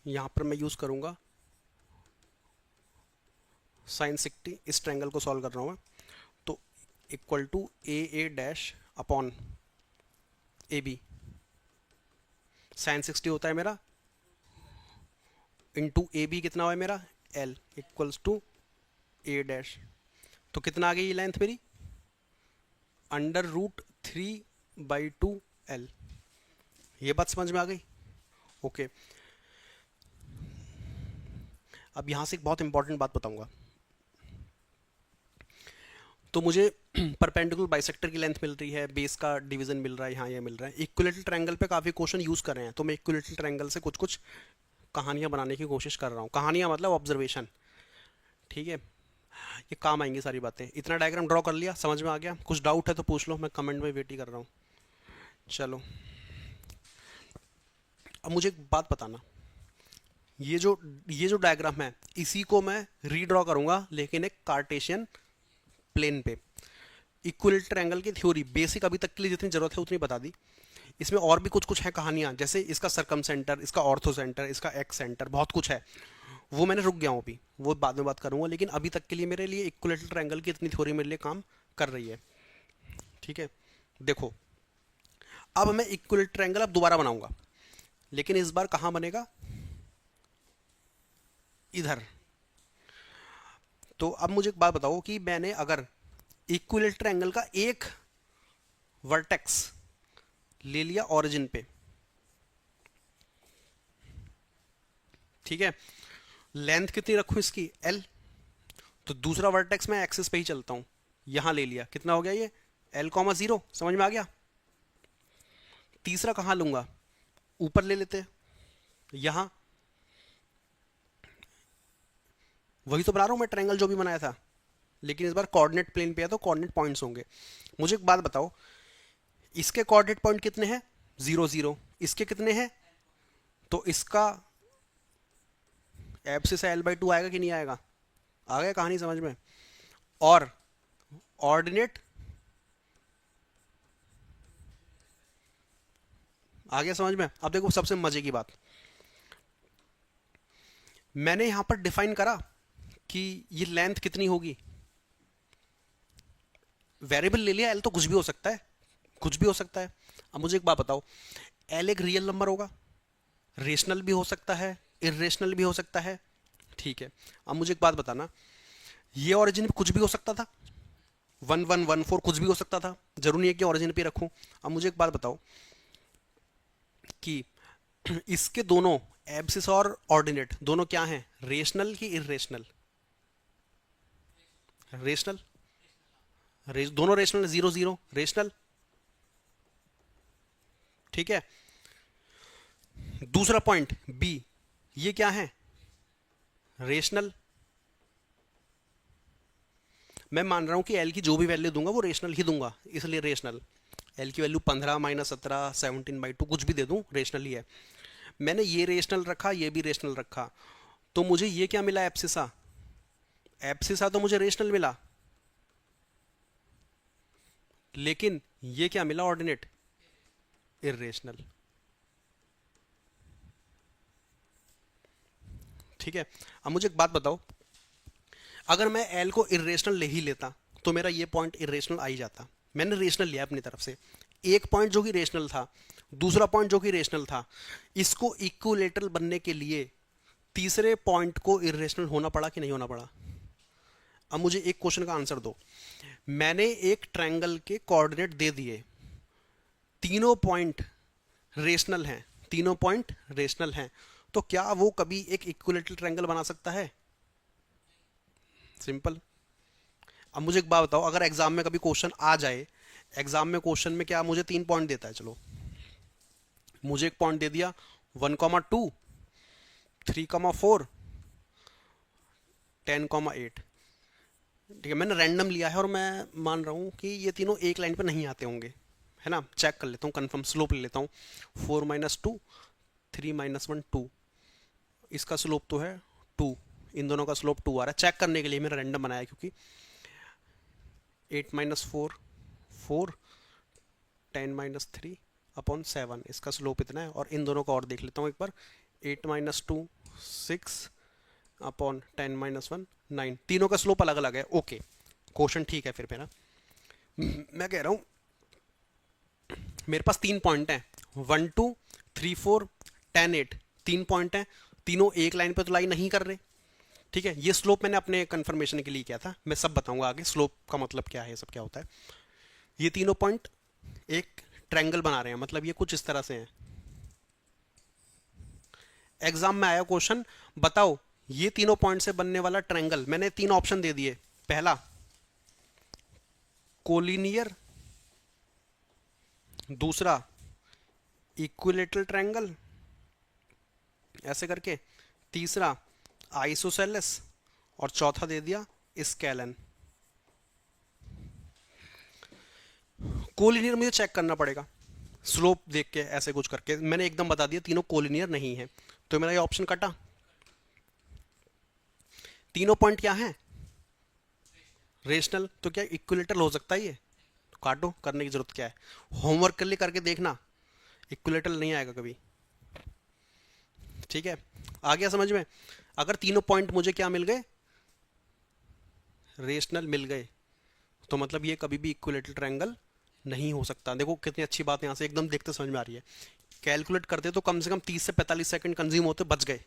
यहां पर मैं यूज करूंगा साइन 60, इस ट्रायंगल को सॉल्व कर रहा हूं मैं। तो equal to A dash upon A B. Sine 60 होता है मेरा इंटू ए बी कितना हुआ मेरा L equals to A dash. तो कितना आ गई ये लेंथ मेरी √3/2 L। ये बात समझ में आ गई। ओके, अब यहां से एक बहुत इंपॉर्टेंट बात बताऊंगा। तो मुझे परपेंडिकुलर बाइसेक्टर की लेंथ मिल रही है, बेस का डिवीजन मिल रहा है, यहाँ ये मिल रहा है। इक्विलेटरल ट्रायंगल पे काफ़ी क्वेश्चन यूज़ कर रहे हैं, तो मैं इक्विलेटरल ट्रायंगल से कुछ कुछ कहानियाँ बनाने की कोशिश कर रहा हूँ। कहानियाँ मतलब ऑब्जर्वेशन, ठीक है, ये काम आएंगी सारी बातें। इतना डायग्राम ड्रॉ कर लिया, समझ में आ गया? कुछ डाउट है तो पूछ लो, मैं कमेंट में वेट ही कर रहा हूँ। चलो, अब मुझे एक बात बताना, ये जो डायग्राम है इसी को मैं रीड्रॉ करूंगा लेकिन एक कार्टेशियन प्लेन पे। इक्विलेटरल ट्रायंगल की थ्योरी बेसिक अभी तक के लिए जितनी जरूरत है उतनी बता दी। इसमें और भी कुछ कुछ है कहानियां, जैसे इसका सर्कम सेंटर, इसका ऑर्थो सेंटर, इसका एक्स सेंटर, बहुत कुछ है। वो मैंने रुक गया हूँ अभी, वो बाद में बात करूंगा। लेकिन अभी तक के लिए मेरे लिए इक्विलेटरल ट्रायंगल की इतनी थ्योरी मेरे लिए काम कर रही है। ठीक है, देखो अब मैं इक्विलेटरल ट्रायंगल अब दोबारा बनाऊंगा, लेकिन इस बार कहां बनेगा, इधर। तो अब मुझे एक बात बताओ कि मैंने अगर इक्विलेटरल ट्रायंगल का एक वर्टेक्स ले लिया ओरिजिन पे, ठीक है, लेंथ कितनी रखूं इसकी एल, तो दूसरा वर्टेक्स मैं एक्सिस पे ही चलता हूं, यहां ले लिया, कितना हो गया ये L,0, समझ में आ गया। तीसरा कहां लूंगा, ऊपर ले लेते हैं, यहां वही तो बना रहा हूं मैं ट्रायंगल जो भी बनाया था, लेकिन इस बार कोऑर्डिनेट प्लेन पे है तो कोऑर्डिनेट पॉइंट्स होंगे। मुझे एक बात बताओ, इसके कोऑर्डिनेट पॉइंट कितने हैं? 0 0। इसके कितने हैं? तो इसका एब्सिस L/2 आएगा कि नहीं आएगा? आ गया कहानी समझ में? और ऑर्डिनेट आ गया समझ में? अब देखो सबसे मजे की बात, मैंने यहां पर डिफाइन करा कि ये लेंथ कितनी होगी। वेरिएबल ले लिया, एल तो कुछ भी हो सकता है, कुछ भी हो सकता है। अब मुझे एक बात बताओ, एल एक रियल नंबर होगा, रेशनल भी हो सकता है, इरेशनल भी हो सकता है, ठीक है। अब मुझे एक बात बताना, ये ओरिजिन कुछ भी हो सकता था, 1 1 1 4 कुछ भी हो सकता था, जरूरी नहीं है कि ओरिजिन पे रखूं। अब मुझे एक बात बताओ कि इसके दोनों एब्सिस और ऑर्डिनेट दोनों क्या हैं, रेशनल की इरेशनल? रेशनल। दोनों रेशनल, 0 0 रेशनल, ठीक है। दूसरा पॉइंट बी, ये क्या है, रेशनल। मैं मान रहा हूं कि एल की जो भी वैल्यू दूंगा वो रेशनल ही दूंगा, इसलिए रेशनल। एल की वैल्यू 15 -17 17/2 कुछ भी दे दूं, रेशनल ही है। मैंने ये रेशनल रखा, ये भी रेशनल रखा, तो मुझे ये क्या मिला, एब्सिसा। एब्सिसा तो मुझे रेशनल मिला, लेकिन ये क्या मिला, ऑर्डिनेट, इरेशनल। ठीक है। अब मुझे एक बात बताओ, अगर मैं एल को इरेशनल ले ही लेता तो मेरा ये पॉइंट इरेशनल आ ही जाता। मैंने रेशनल लिया अपनी तरफ से, एक पॉइंट जो कि रेशनल था, दूसरा पॉइंट जो कि रेशनल था, इसको इक्विलेटरल बनने के लिए तीसरे पॉइंट को इरेशनल होना पड़ा कि नहीं होना पड़ा? अब मुझे एक क्वेश्चन का आंसर दो। मैंने एक ट्रायंगल के कोऑर्डिनेट दे दिए, तीनों पॉइंट रेशनल हैं, तीनों पॉइंट रेशनल हैं, तो क्या वो कभी एक इक्विलेटरल ट्रायंगल बना सकता है? सिंपल। अब मुझे एक बात बताओ, अगर एग्जाम में कभी क्वेश्चन आ जाए, एग्जाम में क्वेश्चन में क्या मुझे 3 पॉइंट देता है, चलो मुझे एक पॉइंट दे दिया 1,2 3,4 10,8, ठीक है। मैंने रैंडम लिया है और मैं मान रहा हूं कि ये तीनों एक लाइन पे नहीं आते होंगे, है ना। चेक कर लेता हूँ, कंफर्म स्लोप ले लेता हूँ। 4 -2 3 -1 2, इसका स्लोप तो है 2, इन दोनों का स्लोप 2 आ रहा है। चेक करने के लिए मैंने रैंडम बनाया, क्योंकि 8 -4 4 10-3/7, इसका स्लोप इतना है। और इन दोनों का और देख लेता हूँ एक बार, 8 -2 6 अपॉन 10-1 9, तीनों का स्लोप अलग अलग है। ओके, क्वेश्चन ठीक है फिर मेरा। मैं कह रहा हूँ मेरे पास 3 पॉइंट हैं, 1 2 3 4 10 8, 3 पॉइंट हैं, तीनों एक लाइन पे तो लाई नहीं कर रहे, ठीक है। ये स्लोप मैंने अपने कंफर्मेशन के लिए किया था, मैं सब बताऊंगा आगे स्लोप का मतलब क्या है, सब क्या होता है। ये तीनों पॉइंट एक ट्रायंगल बना रहे हैं, मतलब ये कुछ इस तरह से हैं। एग्जाम में आया क्वेश्चन, बताओ ये तीनों पॉइंट से बनने वाला ट्रायंगल, मैंने 3 ऑप्शन दे दिए। पहला कोलिनियर, दूसरा इक्विलेटरल ट्रायंगल ऐसे करके, तीसरा आइसोसेलेस, और चौथा दे दिया स्केलन। कोलिनियर मुझे चेक करना पड़ेगा स्लोप देख के, ऐसे कुछ करके मैंने एकदम बता दिया तीनों कोलिनियर नहीं है, तो मेरा ये ऑप्शन कटा। तीनों पॉइंट क्या है, रेशनल, तो क्या इक्विलेटरल हो सकता है ये? तो काटो, करने की जरूरत क्या है, होमवर्क के लिए करके देखना, इक्विलेटरल नहीं आएगा कभी, ठीक है। आ गया समझ में? अगर तीनों पॉइंट मुझे क्या मिल गए, रेशनल मिल गए, तो मतलब ये कभी भी इक्विलेटरल ट्रायंगल नहीं हो सकता। देखो कितनी अच्छी बात यहाँ से एकदम देखते समझ में आ रही है। कैलकुलेट करते तो कम से कम 30 से 45 सेकंड कंज्यूम होते, बच गए।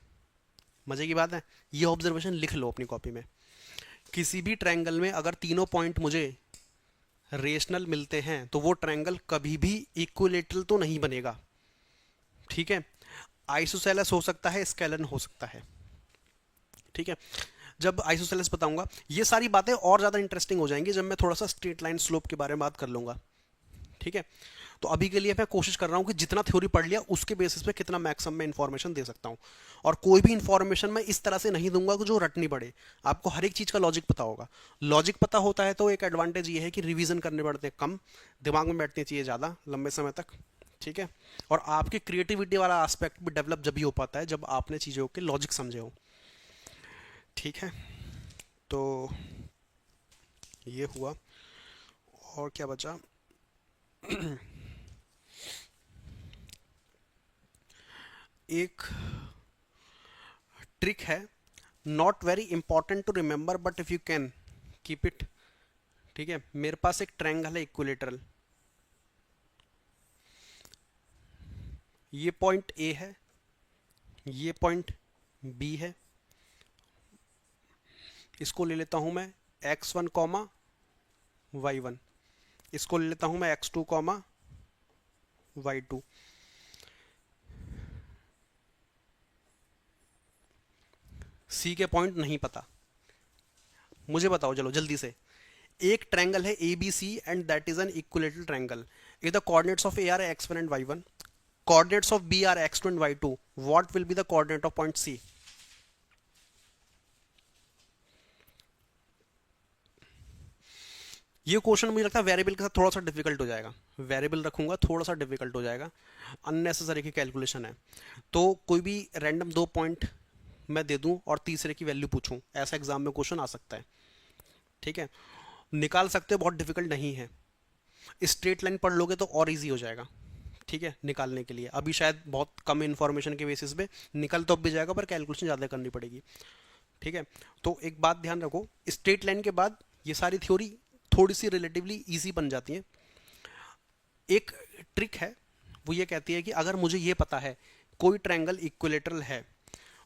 मजे की बात है। ये ऑब्जर्वेशन लिख लो अपनी कॉपी में, किसी भी ट्रायंगल में अगर तीनों पॉइंट मुझे रेशनल मिलते हैं तो वो ट्रायंगल कभी भी इक्विलेटरल तो नहीं बनेगा, ठीक है। आइसोसेलेस हो सकता है, स्केलन हो सकता है, ठीक है। जब आइसोसेलेस बताऊंगा, ये सारी बातें और ज़्यादा इंटरेस्टिंग हो जाएंगी जब मैं थोड़ा सा स्ट्रेट लाइन स्लोप के बारे में बात कर लूंगा, ठीक है। तो अभी के लिए मैं कोशिश कर रहा हूँ कि जितना थ्योरी पढ़ लिया उसके बेसिस पे कितना मैक्सिमम में इंफॉर्मेशन दे सकता हूँ। और कोई भी इंफॉर्मेशन मैं इस तरह से नहीं दूंगा कि जो रटनी पड़े। आपको हर एक चीज़ का लॉजिक पता होगा। लॉजिक पता होता है तो एक एडवांटेज ये है कि रिवीजन करने पड़ते हैं कम, दिमाग में बैठनी चाहिए ज़्यादा लंबे समय तक। ठीक है। और आपकी क्रिएटिविटी वाला एस्पेक्ट भी डेवलप जब भी हो पाता है जब आपने चीज़ों के लॉजिक समझे हो। ठीक है, तो ये हुआ। और क्या बचा? एक ट्रिक है, not very important to remember but if you can keep it. ठीक है, मेरे पास एक ट्रायंगल है इक्विलेटरल, ये पॉइंट ए है, ये पॉइंट बी है। इसको ले लेता हूं मैं x1 कॉमा y1, इसको ले लेता हूं मैं x2 कॉमा y2। सी के पॉइंट नहीं पता, मुझे बताओ चलो जल्दी से। एक ट्रायंगल है A B C and that is an equilateral triangle. If the coordinates of A are x1 and y1, coordinates of B are x2 and y2, what will be the coordinate of point C? ये question मुझे लगता है variable के साथ थोड़ा सा difficult हो जाएगा। वेरिएबल रखूंगा थोड़ा सा डिफिकल्ट हो जाएगा, अननेसेसरी की कैलकुलेशन है। तो कोई भी रैंडम 2 पॉइंट मैं दे दूं और तीसरे की वैल्यू पूछूं, ऐसा एग्जाम में क्वेश्चन आ सकता है। ठीक है, निकाल सकते हो, बहुत डिफिकल्ट नहीं है। स्ट्रेट लाइन पढ़ लोगे तो और इजी हो जाएगा। ठीक है, निकालने के लिए अभी शायद बहुत कम इन्फॉर्मेशन के बेसिस पे निकल तो अब भी जाएगा पर कैलकुलेशन ज़्यादा करनी पड़ेगी। ठीक है, तो एक बात ध्यान रखो, स्ट्रेट लाइन के बाद ये सारी थ्योरी थोड़ी सी रिलेटिवली इजी बन जाती है। एक ट्रिक है, वो ये कहती है कि अगर मुझे ये पता है कोई ट्रायंगल इक्विलेटरल है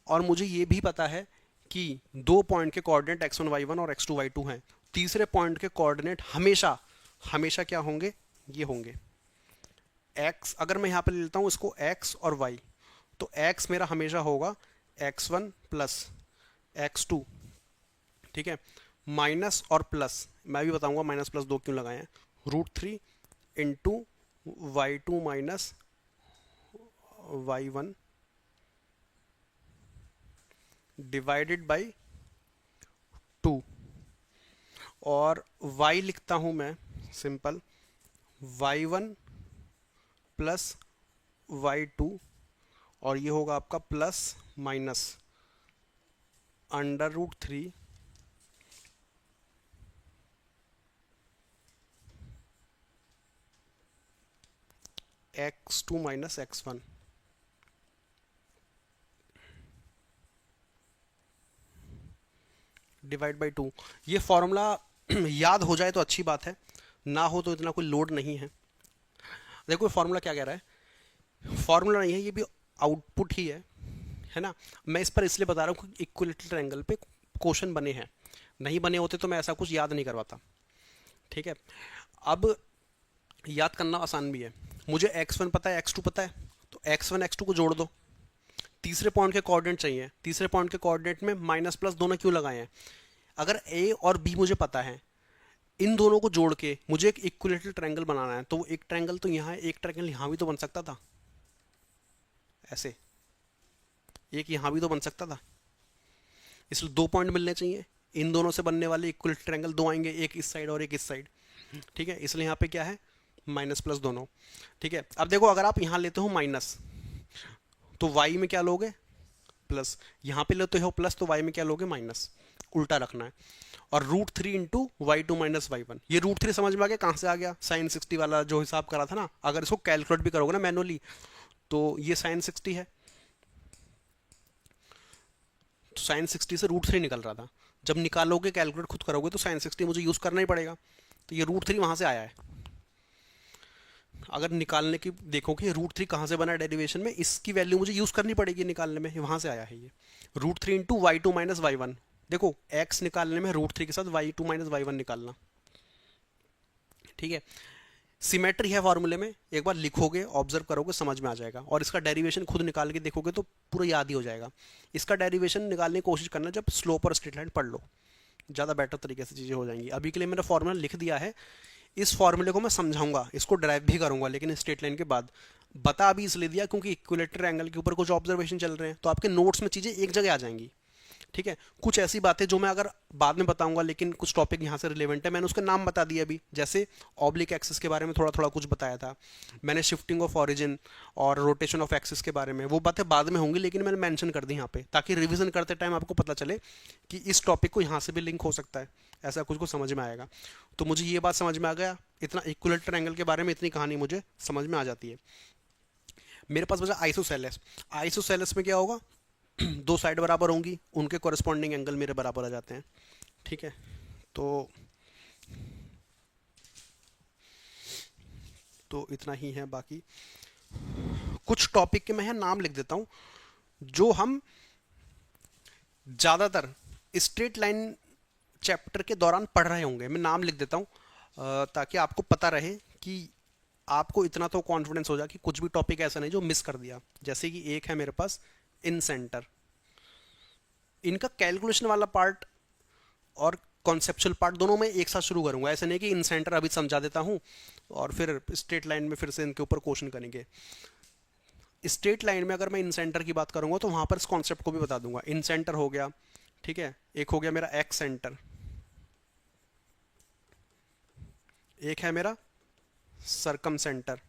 और मुझे ये भी पता है कि 2 पॉइंट के कोऑर्डिनेट x1 y1 और x2 y2 हैं, तीसरे पॉइंट के कोऑर्डिनेट हमेशा हमेशा क्या होंगे? ये होंगे x। अगर मैं यहाँ पे ले लेता हूँ इसको x और y, तो x मेरा हमेशा होगा x1 प्लस x2। ठीक है, माइनस और प्लस मैं भी बताऊंगा माइनस प्लस 2 क्यों लगाए हैं। √3 into y2 minus y1 divided by 2, और y लिखता हूं मैं सिंपल y1 प्लस y2, और ये होगा आपका plus minus √3 x2 minus x1। Divide by 2। ये फॉर्मूला याद हो जाए तो अच्छी बात है, ना हो तो इतना कोई लोड नहीं है। देखो फॉर्मूला क्या कह रहा है, फॉर्मूला नहीं है, ये भी आउटपुट ही है ना। मैं इस पर इसलिए बता रहा हूँ कि इक्विलेटरल ट्रायंगल पे क्वेश्चन बने हैं, नहीं बने होते तो मैं ऐसा कुछ याद नहीं करवाता। ठीक है, अब याद करना आसान भी है। मुझे x1 पता है, x2 पता है, तो x1 x2 को जोड़ दो। तीसरे पॉइंट के कोऑर्डिनेट चाहिए, तीसरे पॉइंट के कोऑर्डिनेट में माइनस प्लस दोनों क्यों लगाए हैं? अगर a और b मुझे पता है, इन दोनों को जोड़ के मुझे एक इक्विलेटरल ट्रायंगल बनाना है, तो एक ट्रायंगल तो यहाँ है, एक ट्रायंगल यहाँ भी तो बन सकता था, ऐसे एक यहाँ भी तो बन सकता था। इसलिए 2 पॉइंट मिलने चाहिए, इन दोनों से बनने वाले इक्विलेटरल ट्रायंगल 2 आएंगे, एक इस साइड और एक इस साइड। ठीक है, इसलिए यहाँ पे क्या है? माइनस प्लस दोनों। ठीक है, अब देखो अगर आप यहाँ लेते हो माइनस तो y में क्या लोगे? प्लस। यहाँ पे लेते हो प्लस तो y में क्या लोगे? माइनस। उल्टा रखना है। और √3 इंटू y2 माइनस y1, ये √3 समझ में आ गया कहाँ से आ गया? साइन 60 वाला जो हिसाब करा था ना, अगर इसको कैलकुलेट भी करोगे ना मैनुअली तो ये साइन 60 है, तो साइन 60 से √3 निकल रहा था। जब निकालोगे कैलकुलेट खुद करोगे तो साइन 60 मुझे यूज़ करना ही पड़ेगा, तो ये √3 वहाँ से आया है। अगर निकालने की देखोगे √3 कहाँ से बना डेरिवेशन में, इसकी वैल्यू मुझे यूज़ करनी पड़ेगी निकालने में, वहाँ से आया है ये। √3 इंटू y2 माइनस y1। देखो x निकालने में √3 के साथ y2 माइनस y1 निकालना। ठीक है, सिमेट्री है फॉर्मूले में, एक बार लिखोगे ऑब्जर्व करोगे समझ में आ जाएगा, और इसका डेरिवेशन खुद निकाल के देखोगे तो पूरा याद ही हो जाएगा। इसका डेरिवेशन निकालने की कोशिश करना जब स्लोप और स्ट्रेट लाइन पढ़ लो, ज़्यादा बेटर तरीके से चीज़ें हो जाएंगी। अभी के लिए मैंने फॉर्मूला लिख दिया है, इस फॉर्मूले को मैं समझाऊंगा, इसको ड्राइव भी करूंगा, लेकिन स्ट्रेट लाइन के बाद। बता अभी इसलिए दिया क्योंकि इक्विलेटरल एंगल के ऊपर कुछ ऑब्जर्वेशन चल रहे हैं, तो आपके नोट्स में चीज़ें एक जगह आ जाएंगी। ठीक है, कुछ ऐसी बातें जो मैं अगर बाद में बताऊंगा, लेकिन कुछ टॉपिक यहाँ से रिलेवेंट है, मैंने उसका नाम बता दिया अभी। जैसे ऑब्लिक एक्सिस के बारे में थोड़ा थोड़ा कुछ बताया था मैंने, शिफ्टिंग ऑफ ऑरिजिन और रोटेशन ऑफ एक्सिस के बारे में, वो बातें बाद में होंगी, लेकिन मैंने मेंशन कर दी यहाँ पे, ताकि रिवीजन करते टाइम आपको पता चले कि इस टॉपिक को यहाँ से भी लिंक हो सकता है, ऐसा कुछ को समझ में आएगा। तो मुझे ये बात समझ में आ गया, इतना इक्विलेटरल एंगल के बारे में इतनी कहानी मुझे समझ में आ जाती है। मेरे पास बचा आइसोसेलेस। आइसोसेलेस में क्या होगा, दो साइड बराबर होंगी, उनके कॉरेस्पॉन्डिंग एंगल मेरे बराबर आ जाते हैं। ठीक है, तो इतना ही है। बाकी कुछ टॉपिक के मैं यहाँ नाम लिख देता हूँ जो हम ज़्यादातर स्ट्रेट लाइन चैप्टर के दौरान पढ़ रहे होंगे। मैं नाम लिख देता हूँ ताकि आपको पता रहे, कि आपको इतना तो कॉन्फिडेंस हो जाए कि कुछ भी टॉपिक ऐसा नहीं जो मिस कर दिया। जैसे कि एक है मेरे पास इन सेंटर, इनका कैलकुलेशन वाला पार्ट और कॉन्सेप्चुअल पार्ट दोनों में एक साथ शुरू करूंगा। ऐसा नहीं कि इन सेंटर अभी समझा देता हूं और फिर स्ट्रेट लाइन में फिर से इनके ऊपर क्वेश्चन करेंगे। स्ट्रेट लाइन में अगर मैं इन सेंटर की बात करूंगा तो वहां पर इस कॉन्सेप्ट को भी बता दूंगा। इन सेंटर हो गया, ठीक है, एक हो गया मेरा एक्स सेंटर, एक है मेरा सरकम सेंटर,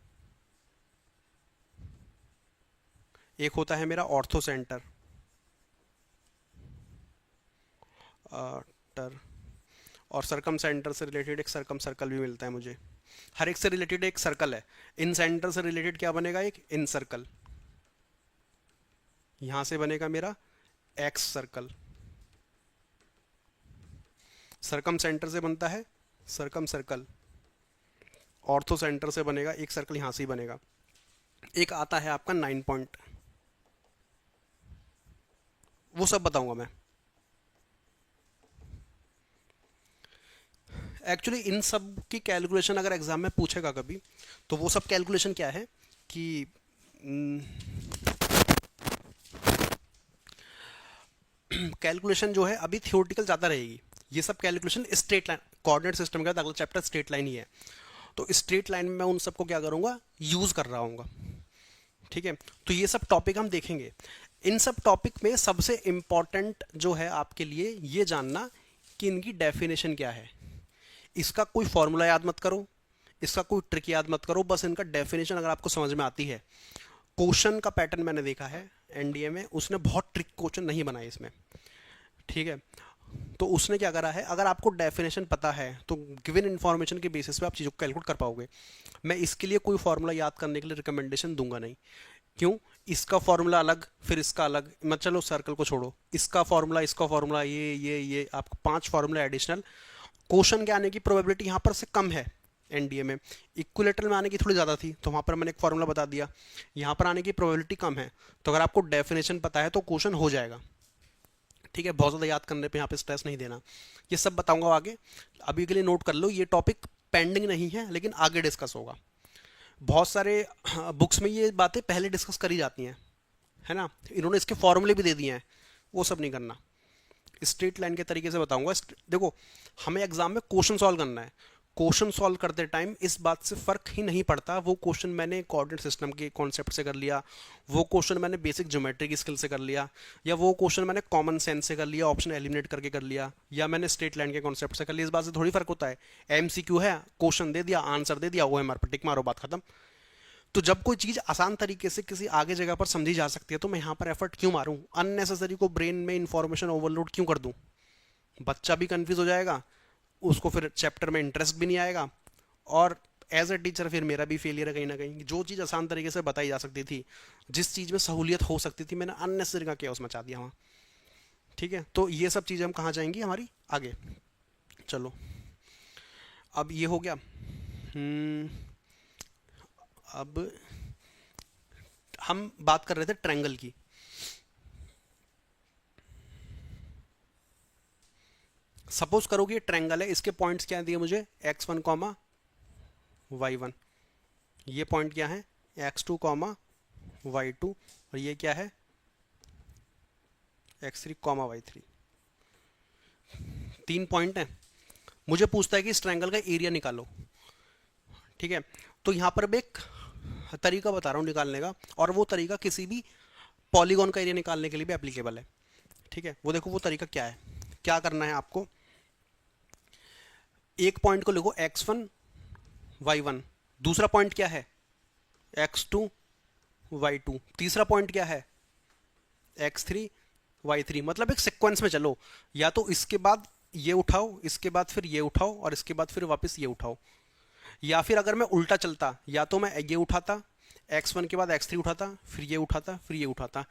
एक होता है मेरा ऑर्थो सेंटर, टर, और सरकम सेंटर से रिलेटेड एक सरकम सर्कल भी मिलता है मुझे। हर एक से रिलेटेड एक सर्कल है। इन सेंटर से रिलेटेड क्या बनेगा, एक इन सर्कल, यहां से बनेगा मेरा एक्स सर्कल। सरकम सेंटर से बनता है सरकम सर्कल, ऑर्थो सेंटर से बनेगा एक सर्कल, यहां से ही बनेगा। एक आता है आपका 9 पॉइंट, वो सब बताऊंगा मैं। एक्चुअली इन सब की कैलकुलेशन अगर एग्जाम में पूछेगा कभी, तो वो सब कैलकुलेशन क्या है कि कैलकुलेशन जो है अभी थियोरटिकल ज़्यादा रहेगी। ये सब calculation straight line coordinate system का अगला चैप्टर स्ट्रेट लाइन ही है, तो स्ट्रेट लाइन में मैं उन सबको क्या करूँगा, यूज़ कर रहा हूँ। ठीक है, तो ये सब टॉपिक हम देखेंगे। इन सब टॉपिक में सबसे इंपॉर्टेंट जो है आपके लिए ये जानना कि इनकी डेफिनेशन क्या है। इसका कोई फॉर्मूला याद मत करो, इसका कोई ट्रिक याद मत करो, बस इनका डेफिनेशन अगर आपको समझ में आती है। क्वेश्चन का पैटर्न मैंने देखा है एनडीए में, उसने बहुत ट्रिक क्वेश्चन नहीं बनाए इसमें। ठीक है, तो उसने क्या करा है, अगर आपको डेफिनेशन पता है तो गिवन इन्फॉर्मेशन के बेसिस पे आप चीज़ों को कैलकुलेट कर पाओगे। मैं इसके लिए कोई फॉर्मूला याद करने के लिए रिकमेंडेशन दूंगा नहीं। क्यों, इसका फॉर्मूला अलग फिर इसका अलग, मत चलो सर्कल को छोड़ो, इसका फॉर्मूला इसका फॉर्मूला ये आपको 5 फॉर्मूला एडिशनल। क्वेश्चन के आने की प्रोबेबिलिटी यहाँ पर से कम है एनडीए में, इक्विलेटरल में आने की थोड़ी ज़्यादा थी, तो वहाँ पर मैंने एक फॉर्मूला बता दिया। यहाँ पर आने की प्रोबेबिलिटी कम है, तो अगर आपको डेफिनेशन पता है तो क्वेश्चन हो जाएगा। ठीक है, बहुत ज़्यादा याद करने पे यहाँ पे स्ट्रेस नहीं देना, ये सब बताऊंगा आगे। अभी के लिए नोट कर लो, ये टॉपिक पेंडिंग नहीं है, लेकिन आगे डिस्कस होगा। बहुत सारे बुक्स में ये बातें पहले डिस्कस करी जाती हैं, है ना, इन्होंने इसके फॉर्मूले भी दे दिए हैं, वो सब नहीं करना। स्ट्रेट लाइन के तरीके से बताऊंगा। देखो, हमें एग्जाम में क्वेश्चन सॉल्व करना है, क्वेश्चन सॉल्व करते टाइम इस बात से फर्क ही नहीं पड़ता वो क्वेश्चन मैंने कोऑर्डिनेट सिस्टम के कॉन्सेप्ट से कर लिया, वो क्वेश्चन मैंने बेसिक ज्योमेट्री की स्किल से कर लिया, या वो क्वेश्चन मैंने कॉमन सेंस से कर लिया, ऑप्शन एलिमिनेट करके कर लिया, या मैंने स्ट्रेट लाइन के कॉन्सेप्ट से कर लिया। इस बात से थोड़ी फर्क होता है। एमसीक्यू है, क्वेश्चन दे दिया, आंसर दे दिया, ओएमआर पर टिक मारो, बात खत्म। तो जब कोई चीज़ आसान तरीके से किसी आगे जगह पर समझी जा सकती है, तो मैं यहाँ पर एफर्ट क्यों मारूं, अननेसेसरी को ब्रेन में इंफॉर्मेशन ओवरलोड क्यों कर दूं। बच्चा भी कंफ्यूज हो जाएगा, उसको फिर चैप्टर में इंटरेस्ट भी नहीं आएगा, और एज ए टीचर फिर मेरा भी फेलियर है कहीं ना कहीं। जो चीज़ आसान तरीके से बताई जा सकती थी, जिस चीज़ में सहूलियत हो सकती थी, मैंने अननेसेसरी का केओस मचा दिया वहाँ। ठीक है, तो ये सब चीज़ें हम कहाँ जाएंगी हमारी आगे। चलो, अब ये हो गया। अब हम बात कर रहे थे ट्रायंगल की। सपोज करो कि ये ट्रायंगल है, इसके पॉइंट्स क्या दिए मुझे, x1 कॉमा y1, ये पॉइंट क्या है x2 कॉमा y2, और ये क्या है x3 कॉमा y3। 3 पॉइंट है। मुझे पूछता है कि इस ट्रायंगल का एरिया निकालो। ठीक है। तो यहाँ पर मैं एक तरीका बता रहा हूँ निकालने का, और वो तरीका किसी भी पॉलीगॉन का एरिया निकालने के लिए भी एप्लीकेबल है। ठीक है, वो देखो वो तरीका क्या है। क्या करना है आपको, एक पॉइंट को लिखो x1 y1, दूसरा पॉइंट क्या है x2 y2, तीसरा पॉइंट क्या है x3 y3। मतलब एक सीक्वेंस में चलो, या तो इसके बाद ये उठाओ, इसके बाद फिर ये उठाओ, और इसके बाद फिर वापस ये उठाओ। या फिर अगर मैं उल्टा चलता, या तो मैं ये उठाता, x1 के बाद x3 उठाता, फिर ये उठाता, फिर ये उठाता।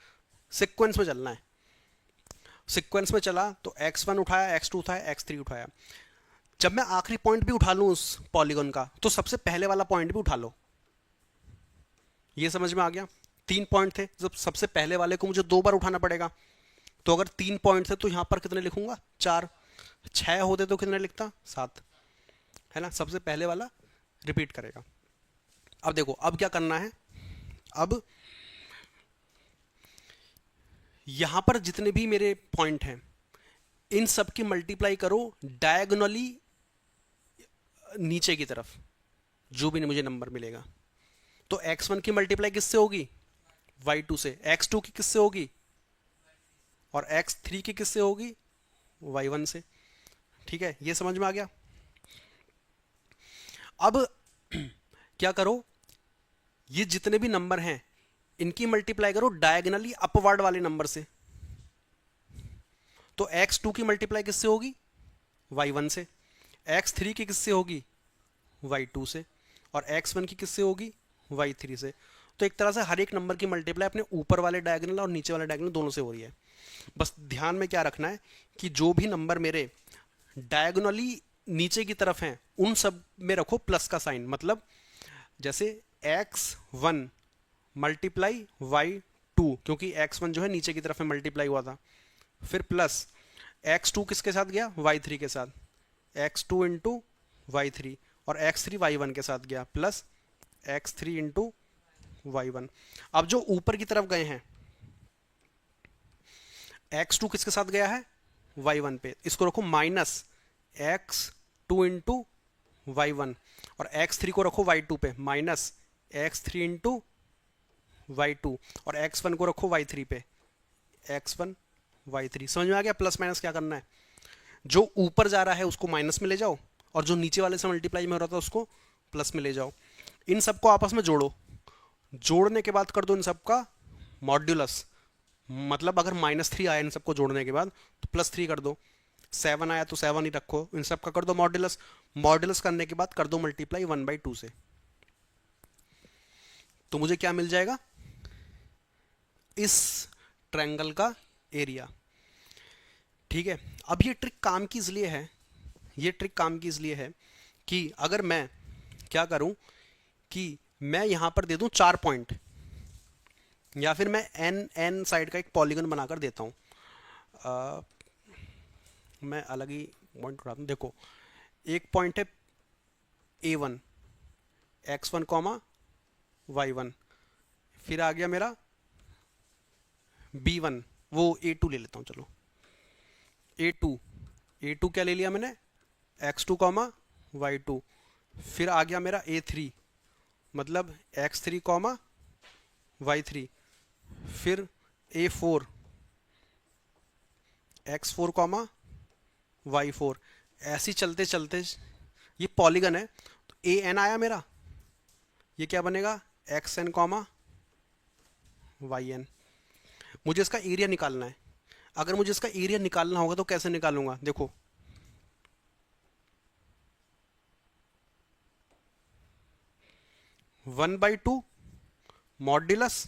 सीक्वेंस में चलना है। सीक्वेंस में चला तो x1 उठाया, x2 उठाया, x3 उठाया। जब मैं आखिरी पॉइंट भी उठा लूं उस पॉलीगॉन का, तो सबसे पहले वाला पॉइंट भी उठा लो। ये समझ में आ गया। 3 पॉइंट थे, जब सबसे पहले वाले को मुझे 2 बार उठाना पड़ेगा। तो अगर 3 पॉइंट थे तो यहां पर कितने लिखूंगा 4, 6 होते तो कितने लिखता 7, है ना। सबसे पहले वाला रिपीट करेगा। अब देखो अब क्या करना है, अब यहां पर जितने भी मेरे पॉइंट हैं इन सब की मल्टीप्लाई करो डायगोनली नीचे की तरफ, जो भी मुझे नंबर मिलेगा। तो x1 की मल्टीप्लाई किससे होगी y2 से, x2 की किससे होगी, और x3 की किससे होगी y1 से। ठीक है, ये समझ में आ गया। अब क्या करो, ये जितने भी नंबर हैं इनकी मल्टीप्लाई करो डायगोनली अपवर्ड वाले नंबर से। तो x2 की मल्टीप्लाई किससे होगी y1 से, x3 की किससे होगी y2 से, और x1 की किससे होगी y3 से। तो एक तरह से हर एक नंबर की मल्टीप्लाई अपने ऊपर वाले डायगोनल और नीचे वाले डायगोनल दोनों से हो रही है। बस ध्यान में क्या रखना है कि जो भी नंबर मेरे डायगोनली नीचे की तरफ हैं उन सब में रखो प्लस का साइन। मतलब जैसे x1 मल्टीप्लाई y2, क्योंकि x1 जो है नीचे की तरफ में मल्टीप्लाई हुआ था, फिर प्लस x2 किसके साथ गया y3 के साथ, x2 इंटू y3, और x3 y1 के साथ गया प्लस x3 इंटू y1। अब जो ऊपर की तरफ गए हैं x2 किसके साथ गया है y1 पे, इसको रखो माइनस x2 इंटू y1, और x3 को रखो y2 पे माइनस x3 इंटू y2, और x1 को रखो y3 पे x1 y3। समझ में आ गया प्लस माइनस क्या करना है। जो ऊपर जा रहा है उसको माइनस में ले जाओ, और जो नीचे वाले से मल्टीप्लाई में हो रहा था उसको प्लस में ले जाओ। इन सबको आपस में जोड़ो, जोड़ने के बाद कर दो इन सबका मॉड्यूलस। मतलब अगर -3 आया इन सबको जोड़ने के बाद तो +3 कर दो, 7 आया तो 7 ही रखो, इन सबका कर दो मॉड्यूलस। मॉड्यूलस करने के बाद कर दो मल्टीप्लाई 1/2 से। तो मुझे क्या मिल जाएगा, इस ट्रायंगल का एरिया। ठीक है, अब ये ट्रिक काम की इसलिए है, ये ट्रिक काम की इसलिए है कि अगर मैं क्या करूं कि मैं यहां पर दे दूं 4 पॉइंट, या फिर मैं एन साइड का एक पॉलीगन बनाकर देता हूं। मैं अलग ही पॉइंट उठाता हूं। देखो एक पॉइंट है A1 x1 कॉमा y1, फिर आ गया मेरा B1, वो A2 ले लेता हूं। चलो A2 क्या ले लिया मैंने x2 कॉमा y2, फिर आ गया मेरा A3 मतलब x3 कॉमा y3, फिर A4 x4 कॉमा y4। ऐसे चलते चलते ये पॉलीगन है तो AN आया मेरा, ये क्या बनेगा XN कॉमा YN। मुझे इसका एरिया निकालना है। अगर मुझे इसका एरिया निकालना होगा तो कैसे निकालूंगा, देखो 1/2 मॉड्यूलस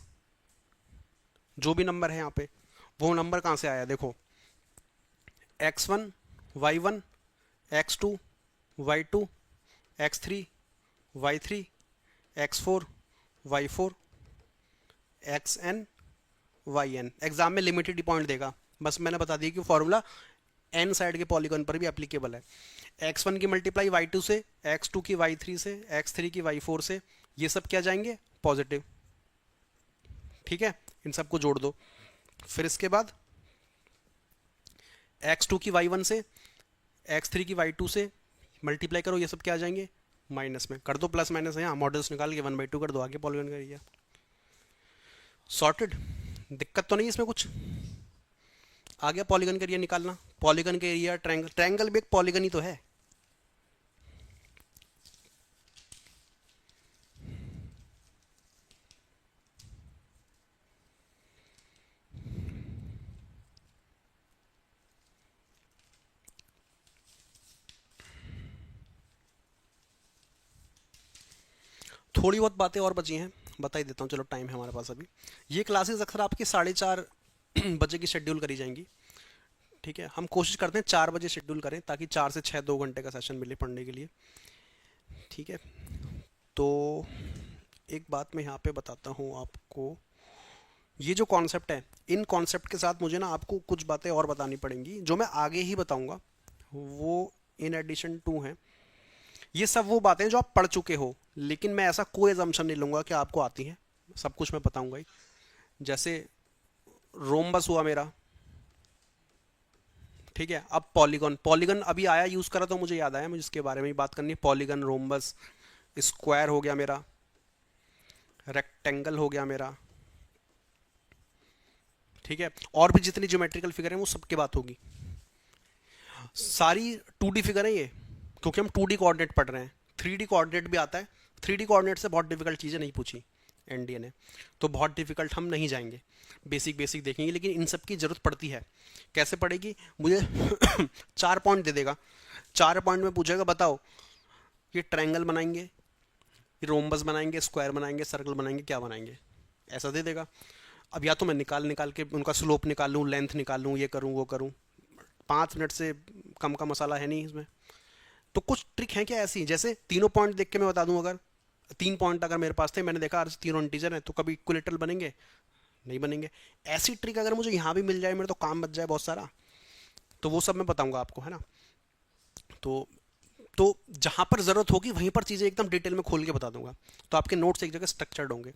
जो भी नंबर है यहाँ पे, वो नंबर कहाँ से आया, देखो x1 y1 x2 y2 x3 y3 x4 y4 xn yn। Exam में लिमिटेड पॉइंट देगा, बस मैंने बता दिया कि फॉर्मूला एन साइड के पॉलीगॉन पर भी एप्लीकेबल है। x1 की मल्टीप्लाई y2 से, x2 की y3 से, x3 की y4 से, ये सब क्या जाएंगे पॉजिटिव। ठीक है, इन सबको जोड़ दो। फिर इसके बाद x2 की y1 से, x3 की y2 से मल्टीप्लाई करो, ये सब क्या आ जाएंगे माइनस में कर दो, प्लस माइनस है यहाँ, मॉडल्स निकाल के 1/2 कर दो, आगे पॉलीगॉन का एरिया सॉर्टेड। दिक्कत तो नहीं इसमें कुछ? आ गया पॉलीगन का एरिया निकालना। पॉलीगन का एरिया ट्रायंगल, ट्रायंगल भी एक पॉलीगन ही तो है। थोड़ी बहुत बातें और बची हैं, बता ही देता हूँ, चलो टाइम है हमारे पास अभी। ये क्लासेस अक्सर आपकी 4:30 बजे की शेड्यूल करी जाएंगी, ठीक है। हम कोशिश करते हैं 4 बजे शेड्यूल करें, ताकि 4 से 6 2 घंटे का सेशन मिले पढ़ने के लिए, ठीक है। तो एक बात मैं यहाँ पे बताता हूँ आपको, ये जो कॉन्सेप्ट है, इन कॉन्सेप्ट के साथ मुझे ना आपको कुछ बातें और बतानी पड़ेंगी, जो मैं आगे ही बताऊंगा, वो इन एडिशन टू है। ये सब वो बातें जो आप पढ़ चुके हो, लेकिन मैं ऐसा कोई एजम्पशन नहीं लूंगा कि आपको आती हैं, सब कुछ मैं बताऊंगा ही। जैसे रोम्बस हुआ मेरा, ठीक है। अब पॉलीगन, पॉलीगन अभी आया यूज करा तो मुझे याद आया, मुझे इसके बारे में ही बात करनी है। पॉलीगन, रोम्बस, स्क्वायर हो गया मेरा, रेक्टेंगल हो गया मेरा, ठीक है। और भी जितनी ज्योमेट्रिकल फिगर हैं वो सबकी बात होगी। सारी 2D फिगर है ये, क्योंकि हम 2D कोऑर्डिनेट पढ़ रहे हैं। 3D कोऑर्डिनेट भी आता है, 3D कोऑर्डिनेट से बहुत डिफिकल्ट चीज़ें नहीं पूछी एनडीए ने, तो बहुत डिफिकल्ट हम नहीं जाएंगे, बेसिक बेसिक देखेंगे। लेकिन इन सब की जरूरत पड़ती है। कैसे पड़ेगी? मुझे 4 पॉइंट दे देगा, 4 पॉइंट में पूछेगा बताओ ये ट्रायंगल बनाएंगे, ये रोम्बस बनाएंगे, स्क्वायर बनाएंगे, सर्कल बनाएंगे, क्या बनाएंगे, ऐसा दे देगा। अब या तो मैं निकाल निकाल के उनका स्लोप निकाल लूँ, लेंथ निकाल लूँ, ये करूँ वो करूँ, 5 मिनट से कम का मसाला है नहीं इसमें। तो कुछ ट्रिक है क्या ऐसी, जैसे तीनों पॉइंट देख के मैं बता दूं, अगर 3 पॉइंट अगर मेरे पास थे, मैंने देखा तीनों इंटीजर हैं, तो कभी इक्विलेटरल बनेंगे? नहीं बनेंगे। ऐसी ट्रिक अगर मुझे यहाँ भी मिल जाए, मेरे तो काम बच जाए बहुत सारा, तो वो सब मैं बताऊंगा आपको, है ना। तो तो जहां पर जरूरत होगी वहीं पर चीजें एकदम डिटेल में खोल के बता दूंगा, तो आपके नोट्स एक जगह स्ट्रक्चर्ड होंगे।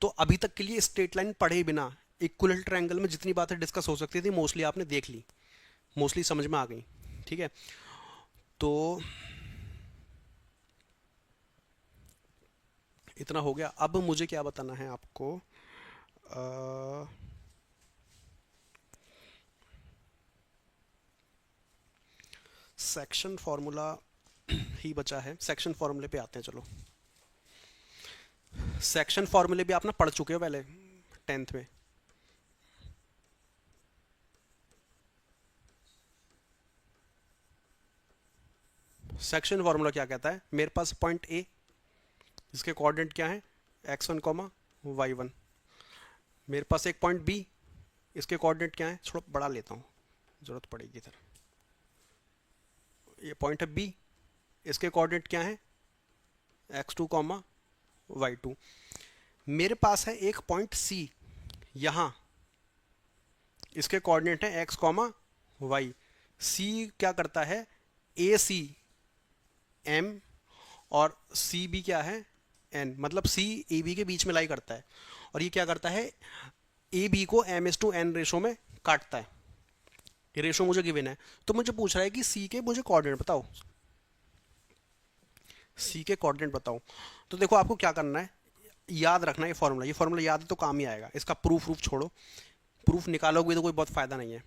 तो अभी तक के लिए स्ट्रेट लाइन पढ़े बिना इक्विलेटरल ट्रायंगल में जितनी बातें डिस्कस हो सकती थी, मोस्टली आपने देख ली, मोस्टली समझ में आ गई, ठीक है। तो इतना हो गया। अब मुझे क्या बताना है आपको, सेक्शन फॉर्मूला ही बचा है, सेक्शन फॉर्मूले पे आते हैं, चलो। सेक्शन फॉर्मूले भी आप ना पढ़ चुके हो पहले 10th में। सेक्शन फॉर्मूला क्या कहता है? मेरे पास पॉइंट ए, इसके कोऑर्डिनेट क्या है, x1 कॉमा y1। मेरे पास एक पॉइंट बी, इसके कोऑर्डिनेट क्या है, थोड़ा बड़ा लेता हूँ, जरूरत पड़ेगी इधर। ये पॉइंट है बी, इसके कोऑर्डिनेट क्या है, x2 कॉमा y2। मेरे पास है एक पॉइंट सी यहाँ, इसके कोऑर्डिनेट है x कॉमा वाई। सी क्या करता है, ए सी एम, और सी बी क्या है, एन, मतलब सी ए बी के बीच में लाई करता है, और ये क्या करता है, ए बी को m/n रेशो में काटता है। ये रेशो मुझे गिवन है, तो मुझे पूछ रहा है कि सी के मुझे कोऑर्डिनेट बताओ, सी के कोऑर्डिनेट बताओ। तो देखो आपको क्या करना है, याद रखना ये फॉर्मूला, ये फॉर्मूला याद है तो काम ही आएगा। इसका प्रूफ रूफ छोड़ो, प्रूफ निकालोगे तो कोई बहुत फायदा नहीं है,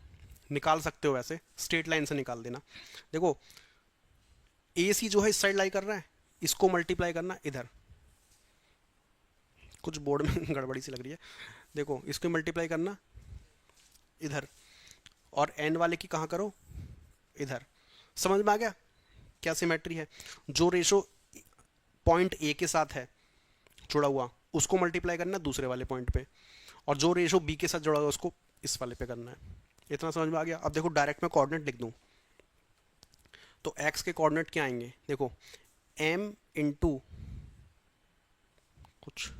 निकाल सकते हो वैसे, स्ट्रेट लाइन से निकाल देना। देखो ए सी जो है इस साइड लाई कर रहा है, इसको मल्टीप्लाई करना इधर, कुछ बोर्ड में गड़बड़ी सी लग रही है, देखो इसको मल्टीप्लाई करना इधर, और एन वाले की कहाँ करो, इधर। समझ में आ गया क्या सिमेट्री है? जो रेशो पॉइंट ए के साथ है जुड़ा हुआ, उसको मल्टीप्लाई करना है दूसरे वाले पॉइंट पे, और जो रेशो बी के साथ जुड़ा हुआ उसको इस वाले पे करना है। इतना समझ में आ गया? अब देखो डायरेक्ट मैं कोऑर्डिनेट लिख दूं, तो एक्स के कोऑर्डिनेट क्या आएंगे, देखो एम इंटू कुछ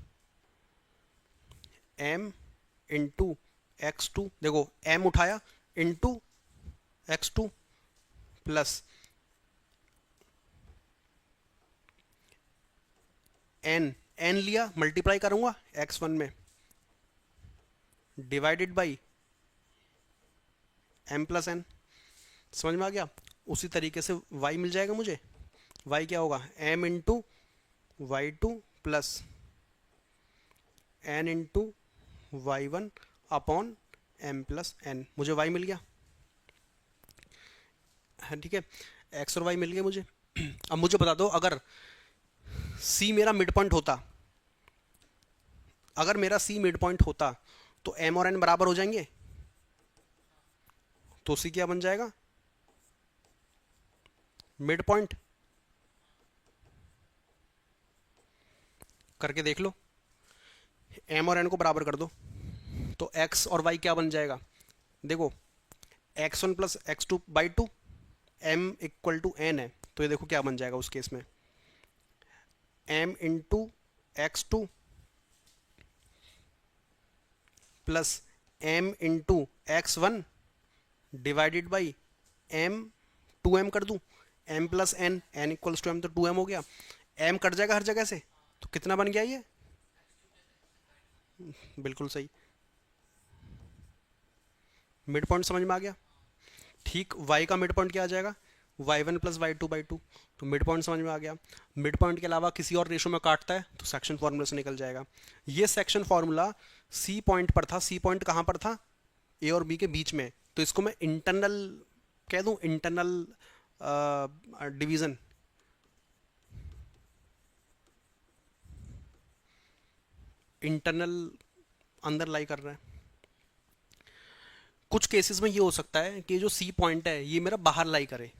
एम इंटू x2, देखो m उठाया इंटू x2 प्लस n लिया, मल्टीप्लाई करूंगा x1 में, divided by m plus n। समझ में आ गया? उसी तरीके से y मिल जाएगा मुझे, y क्या होगा, m into Y two plus n into Y one upon m plus n। मुझे y मिल गया है, ठीक है, x और y मिल गए मुझे। अब मुझे बता दो, अगर c मेरा मिड पॉइंट होता, अगर मेरा c मिड पॉइंट होता तो m और n बराबर हो जाएंगे, तो c क्या बन जाएगा, मिड पॉइंट। करके देख लो, m और n को बराबर कर दो तो x और y क्या बन जाएगा, देखो x1 plus X two by two, m equal to n है, तो ये देखो क्या बन जाएगा उस केस में, m into X two plus m into X one divided by m, 2m कर दूं, m plus n, n equals to m, तो 2m हो गया, m कट जाएगा हर जगह से, तो कितना बन गया ये, बिल्कुल सही, मिड पॉइंट समझ में आ गया। ठीक, y का मिड पॉइंट क्या आ जाएगा, y1 plus Y two by two, तो मिड पॉइंट समझ में आ गया। मिड पॉइंट के अलावा किसी और रेशो में काटता है तो सेक्शन फार्मूला से निकल जाएगा। ये सेक्शन फार्मूला सी पॉइंट पर था, सी पॉइंट कहाँ पर था, ए और बी के बीच में, तो इसको मैं इंटरनल कह दूं, इंटरनल डिवीजन, इंटरनल अंदर लाई कर रहा है। कुछ केसेस में ये हो सकता है कि जो सी पॉइंट है ये मेरा बाहर लाई करे।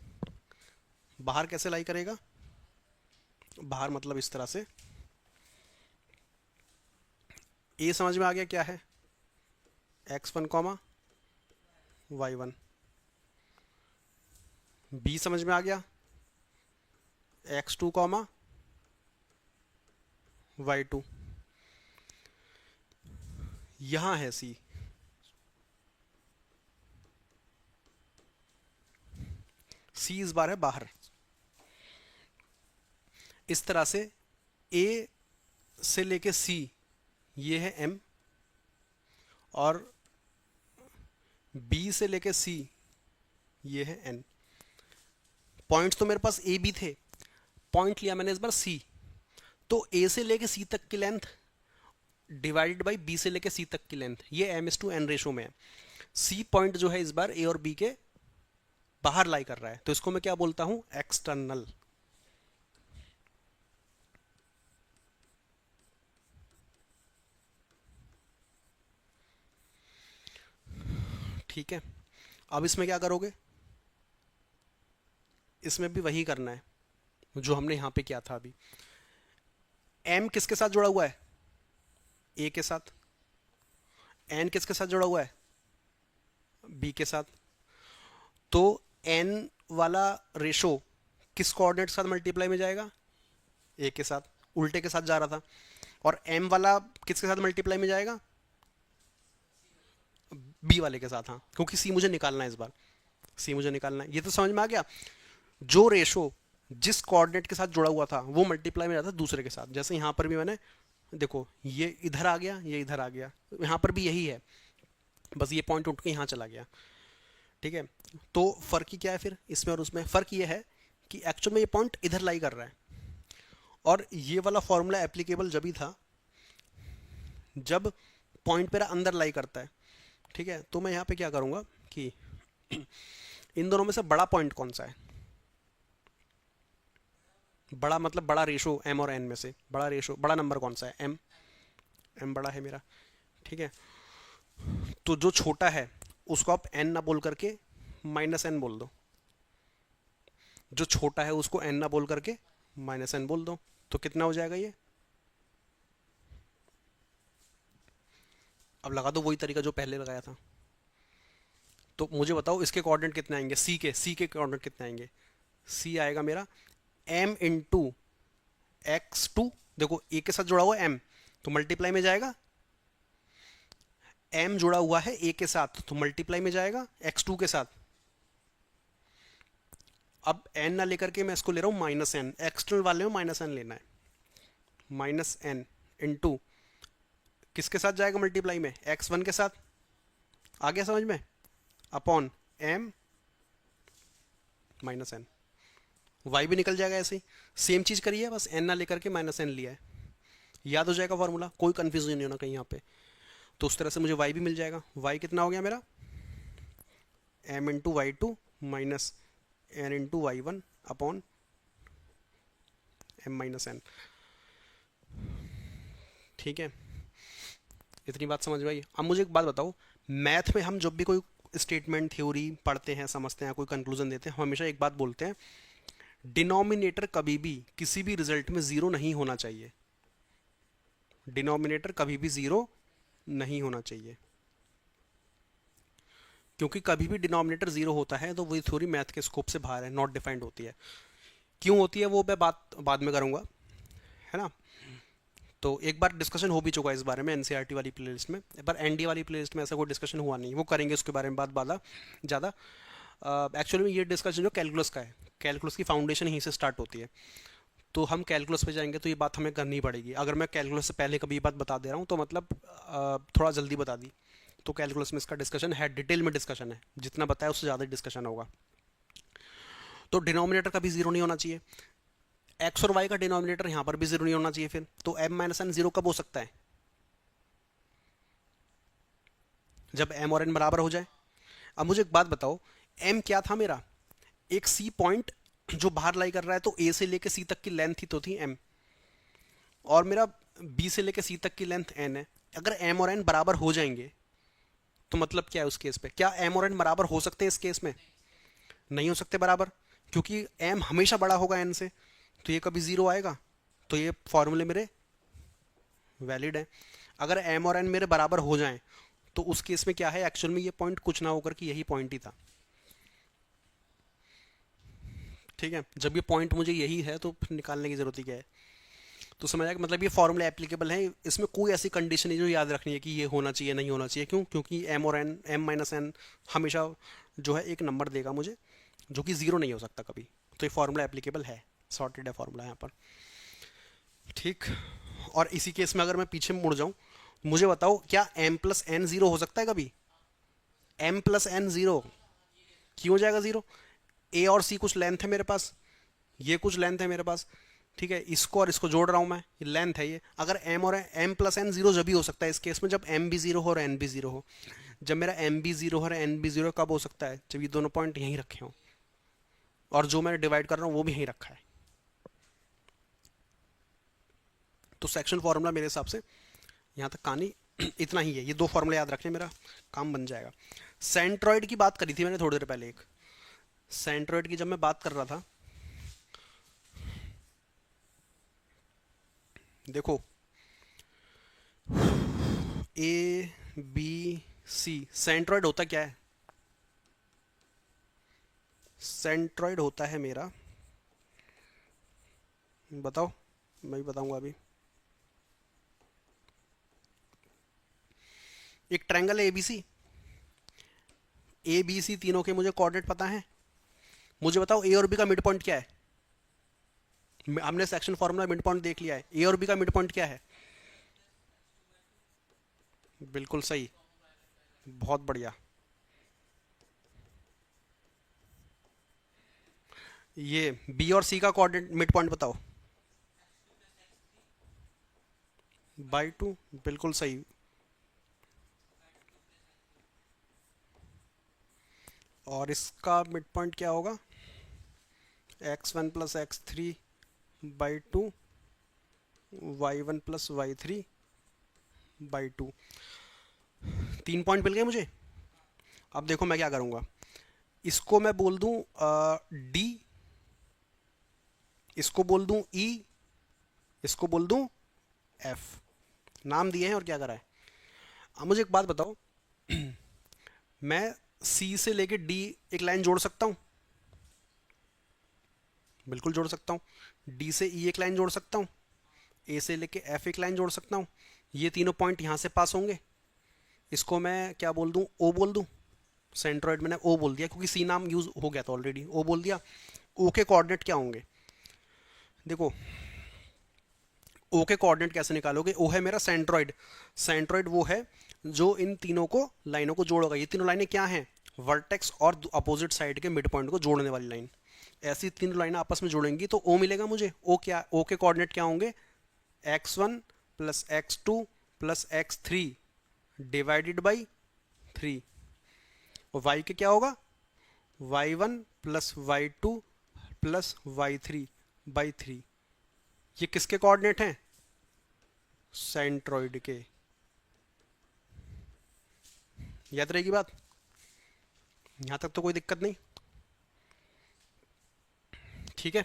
बाहर कैसे लाई करेगा, बाहर मतलब इस तरह से, ए समझ में आ गया क्या है, x1 कॉमा y1, बी समझ में आ गया x2 कॉमा y2, यहां है सी, सी इस बार है बाहर। इस तरह से ए से लेके सी ये है m, और बी से लेके सी ये है n। पॉइंट्स तो मेरे पास ए बी थे, पॉइंट लिया मैंने इस बार सी, तो ए से लेके सी तक की लेंथ डिवाइडेड बाई बी से लेके सी तक की लेंथ, ये m/n रेशो में है। सी पॉइंट जो है इस बार ए और बी के बाहर लाई कर रहा है, तो इसको मैं क्या बोलता हूं, एक्सटर्नल। ठीक है, अब इसमें क्या करोगे, इसमें भी वही करना है जो हमने यहां पे किया था अभी। m किसके साथ जुड़ा हुआ है, a के साथ, n किसके साथ जुड़ा हुआ है, b के साथ, तो n वाला रेशो किस कोऑर्डिनेट के साथ मल्टीप्लाई में जाएगा, a के साथ, उल्टे के साथ जा रहा था, और m वाला किसके साथ मल्टीप्लाई में जाएगा, b वाले के साथ, हाँ, क्योंकि c मुझे निकालना है इस बार, c मुझे निकालना है। ये तो समझ में आ गया, जो रेशो जिस कोऑर्डिनेट के साथ जुड़ा हुआ था वो मल्टीप्लाई में जाता है दूसरे के साथ। जैसे यहां पर भी मैंने, देखो ये इधर आ गया, ये इधर आ गया, यहां पर भी यही है, बस ये पॉइंट उठ के यहां चला गया। ठीक है, तो फर्क ही क्या है फिर इसमें और उसमें, फर्क ये है कि एक्चुअल में ये पॉइंट इधर लाई कर रहा है, और ये वाला फॉर्मूला एप्लीकेबल जब ही था जब पॉइंट मेरा अंदर लाई करता है। ठीक है, तो मैं यहाँ पे क्या करूँगा कि इन दोनों में से बड़ा पॉइंट कौन सा है, बड़ा मतलब बड़ा रेशो m और n में से बड़ा रेशो, बड़ा नंबर कौन सा है, m, m बड़ा है मेरा। ठीक है, तो जो छोटा है उसको आप n ना बोल करके -n बोल दो, जो छोटा है उसको n ना बोल करके -n बोल दो, तो कितना हो जाएगा ये, अब लगा दो वही तरीका जो पहले लगाया था। तो मुझे बताओ इसके कोऑर्डिनेट कितने आएंगे, सी के कोऑर्डिनेट कितने आएंगे, सी आएगा मेरा m इंटू x2, देखो ए के साथ जुड़ा हुआ है m, तो मल्टीप्लाई में जाएगा, m जुड़ा हुआ है a के साथ तो मल्टीप्लाई में जाएगा x2 के साथ। अब n ना लेकर के मैं इसको ले रहा हूं -n, एक्सटर्नल वाले में -n लेना है, -n इंटू किसके साथ जाएगा मल्टीप्लाई में, x1 के साथ, आ गया समझ में, अपॉन m -n, वाई भी निकल जाएगा ऐसे ही। सेम चीज़ करिए, बस एन ना लेकर के माइनस एन लिया है, याद हो जाएगा फॉर्मूला, कोई कन्फ्यूजन नहीं होना कहीं यहाँ पे। तो उस तरह से मुझे वाई भी मिल जाएगा। वाई कितना हो गया मेरा, M into Y two minus N into Y one upon M minus N. ठीक है, इतनी बात समझ में आई। अब मुझे एक बात बताओ, मैथ में हम जब भी कोई स्टेटमेंट थ्योरी पढ़ते हैं, समझते हैं, कोई कंक्लूजन देते हैं, हम हमेशा एक बात बोलते हैं, डिनोमिनेटर कभी भी किसी भी रिजल्ट में जीरो नहीं होना चाहिए। डिनोमिनेटर कभी भी जीरो नहीं होना चाहिए, क्योंकि कभी भी डिनोमिनेटर जीरो होता है तो वही थ्योरी मैथ के स्कोप से बाहर है, नॉट डिफाइंड होती है। क्यों होती है वो मैं बात बाद में करूंगा, है ना। तो एक बार डिस्कशन हो भी चुका है इस बारे में एनसीईआरटी वाली प्लेलिस्ट में, पर एनडी वाली प्लेलिस्ट में ऐसा कोई डिस्कशन हुआ नहीं, वो करेंगे उसके बारे में बात ज़्यादा। एक्चुअली में ये डिस्कशन जो कैलकुलस का है, कैलकुलस की फाउंडेशन यहीं से स्टार्ट होती है, तो हम कैलकुलस पे जाएंगे तो ये बात हमें करनी पड़ेगी। अगर मैं कैलकुलस से पहले कभी ये बात बता दे रहा हूँ तो मतलब थोड़ा जल्दी बता दी। तो कैलकुलस में इसका डिस्कशन है, डिटेल में डिस्कशन है, जितना बताया उससे ज़्यादा डिस्कशन होगा। तो डिनोमिनेटर कभी जीरो नहीं होना चाहिए, एक्स और वाई का डिनोमिनेटर यहाँ पर भी जीरो नहीं होना चाहिए। फिर तो एम माइनस एन जीरो कब हो सकता है, जब एम और एन बराबर हो जाए। अब मुझे एक बात बताओ, एम क्या था मेरा, एक सी पॉइंट जो बाहर लाई कर रहा है, तो ए से लेके सी तक की लेंथ ही तो थी एम, और मेरा बी से लेके सी तक की लेंथ एन है। अगर एम और एन बराबर हो जाएंगे तो मतलब क्या है उस केस पे, क्या एम और एन बराबर हो सकते हैं इस केस में, नहीं हो सकते बराबर, क्योंकि एम हमेशा बड़ा होगा एन से, तो ये कभी जीरो आएगा। तो ये फॉर्मूले मेरे वैलिड है। अगर एम और एन मेरे बराबर हो जाएं तो उस केस में क्या है, एक्चुअल में ये पॉइंट कुछ ना होकर कि यही पॉइंट ही था। ठीक है, जब ये पॉइंट मुझे यही है तो फिर निकालने की जरूरत ही क्या है। तो समझ आया कि मतलब ये फॉर्मूला एप्लीकेबल है, इसमें कोई ऐसी कंडीशन नहीं जो याद रखनी है कि ये होना चाहिए नहीं होना चाहिए। क्यों, क्योंकि एम और एन, एम माइनस एन हमेशा जो है एक नंबर देगा मुझे जो कि जीरो नहीं हो सकता कभी। तो ये फॉर्मूला एप्लीकेबल है, सॉर्टेड है फॉर्मूला यहाँ पर। ठीक, और इसी केस में अगर मैं पीछे मुड़ जाऊं, मुझे बताओ क्या एम प्लस एन जीरो हो सकता है कभी, एम प्लस एन जीरो क्यों हो जाएगा जीरो। ए और सी कुछ लेंथ है मेरे पास, ये कुछ लेंथ है मेरे पास, ठीक है, इसको और इसको जोड़ रहा हूं मैं, ये लेंथ है ये। अगर एम और एम प्लस एन जीरो जब भी हो सकता है इस केस में, जब एम भी जीरो हो और एन भी जीरो हो। जब मेरा एम भी जीरो हो और एन भी जीरो कब हो सकता है, जब ये दोनों पॉइंट यहीं रखे हों, और जो मैं डिवाइड कर रहा हूँ वो भी यहीं रखा है। तो सेक्शन फॉर्मूला मेरे हिसाब से यहाँ तक कहानी इतना ही है, ये दो फॉर्मूला याद रखने, मेरा काम बन जाएगा। सेंट्रॉइड की बात करी थी मैंने थोड़ी देर पहले, एक सेंट्रॉइड की जब मैं बात कर रहा था, देखो ए बी सी, सेंट्रॉइड होता क्या है, सेंट्रॉइड होता है मेरा, बताओ, मैं भी बताऊंगा अभी। एक ट्रायंगल है एबीसी, ए बी सी तीनों के मुझे कोऑर्डिनेट पता है। मुझे बताओ ए और बी का मिड पॉइंट क्या है, हमने सेक्शन फॉर्मूला मिड पॉइंट देख लिया है, ए और बी का मिड पॉइंट क्या है, बिल्कुल सही, बहुत बढ़िया। ये बी और सी का कोऑर्डिनेट मिड पॉइंट बताओ, बाई टू, बिल्कुल सही। और इसका मिड पॉइंट क्या होगा, X one plus X three by two, Y one plus Y three by two. 3 point मिल गए मुझे। अब देखो मैं क्या करूँगा, इसको मैं बोल दूँ डी, इसको बोल दूँ ई, इसको बोल दूँ एफ, नाम दिए हैं और क्या करा है। अब मुझे एक बात बताओ, मैं सी से लेके डी एक लाइन जोड़ सकता हूँ, बिल्कुल जोड़ सकता हूँ। डी से ई एक लाइन जोड़ सकता हूँ, ए से लेके एफ एक लाइन जोड़ सकता हूँ। ये तीनों पॉइंट यहाँ से पास होंगे, इसको मैं क्या बोल दूँ, ओ बोल दूँ। सेंट्रॉइड मैंने ओ बोल दिया क्योंकि सी नाम यूज हो गया था ऑलरेडी, ओ बोल दिया। ओ के कोऑर्डिनेट क्या होंगे, देखो ओ के कोऑर्डिनेट कैसे निकालोगे, ओ है मेरा सेंट्रॉइड, सेंट्रॉइड वो है जो इन तीनों को लाइनों को जोड़ेगा। ये तीनों लाइनें क्या हैं, वर्टेक्स और अपोजिट साइड के मिड पॉइंट को जोड़ने वाली लाइन। ऐसी तीन लाइनें आपस में जुड़ेंगी तो ओ मिलेगा मुझे। ओ क्या, ओ के कोऑर्डिनेट क्या होंगे, x1 plus x2 plus x3 divided by 3। और y के क्या होगा, y1 plus y2 plus y3 by 3। ये किसके कोऑर्डिनेट हैं, सेंट्रॉइड के। याद रहेगी बात, यहां तक तो कोई दिक्कत नहीं, ठीक है।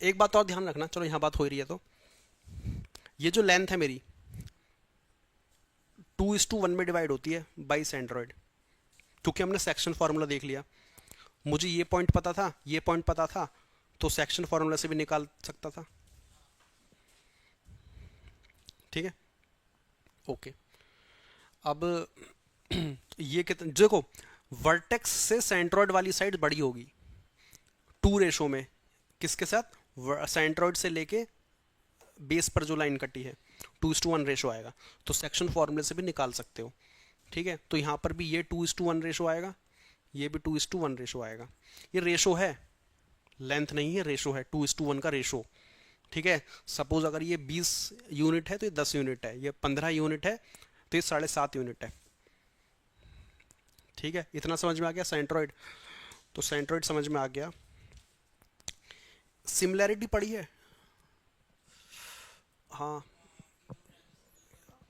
एक बात और ध्यान रखना, चलो यहां बात हो रही है तो, ये जो लेंथ है मेरी 2:1 में डिवाइड होती है बाई सेंट्रॉइड, क्योंकि हमने सेक्शन फार्मूला देख लिया, मुझे ये पॉइंट पता था, ये पॉइंट पता था, तो सेक्शन फार्मूला से भी निकाल सकता था, ठीक है। ओके, अब ये कितना, देखो वर्टेक्स से सेंट्रॉइड वाली साइड बड़ी होगी 2 रेशो में, किसके साथ, सेंट्रॉइड से लेके बेस पर जो लाइन कटी है 2:1 रेशो आएगा, तो सेक्शन फॉर्मूले से भी निकाल सकते हो, ठीक है। तो यहाँ पर भी ये 2:1 रेशो आएगा, ये भी 2:1 रेशो आएगा। ये रेशो है, लेंथ नहीं है, रेशो है, 2:1 का रेशो, ठीक है। सपोज अगर ये 20 यूनिट है तो ये 10 यूनिट है, ये 15 यूनिट है तो ये 7.5 यूनिट है, ठीक है। इतना समझ में आ गया सेंट्रॉइड, तो सेंट्रॉइड समझ में आ गया। सिमिलैरिटी पड़ी है, हाँ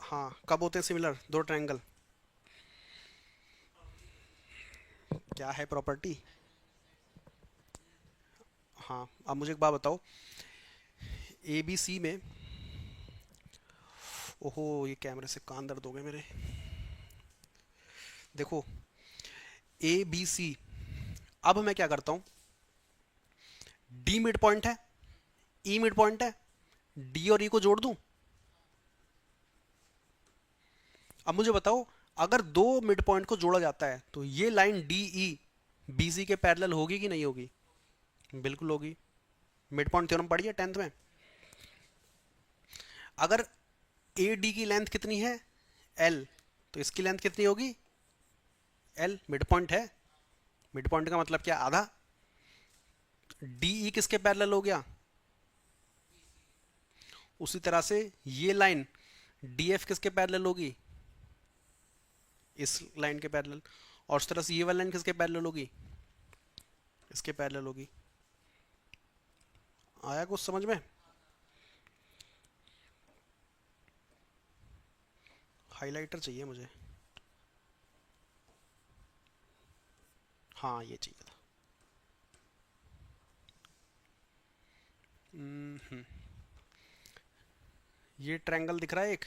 हाँ, कब होते हैं सिमिलर दो ट्रायंगल, क्या है प्रॉपर्टी। हाँ, अब मुझे एक बात बताओ, ए बी सी में, ओहो ये कैमरे से कान दर्द हो गए मेरे, देखो ए बी सी, अब मैं क्या करता हूं, डी मिड पॉइंट है, ई मिड पॉइंट है, डी और ई को जोड़ दूं। अब मुझे बताओ, अगर दो मिड पॉइंट को जोड़ा जाता है तो ये line D E B C के पैरेलल होगी कि नहीं होगी, बिल्कुल होगी, मिड पॉइंट थ्योरम पढ़ी है 10th में। अगर ए डी की लेंथ कितनी है, एल, तो इसकी लेंथ कितनी होगी, एल, मिड पॉइंट है, मिड पॉइंट का मतलब क्या, आधा। डी ई किसके पैरेलल हो गया, उसी तरह से ये लाइन डी एफ किसके पैरेलल होगी, इस लाइन के पैरेलल, और उस तरह से ये वाली लाइन किसके पैरेलल होगी, इसके पैरेलल होगी। आया कुछ समझ में, हाइलाइटर चाहिए मुझे, हाँ ये चाहिए था। ये ट्रायंगल दिख रहा है एक,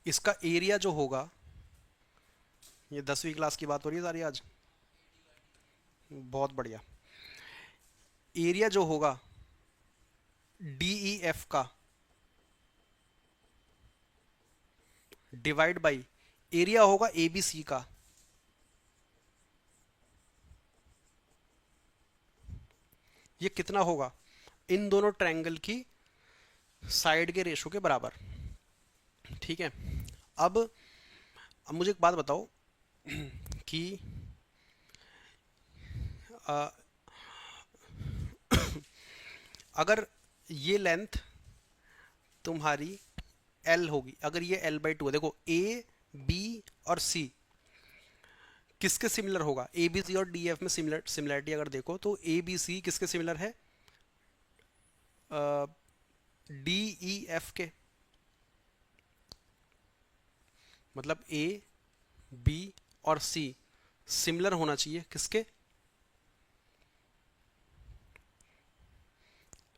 इसका एरिया जो होगा, ये 10वीं क्लास की बात हो रही है सारी आज, बहुत बढ़िया। एरिया जो होगा डी ई एफ का डिवाइड बाई एरिया होगा ए बी सी का, ये कितना होगा, इन दोनों ट्रायंगल की साइड के रेशो के बराबर, ठीक है। अब मुझे एक बात बताओ कि आ, अगर ये लेंथ तुम्हारी एल होगी, अगर ये L/2 है, देखो ए बी और सी किसके सिमिलर होगा, ए बी सी और डी एफ में सिमिलरिटी अगर देखो तो ए बी सी किसके सिमिलर है, डी ई एफ के, मतलब ए बी और सी सिमिलर होना चाहिए किसके,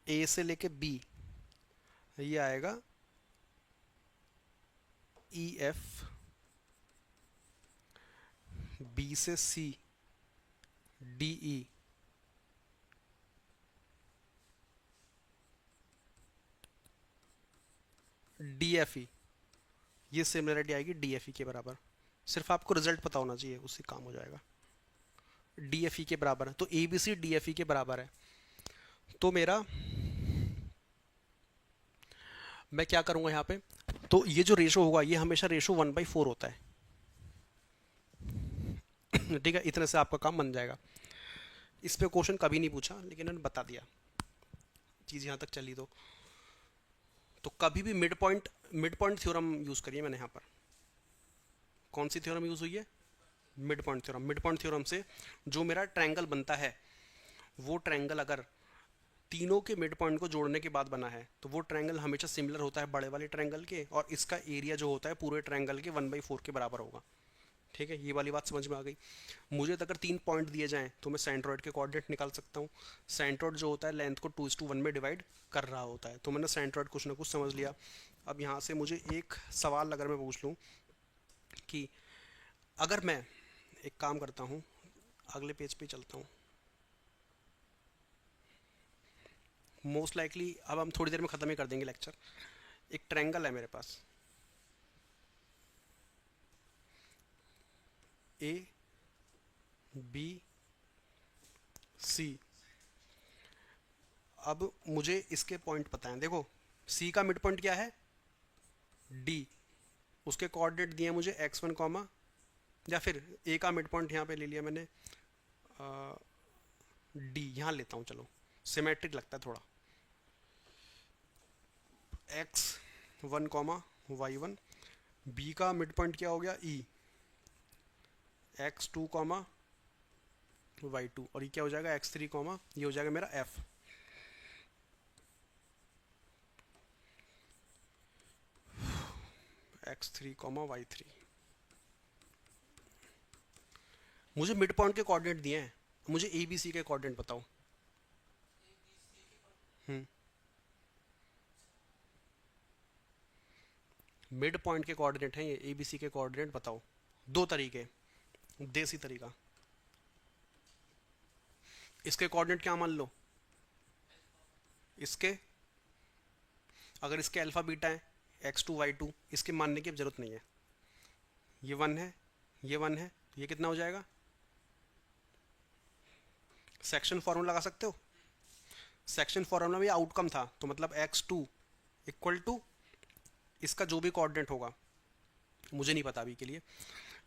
ए से लेके बी, ये आएगा ई एफ, बी से C D E, D F E, ये सिमिलरिटी आएगी डी एफ ई के बराबर। सिर्फ आपको रिजल्ट पता होना चाहिए, उससे काम हो जाएगा। डी एफ ई के बराबर है, तो A B C D F E के बराबर है, तो मेरा मैं क्या करूँगा यहाँ पे, तो ये जो रेशो होगा ये हमेशा रेशो 1/4 होता है। ठीक है, इतने से आपका काम बन जाएगा। इस पे क्वेश्चन कभी नहीं पूछा लेकिन मैंने बता दिया, चीज़ यहाँ तक चली तो कभी भी मिड पॉइंट थ्योरम यूज़ करिए। मैंने यहाँ पर कौन सी थ्योरम यूज़ हुई है? Mid point theorem. Mid point theorem से जो मेरा ट्रायंगल बनता है, वो ट्रायंगल अगर तीनों के मिड पॉइंट को जोड़ने के बाद बना है तो वो ट्रायंगल हमेशा सिमिलर होता है बड़े वाले ट्रायंगल के, और इसका एरिया जो होता है पूरे ट्रायंगल के 1/4 के बराबर होगा। ठीक है, ये वाली बात समझ में आ गई। मुझे तो अगर 3 पॉइंट दिए जाएं तो मैं सेंट्रोइड के कोऑर्डिनेट निकाल सकता हूँ। सेंट्रोइड जो होता है लेंथ को 2:1 में डिवाइड कर रहा होता है, तो मैंने सेंट्रोइड कुछ ना कुछ समझ लिया। अब यहाँ से मुझे एक सवाल अगर मैं पूछ लूँ कि अगर मैं एक काम करता हूँ, अगले पेज पे चलता हूँ। मोस्ट लाइकली अब हम थोड़ी देर में ख़त्म ही कर देंगे लेक्चर। एक ट्रायंगल है मेरे पास, ए बी सी। अब मुझे इसके पॉइंट पता है। देखो, सी का मिड पॉइंट क्या है? डी। उसके कोऑर्डिनेट दिए मुझे x1 कॉमा, या फिर ए का मिड पॉइंट यहाँ पे ले लिया मैंने डी। यहाँ लेता हूँ, चलो सिमेट्रिक लगता है थोड़ा। x1 comma y1। बी का मिड पॉइंट क्या हो गया? ई। x2 कॉमा y2, और ये क्या हो जाएगा? x3 कॉमा, ये हो जाएगा मेरा f। x3 comma y3। मुझे मिड पॉइंट के कोऑर्डिनेट दिए हैं, मुझे ए बी सी के कोऑर्डिनेट बताओ। हम्म मिड पॉइंट के कोऑर्डिनेट हैं ये, ए बी सी के कोऑर्डिनेट बताओ। दो तरीके, देसी तरीका। इसके कोऑर्डिनेट क्या मान लो? इसके, अगर इसके अल्फा बीटा है x2 y2, इसके मानने की अब जरूरत नहीं है। ये 1 है, ये 1 है, ये कितना हो जाएगा? सेक्शन फॉर्मूला लगा सकते हो। सेक्शन फॉर्मूला में आउटकम था, तो मतलब x2 इक्वल टू इसका जो भी कोऑर्डिनेट होगा, मुझे नहीं पता अभी के लिए।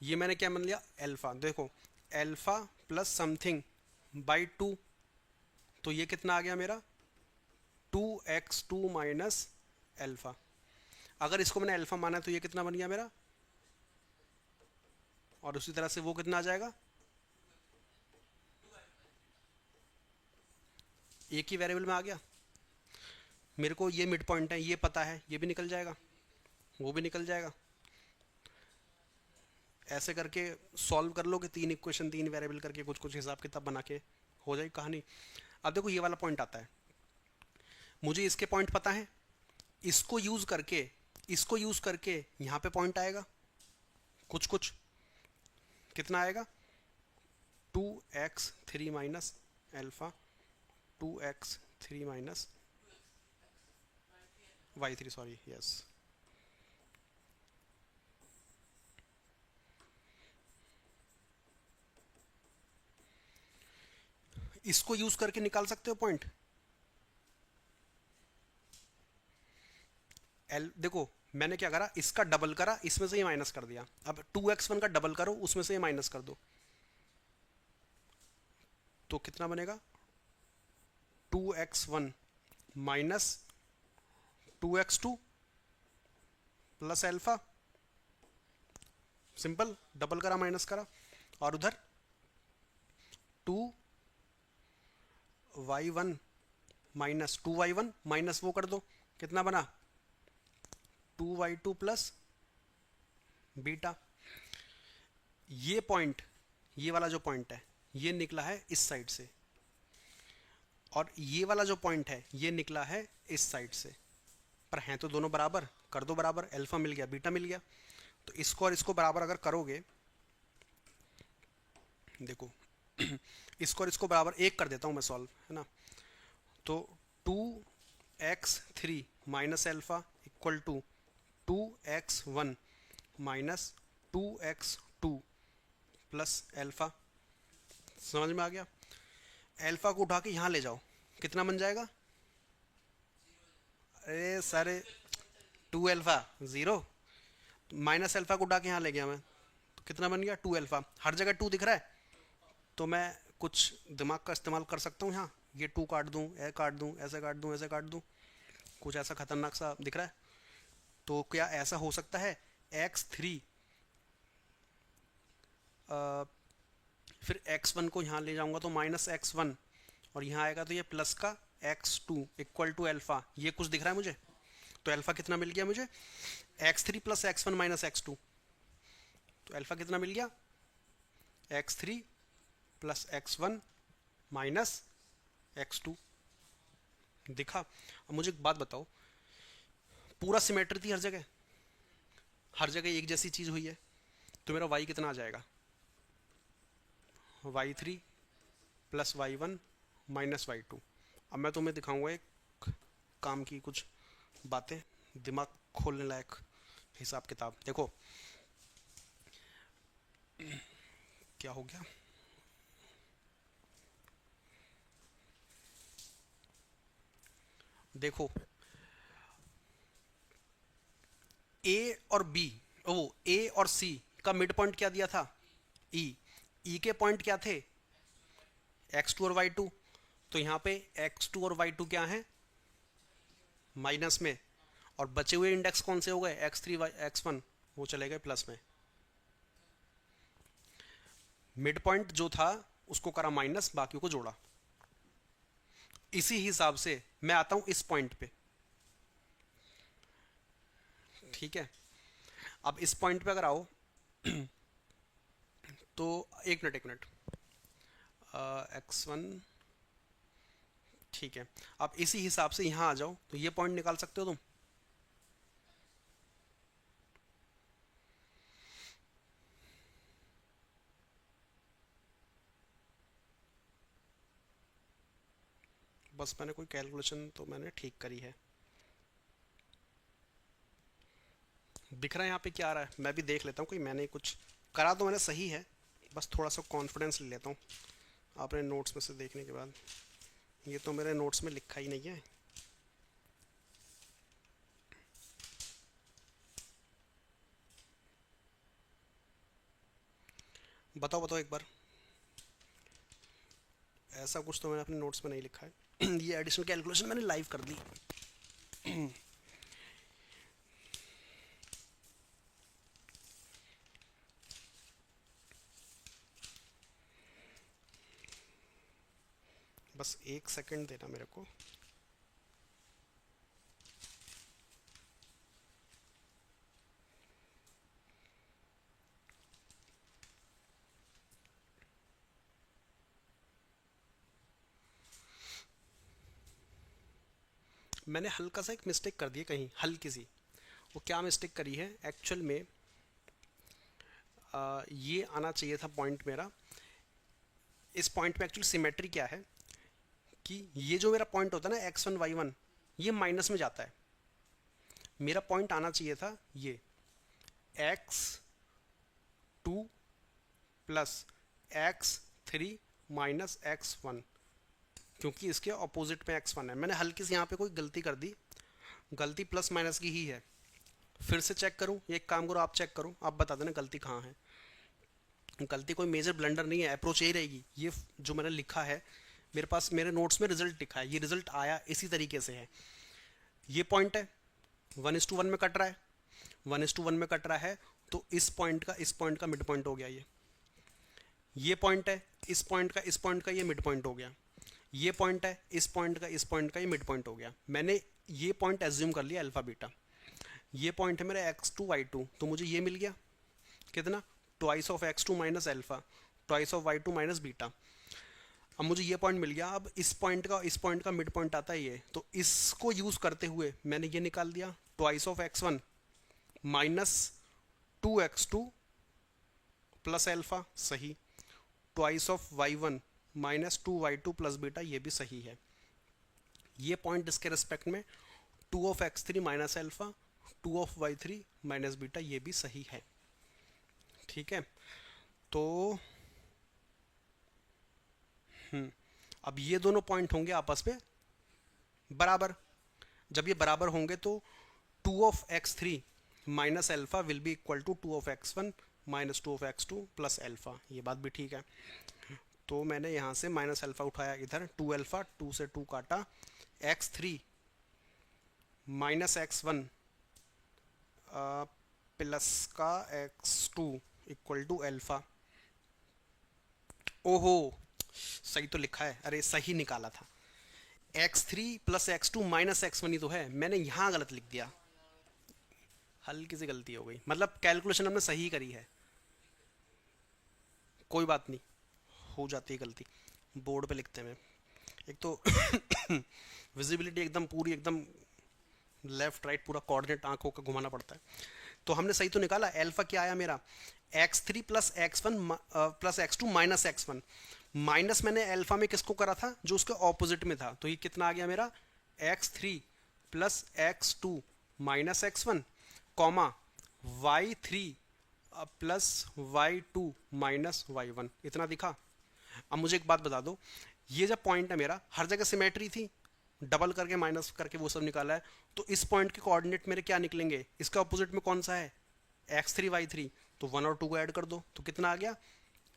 ये मैंने क्या मान लिया? अल्फा। देखो, अल्फा प्लस समथिंग बाई 2, तो ये कितना आ गया मेरा? 2x2 minus alpha. अगर इसको मैंने अल्फा माना तो ये कितना बन गया मेरा? और उसी तरह से वो कितना आ जाएगा? एक ही वेरिएबल में आ गया। मेरे को ये मिड पॉइंट है ये पता है, ये भी निकल जाएगा, वो भी निकल जाएगा। ऐसे करके सॉल्व कर लो कि 3 इक्वेशन 3 वेरिएबल करके कुछ कुछ हिसाब किताब बना के हो जाएगी कहानी। अब देखो, ये वाला पॉइंट आता है, मुझे इसके पॉइंट पता है। इसको यूज करके, इसको यूज करके यहाँ पे पॉइंट आएगा कुछ कुछ। कितना आएगा? 2x3 minus alpha, 2x3 minus y3, sorry, yes. इसको यूज करके निकाल सकते हो पॉइंट। एल देखो, मैंने क्या करा, इसका डबल करा, इसमें से ये माइनस कर दिया। अब 2x1 का डबल करो, उसमें से ये माइनस कर दो, तो कितना बनेगा? 2x1 minus 2x2 plus alpha. Simple, double करा माइनस करा, और उधर 2y1 माइनस 2y1 माइनस वो कर दो, कितना बना? 2y2 plus beta. ये पॉइंट, ये वाला जो पॉइंट है ये निकला है इस साइड से, और ये वाला जो पॉइंट है ये निकला है इस साइड से, पर हैं तो दोनों बराबर। कर दो बराबर, अल्फा मिल गया, बीटा मिल गया। तो इसको और इसको बराबर अगर करोगे, देखो इसको और इसको बराबर एक कर देता हूं मैं, सॉल्व है ना। तो 2x3 minus alpha equal to 2x1 minus 2x2 plus alpha. समझ में आ गया? अल्फा को उठा के यहाँ ले जाओ, कितना बन जाएगा? अरे सारे, two alpha zero, minus alpha को उठा के यहाँ ले गया मैं, तो कितना बन गया 2 अल्फा। हर जगह 2 दिख रहा है, तो मैं कुछ दिमाग का इस्तेमाल कर सकता हूँ यहाँ, ये 2 काट दूँ, ए काट दूँ, ऐसे काट दूँ, ऐसे काट दूँ, कुछ ऐसा खतरनाक सा दिख रहा है। तो क्या ऐसा हो सकता है x3, फिर x1 को यहाँ ले जाऊँगा तो माइनस x1, और यहाँ आएगा तो ये प्लस का x2 इक्वल टू अल्फा, ये कुछ दिख रहा है मुझे। तो अल्फा कितना मिल गया मुझे, x3 plus x1 minus x2, तो अल्फा कितना मिल गया x3 plus x1 minus x2। दिखा। अब मुझे एक बात बताओ, पूरा सिमेट्री थी हर जगह, हर जगह एक जैसी चीज़ हुई है, तो मेरा y कितना आ जाएगा, y3 plus y1 minus y2। अब मैं तुम्हें दिखाऊंगा एक काम की कुछ बातें, दिमाग खोलने लायक हिसाब किताब। देखो क्या हो गया, देखो ए और बी, वो ए और सी का मिड पॉइंट क्या दिया था, ई, ई के पॉइंट क्या थे x2 और y2, तो यहाँ पे x2 और y2 क्या है माइनस में, और बचे हुए इंडेक्स कौन से हो गए x3 x1, वो चले गए प्लस में। मिड पॉइंट जो था उसको करा माइनस, बाकी को जोड़ा। इसी हिसाब से मैं आता हूं इस पॉइंट पे, ठीक है। अब इस पॉइंट पे अगर आओ तो एक मिनट एक मिनट, x1, ठीक है। अब इसी हिसाब से यहां आ जाओ तो ये पॉइंट निकाल सकते हो तुम, बस मैंने कोई कैलकुलेशन तो मैंने ठीक करी है। दिख रहा है यहाँ पे क्या आ रहा है, मैं भी देख लेता हूँ, कोई मैंने कुछ करा तो मैंने सही है, बस थोड़ा सा कॉन्फिडेंस ले लेता हूँ आपने नोट्स में से देखने के बाद। ये तो मेरे नोट्स में लिखा ही नहीं है। बताओ बताओ एक बार, ऐसा कुछ तो मैंने अपने नोट्स में नहीं लिखा है। ये एडिशनल कैलकुलेशन मैंने लाइव कर दी। बस एक सेकंड देना मेरे को। मैंने हल्का सा एक मिस्टेक कर दी है कहीं, हल्की सी। वो क्या मिस्टेक करी है एक्चुअल में, ये आना चाहिए था पॉइंट मेरा। इस पॉइंट पे एक्चुअली सिमेट्री क्या है कि ये जो मेरा पॉइंट होता है ना x1 y1, ये माइनस में जाता है। मेरा पॉइंट आना चाहिए था ये x2 plus x3 minus x1, क्योंकि इसके अपोजिट में x1 है। मैंने हल्की सी यहाँ पे कोई गलती कर दी, गलती प्लस माइनस की ही है। फिर से चेक करूँ, ये एक काम करो आप चेक करो, आप बता देना गलती कहाँ है। गलती कोई मेजर ब्लंडर नहीं है, अप्रोच यही रहेगी। ये जो मैंने लिखा है, मेरे पास मेरे नोट्स में रिजल्ट लिखा है, ये रिजल्ट आया इसी तरीके से है। ये पॉइंट है 1:1 में कट रहा है, 1:1 में कट रहा है, तो इस पॉइंट का मिड पॉइंट हो गया ये पॉइंट है, इस पॉइंट का इस पॉइंट का ये मिड पॉइंट हो गया। ये पॉइंट है, इस पॉइंट का ये मिड पॉइंट हो गया। मैंने ये पॉइंट एज्यूम कर लिया अल्फा बीटा। ये पॉइंट है मेरा x2 y2, तो मुझे ये मिल गया कितना, twice of x2 minus alpha, twice of y2 minus beta. अब मुझे ये पॉइंट मिल गया। अब इस पॉइंट का मिड पॉइंट आता है ये, तो इसको यूज करते हुए मैंने ये निकाल दिया, twice of x1 minus 2x2 plus alpha, सही। Twice of y1 minus 2y2 plus beta, ये भी सही है। ये पॉइंट इसके रिस्पेक्ट में 2 of x3 minus alpha, 2 of y3 minus beta, ये भी सही है। ठीक है, तो अब ये दोनों पॉइंट होंगे आपस में बराबर। जब ये बराबर होंगे तो two of X three minus alpha will be equal to two of X one minus two of X two plus alpha. ये बात भी ठीक है। तो मैंने यहाँ से माइनस एल्फा उठाया, इधर टू एल्फा, टू से टू काटा, X three minus X one plus का X two equal two alpha. ओहो, सही तो लिखा है, अरे सही निकाला था। X three plus X two minus X one ही तो है, मैंने यहाँ गलत लिख दिया, हल्की सी गलती हो गई, मतलब कैलकुलेशन हमने सही करी है, कोई बात नहीं, हो जाती है गलती, बोर्ड पे लिखते हैं। एक तो विजिबिलिटी एकदम पूरी, एकदम लेफ्ट राइट पूरा कोऑर्डिनेट आंखों का घुमाना पड़ता है। तो हमने सही तो निकाला, एल्फा क्या आया मेरा, X three plus X one plus X two minus X one. Minus मैंने एल्फा में किसको करा था, जो उसके ऑपोजिट में था, तो ये कितना आ गया मेरा, X three plus X two minus X one comma Y three plus Y two minus Y one, इतना दिखा। अब मुझे एक बात बता दो, ये जब पॉइंट है मेरा, हर जगह सिमेट्री थी, डबल करके माइनस करके वो सब निकाला है, तो इस पॉइंट के कोऑर्डिनेट मेरे क्या निकलेंगे, इसका अपोजिट में कौन सा है, एक्स थ्री वाई थ्री, तो वन और टू को ऐड कर दो, तो कितना आ गया,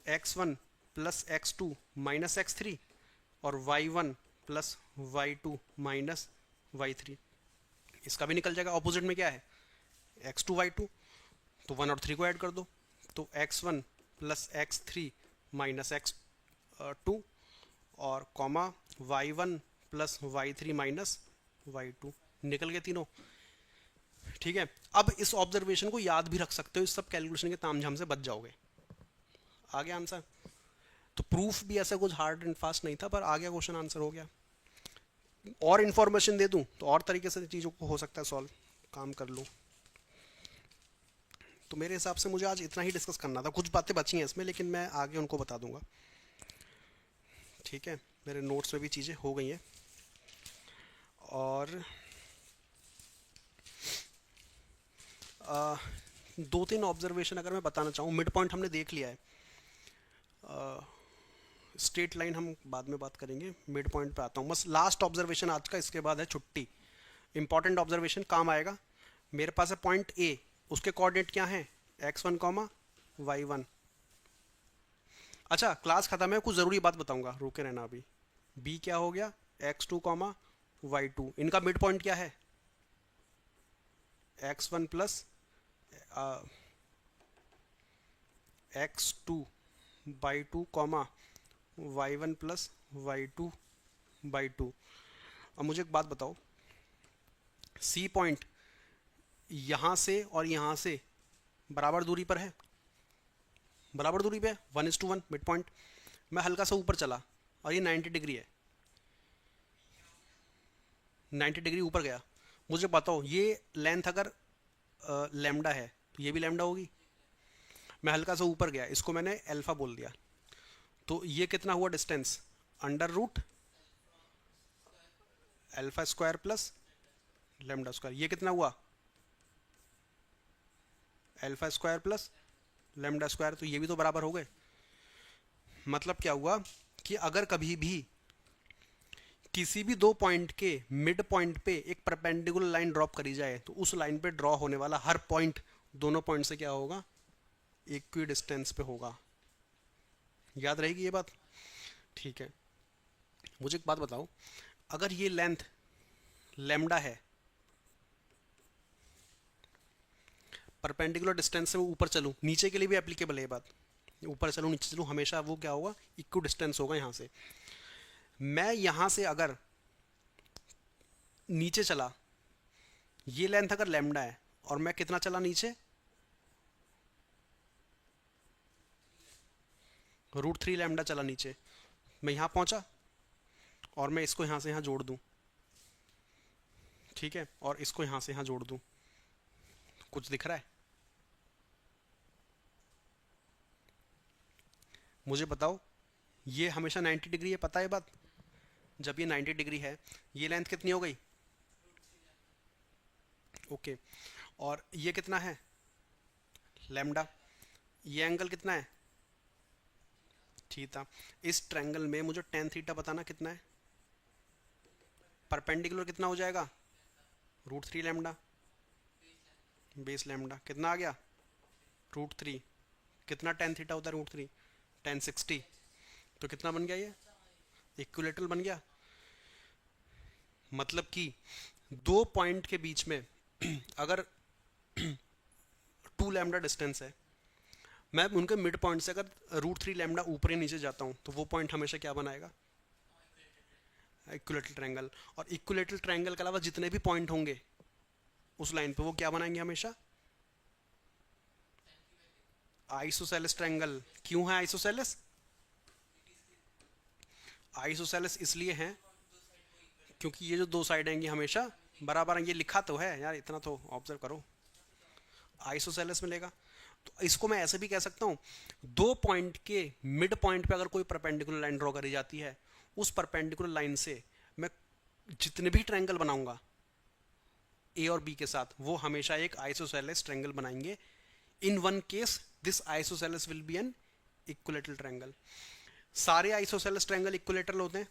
X one plus X two minus X three और Y one plus Y two minus Y three. इसका भी निकल जाएगा, अपोजिट में क्या है, एक्स टू वाई टू, तो वन और थ्री को ऐड कर दो, तो X one plus X three minus X two और comma Y one plus Y three minus Y two, निकल गए तीनों। ठीक है, अब इस ऑब्जर्वेशन को याद भी रख सकते हो, इस सब कैलकुलेशन के तामझाम से बच जाओगे। आ गया आंसर। तो प्रूफ भी ऐसा कुछ हार्ड एंड फास्ट नहीं था, पर आ गया, क्वेश्चन आंसर हो गया। और इन्फॉर्मेशन दे दूं तो और तरीके से चीज़ों को हो सकता है सॉल्व, काम कर लूँ। तो मेरे हिसाब से मुझे आज इतना ही डिस्कस करना था, कुछ बातें बची हैं इसमें, लेकिन मैं आगे उनको बता दूंगा। ठीक है, मेरे नोट्स में भी चीज़ें हो गई हैं। और दो तीन ऑब्जर्वेशन अगर मैं बताना चाहूँ, मिड पॉइंट हमने देख लिया है, स्ट्रेट लाइन हम बाद में बात करेंगे, मिड पॉइंट पे आता हूँ। बस लास्ट ऑब्जर्वेशन आज का, इसके बाद है छुट्टी। इंपॉर्टेंट ऑब्जर्वेशन, काम आएगा। मेरे पास है पॉइंट ए, उसके कोऑर्डिनेट क्या हैं, X one comma Y one. अच्छा, क्लास खत्म है, कुछ ज़रूरी बात बताऊंगा, रुके रहना अभी। बी क्या हो गया, X two comma Y two, इनका मिड पॉइंट क्या है, X one plus X two by two comma Y one plus Y two by two. अब मुझे एक बात बताओ, सी पॉइंट यहाँ से और यहाँ से बराबर दूरी पर है, बराबर दूरी पे, 1:1 मिड पॉइंट। मैं हल्का सा ऊपर चला और ये 90 डिग्री है, 90 डिग्री ऊपर गया। मुझे बताओ, ये लेंथ अगर लैम्डा है तो ये भी लैम्डा होगी। मैं हल्का सा ऊपर गया, इसको मैंने अल्फा बोल दिया, तो ये कितना हुआ distance, under root alpha square plus lambda square. ये कितना हुआ, alpha square plus lambda square, तो ये भी तो बराबर हो गए। मतलब क्या हुआ कि अगर कभी भी किसी भी दो पॉइंट के मिड पॉइंट पे एक परपेंडिकुलर लाइन ड्रॉप करी जाए, तो उस लाइन पे ड्रॉ होने वाला हर पॉइंट दोनों पॉइंट से क्या होगा, इक्वी डिस्टेंस पे होगा। याद रहेगी ये बात, ठीक है। मुझे एक बात बताओ, अगर ये लेंथ लैम्डा है, परपेंडिकुलर डिस्टेंस से मैं ऊपर चलूँ, नीचे के लिए भी एप्लीकेबल है ये बात, ऊपर चलूँ नीचे चलूँ, हमेशा वो क्या होगा, इक्वी डिस्टेंस होगा। यहाँ से मैं यहाँ से अगर नीचे चला, ये लेंथ अगर लैम्डा है और मैं कितना चला नीचे, √3 लैम्डा चला नीचे, मैं यहाँ पहुँचा और मैं इसको यहाँ से यहाँ जोड़ दूँ, ठीक है, और इसको यहाँ से यहाँ जोड़ दूँ, कुछ दिख रहा है, मुझे बताओ। ये हमेशा 90 डिग्री है, पता है बात। जब ये 90 डिग्री है, ये लेंथ कितनी हो गई, ओके, और ये कितना है, लैम्डा। ये एंगल कितना है, थीटा। इस ट्रायंगल में मुझे टेन थीटा बताना कितना है, परपेंडिकुलर कितना हो जाएगा, √3 लैम्डा। बेस लैम्डा कितना आ गया, √3। कितना टेन थीटा होता है √3, 1060। तो कितना बन गया, ये इक्विलेटरल बन गया। मतलब कि दो पॉइंट के बीच में अगर 2 लैम्डा डिस्टेंस है, मैं उनके मिड पॉइंट से अगर √3 लैम्डा ऊपर ही नीचे जाता हूँ तो वो पॉइंट हमेशा क्या बनाएगा, इक्विलेटरल ट्रायंगल। और इक्विलेटरल ट्रायंगल के अलावा जितने भी पॉइंट होंगे उस लाइन पे वो क्या बनाएंगे हमेशा, आइसोसेलेस ट्रायंगल। क्यों है आइसोसेलेस, आइसोसेलेस इसलिए है क्योंकि ये जो दो साइड आएंगी हमेशा बराबर हैं। ये लिखा तो है यार, इतना तो ऑब्जर्व करो, आइसोसेलेस मिलेगा। तो इसको मैं ऐसे भी कह सकता हूँ, दो पॉइंट के मिड पॉइंट पे अगर कोई परपेंडिकुलर लाइन ड्रॉ करी जाती है, उस परपेंडिकुलर लाइन से मैं जितने भी ट्रायंगल बनाऊंगा ए और बी के साथ, वो हमेशा एक आइसोसेलेस ट्रायंगल बनाएंगे। In one case this isosceles will be N equilateral triangle. सारे आइसोसेलेस ट्रायंगल इक्विलेटरल होते हैं।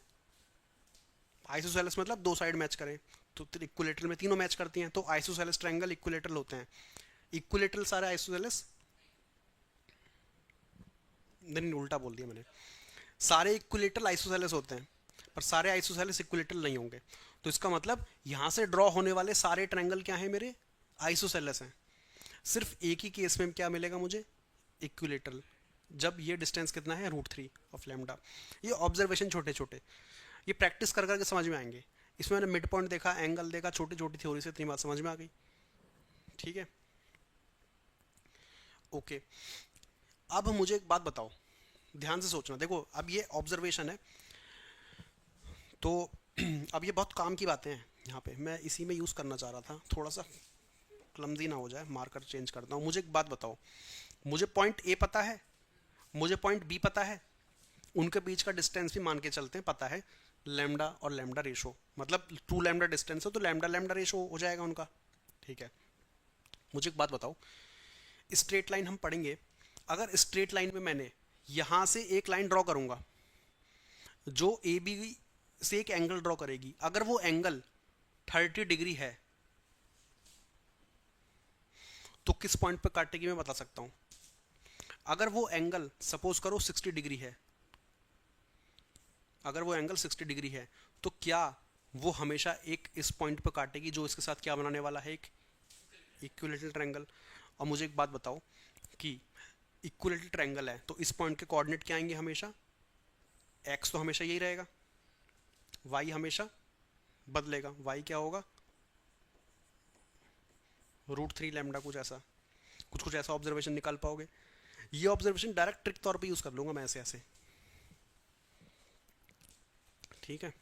आइसोसेलेस मतलब दो साइड मैच करें, तो इक्विलेटरल में तीनों मैच करती हैं, तो आइसोसेलेस ट्रायंगल इक्विलेटरल होते हैं। इक्विलेटरल सारे आइसोसेलेस, नहीं उल्टा बोल दिया मैंने, सारे इक्विलेटरल आइसोसेलेस होते हैं पर सारे आइसोसेलेस इक्विलेटरल नहीं होंगे। तो इसका मतलब यहां से ड्रॉ होने वाले सारे ट्रायंगल क्या हैं, मेरे आइसोसेलेस हैं। सिर्फ एक ही केस में क्या मिलेगा मुझे, इक्विलेटरल, जब ये डिस्टेंस कितना है, √3 ऑफ लैम्डा। ये ऑब्जर्वेशन छोटे छोटे, ये प्रैक्टिस कर करके समझ में आएंगे। इसमें मैंने मिड पॉइंट देखा, एंगल देखा, छोटी छोटी थ्योरी से इतनी बात समझ में आ गई। ठीक है, ओके। अब मुझे एक बात बताओ, ध्यान से सोचना। देखो अब ये ऑब्जर्वेशन है, तो अब ये बहुत काम की बातें हैं यहाँ पे, मैं इसी में यूज़ करना चाह रहा था, थोड़ा सा क्लमजी ना हो जाए, मार्कर चेंज करता हूँ। मुझे एक बात बताओ, मुझे पॉइंट ए पता है, मुझे पॉइंट बी पता है, उनके बीच का डिस्टेंस भी मान के चलते हैं पता है, लैम्डा और लैम्डा रेशो, मतलब 2 लैम्डा डिस्टेंस है तो लैम्डा लैम्डा रेशो हो जाएगा उनका। ठीक है, मुझे एक बात बताओ, स्ट्रेट लाइन हम पढ़ेंगे, अगर स्ट्रेट लाइन में मैंने यहां से एक लाइन ड्रॉ करूंगा जो ए बी से एक एंगल ड्रॉ करेगी, अगर वो एंगल 30 डिग्री है तो किस पॉइंट पे काटेगी मैं बता सकता हूं। अगर वो एंगल सपोज करो 60 डिग्री है, अगर वो एंगल 60 डिग्री है तो क्या वो हमेशा एक इस पॉइंट पे काटेगी जो इसके साथ क्या बनाने वाला है, एक इक्विलेटरल ट्रायंगल। और मुझे एक बात बताओ कि इक्विलेटरल ट्रायंगल है तो इस पॉइंट के कोऑर्डिनेट क्या आएंगे हमेशा, एक्स तो हमेशा यही रहेगा, वाई हमेशा बदलेगा, वाई क्या होगा, √3 लैम्डा, कुछ ऐसा ऑब्जर्वेशन निकाल पाओगे। ये ऑब्जर्वेशन डायरेक्ट ट्रिक तौर पे यूज कर लूंगा मैं ऐसे ऐसे। ठीक है,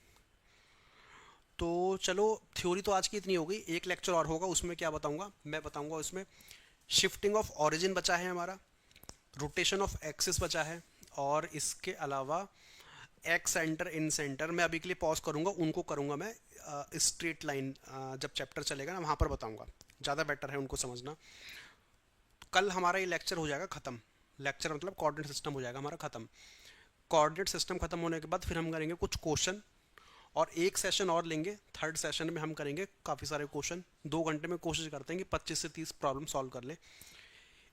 तो चलो थ्योरी तो आज की इतनी हो गई, एक लेक्चर और होगा उसमें क्या बताऊंगा, मैं बताऊंगा उसमें शिफ्टिंग ऑफ ओरिजिन बचा है हमारा, रोटेशन ऑफ एक्सिस बचा है, और इसके अलावा एक्स सेंटर इन सेंटर, मैं अभी के लिए पॉज करूंगा, उनको करूंगा मैं स्ट्रेट लाइन जब चैप्टर चलेगा ना वहां पर बताऊंगा, ज़्यादा बेटर है उनको समझना। कल हमारा ये लेक्चर हो जाएगा ख़त्म, लेक्चर मतलब कोऑर्डिनेट सिस्टम हो जाएगा हमारा ख़त्म। कोऑर्डिनेट सिस्टम खत्म होने के बाद फिर हम करेंगे कुछ क्वेश्चन, और एक सेशन और लेंगे, थर्ड सेशन में हम करेंगे काफ़ी सारे क्वेश्चन। 2 घंटे में कोशिश करते हैं कि 25 से 30 प्रॉब्लम सॉल्व कर ले।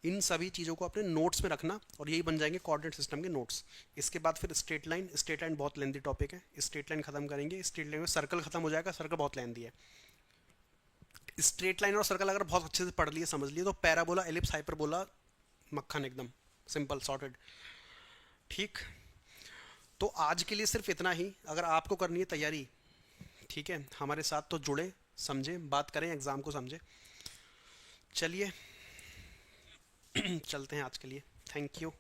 इन सभी चीज़ों को अपने नोट्स में रखना और यही बन जाएंगे कोऑर्डिनेट सिस्टम के नोट्स। इसके बाद फिर स्ट्रेट लाइन, स्ट्रेट लाइन बहुत लेंदी टॉपिक है, स्ट्रेट लाइन खत्म करेंगे, स्ट्रेट लाइन में सर्कल खत्म हो जाएगा, सर्कल बहुत लेंदी है। स्ट्रेट लाइन और सर्कल अगर बहुत अच्छे से पढ़ लिए समझ लिए तो पैराबोला, एलिप्स, हाइपरबोला मक्खन, एकदम सिंपल सॉर्टेड। ठीक, तो आज के लिए सिर्फ इतना ही। अगर आपको करनी है तैयारी, ठीक है, हमारे साथ तो जुड़े, समझे, बात करें, एग्ज़ाम को समझे। चलिए चलते हैं आज के लिए, थैंक यू।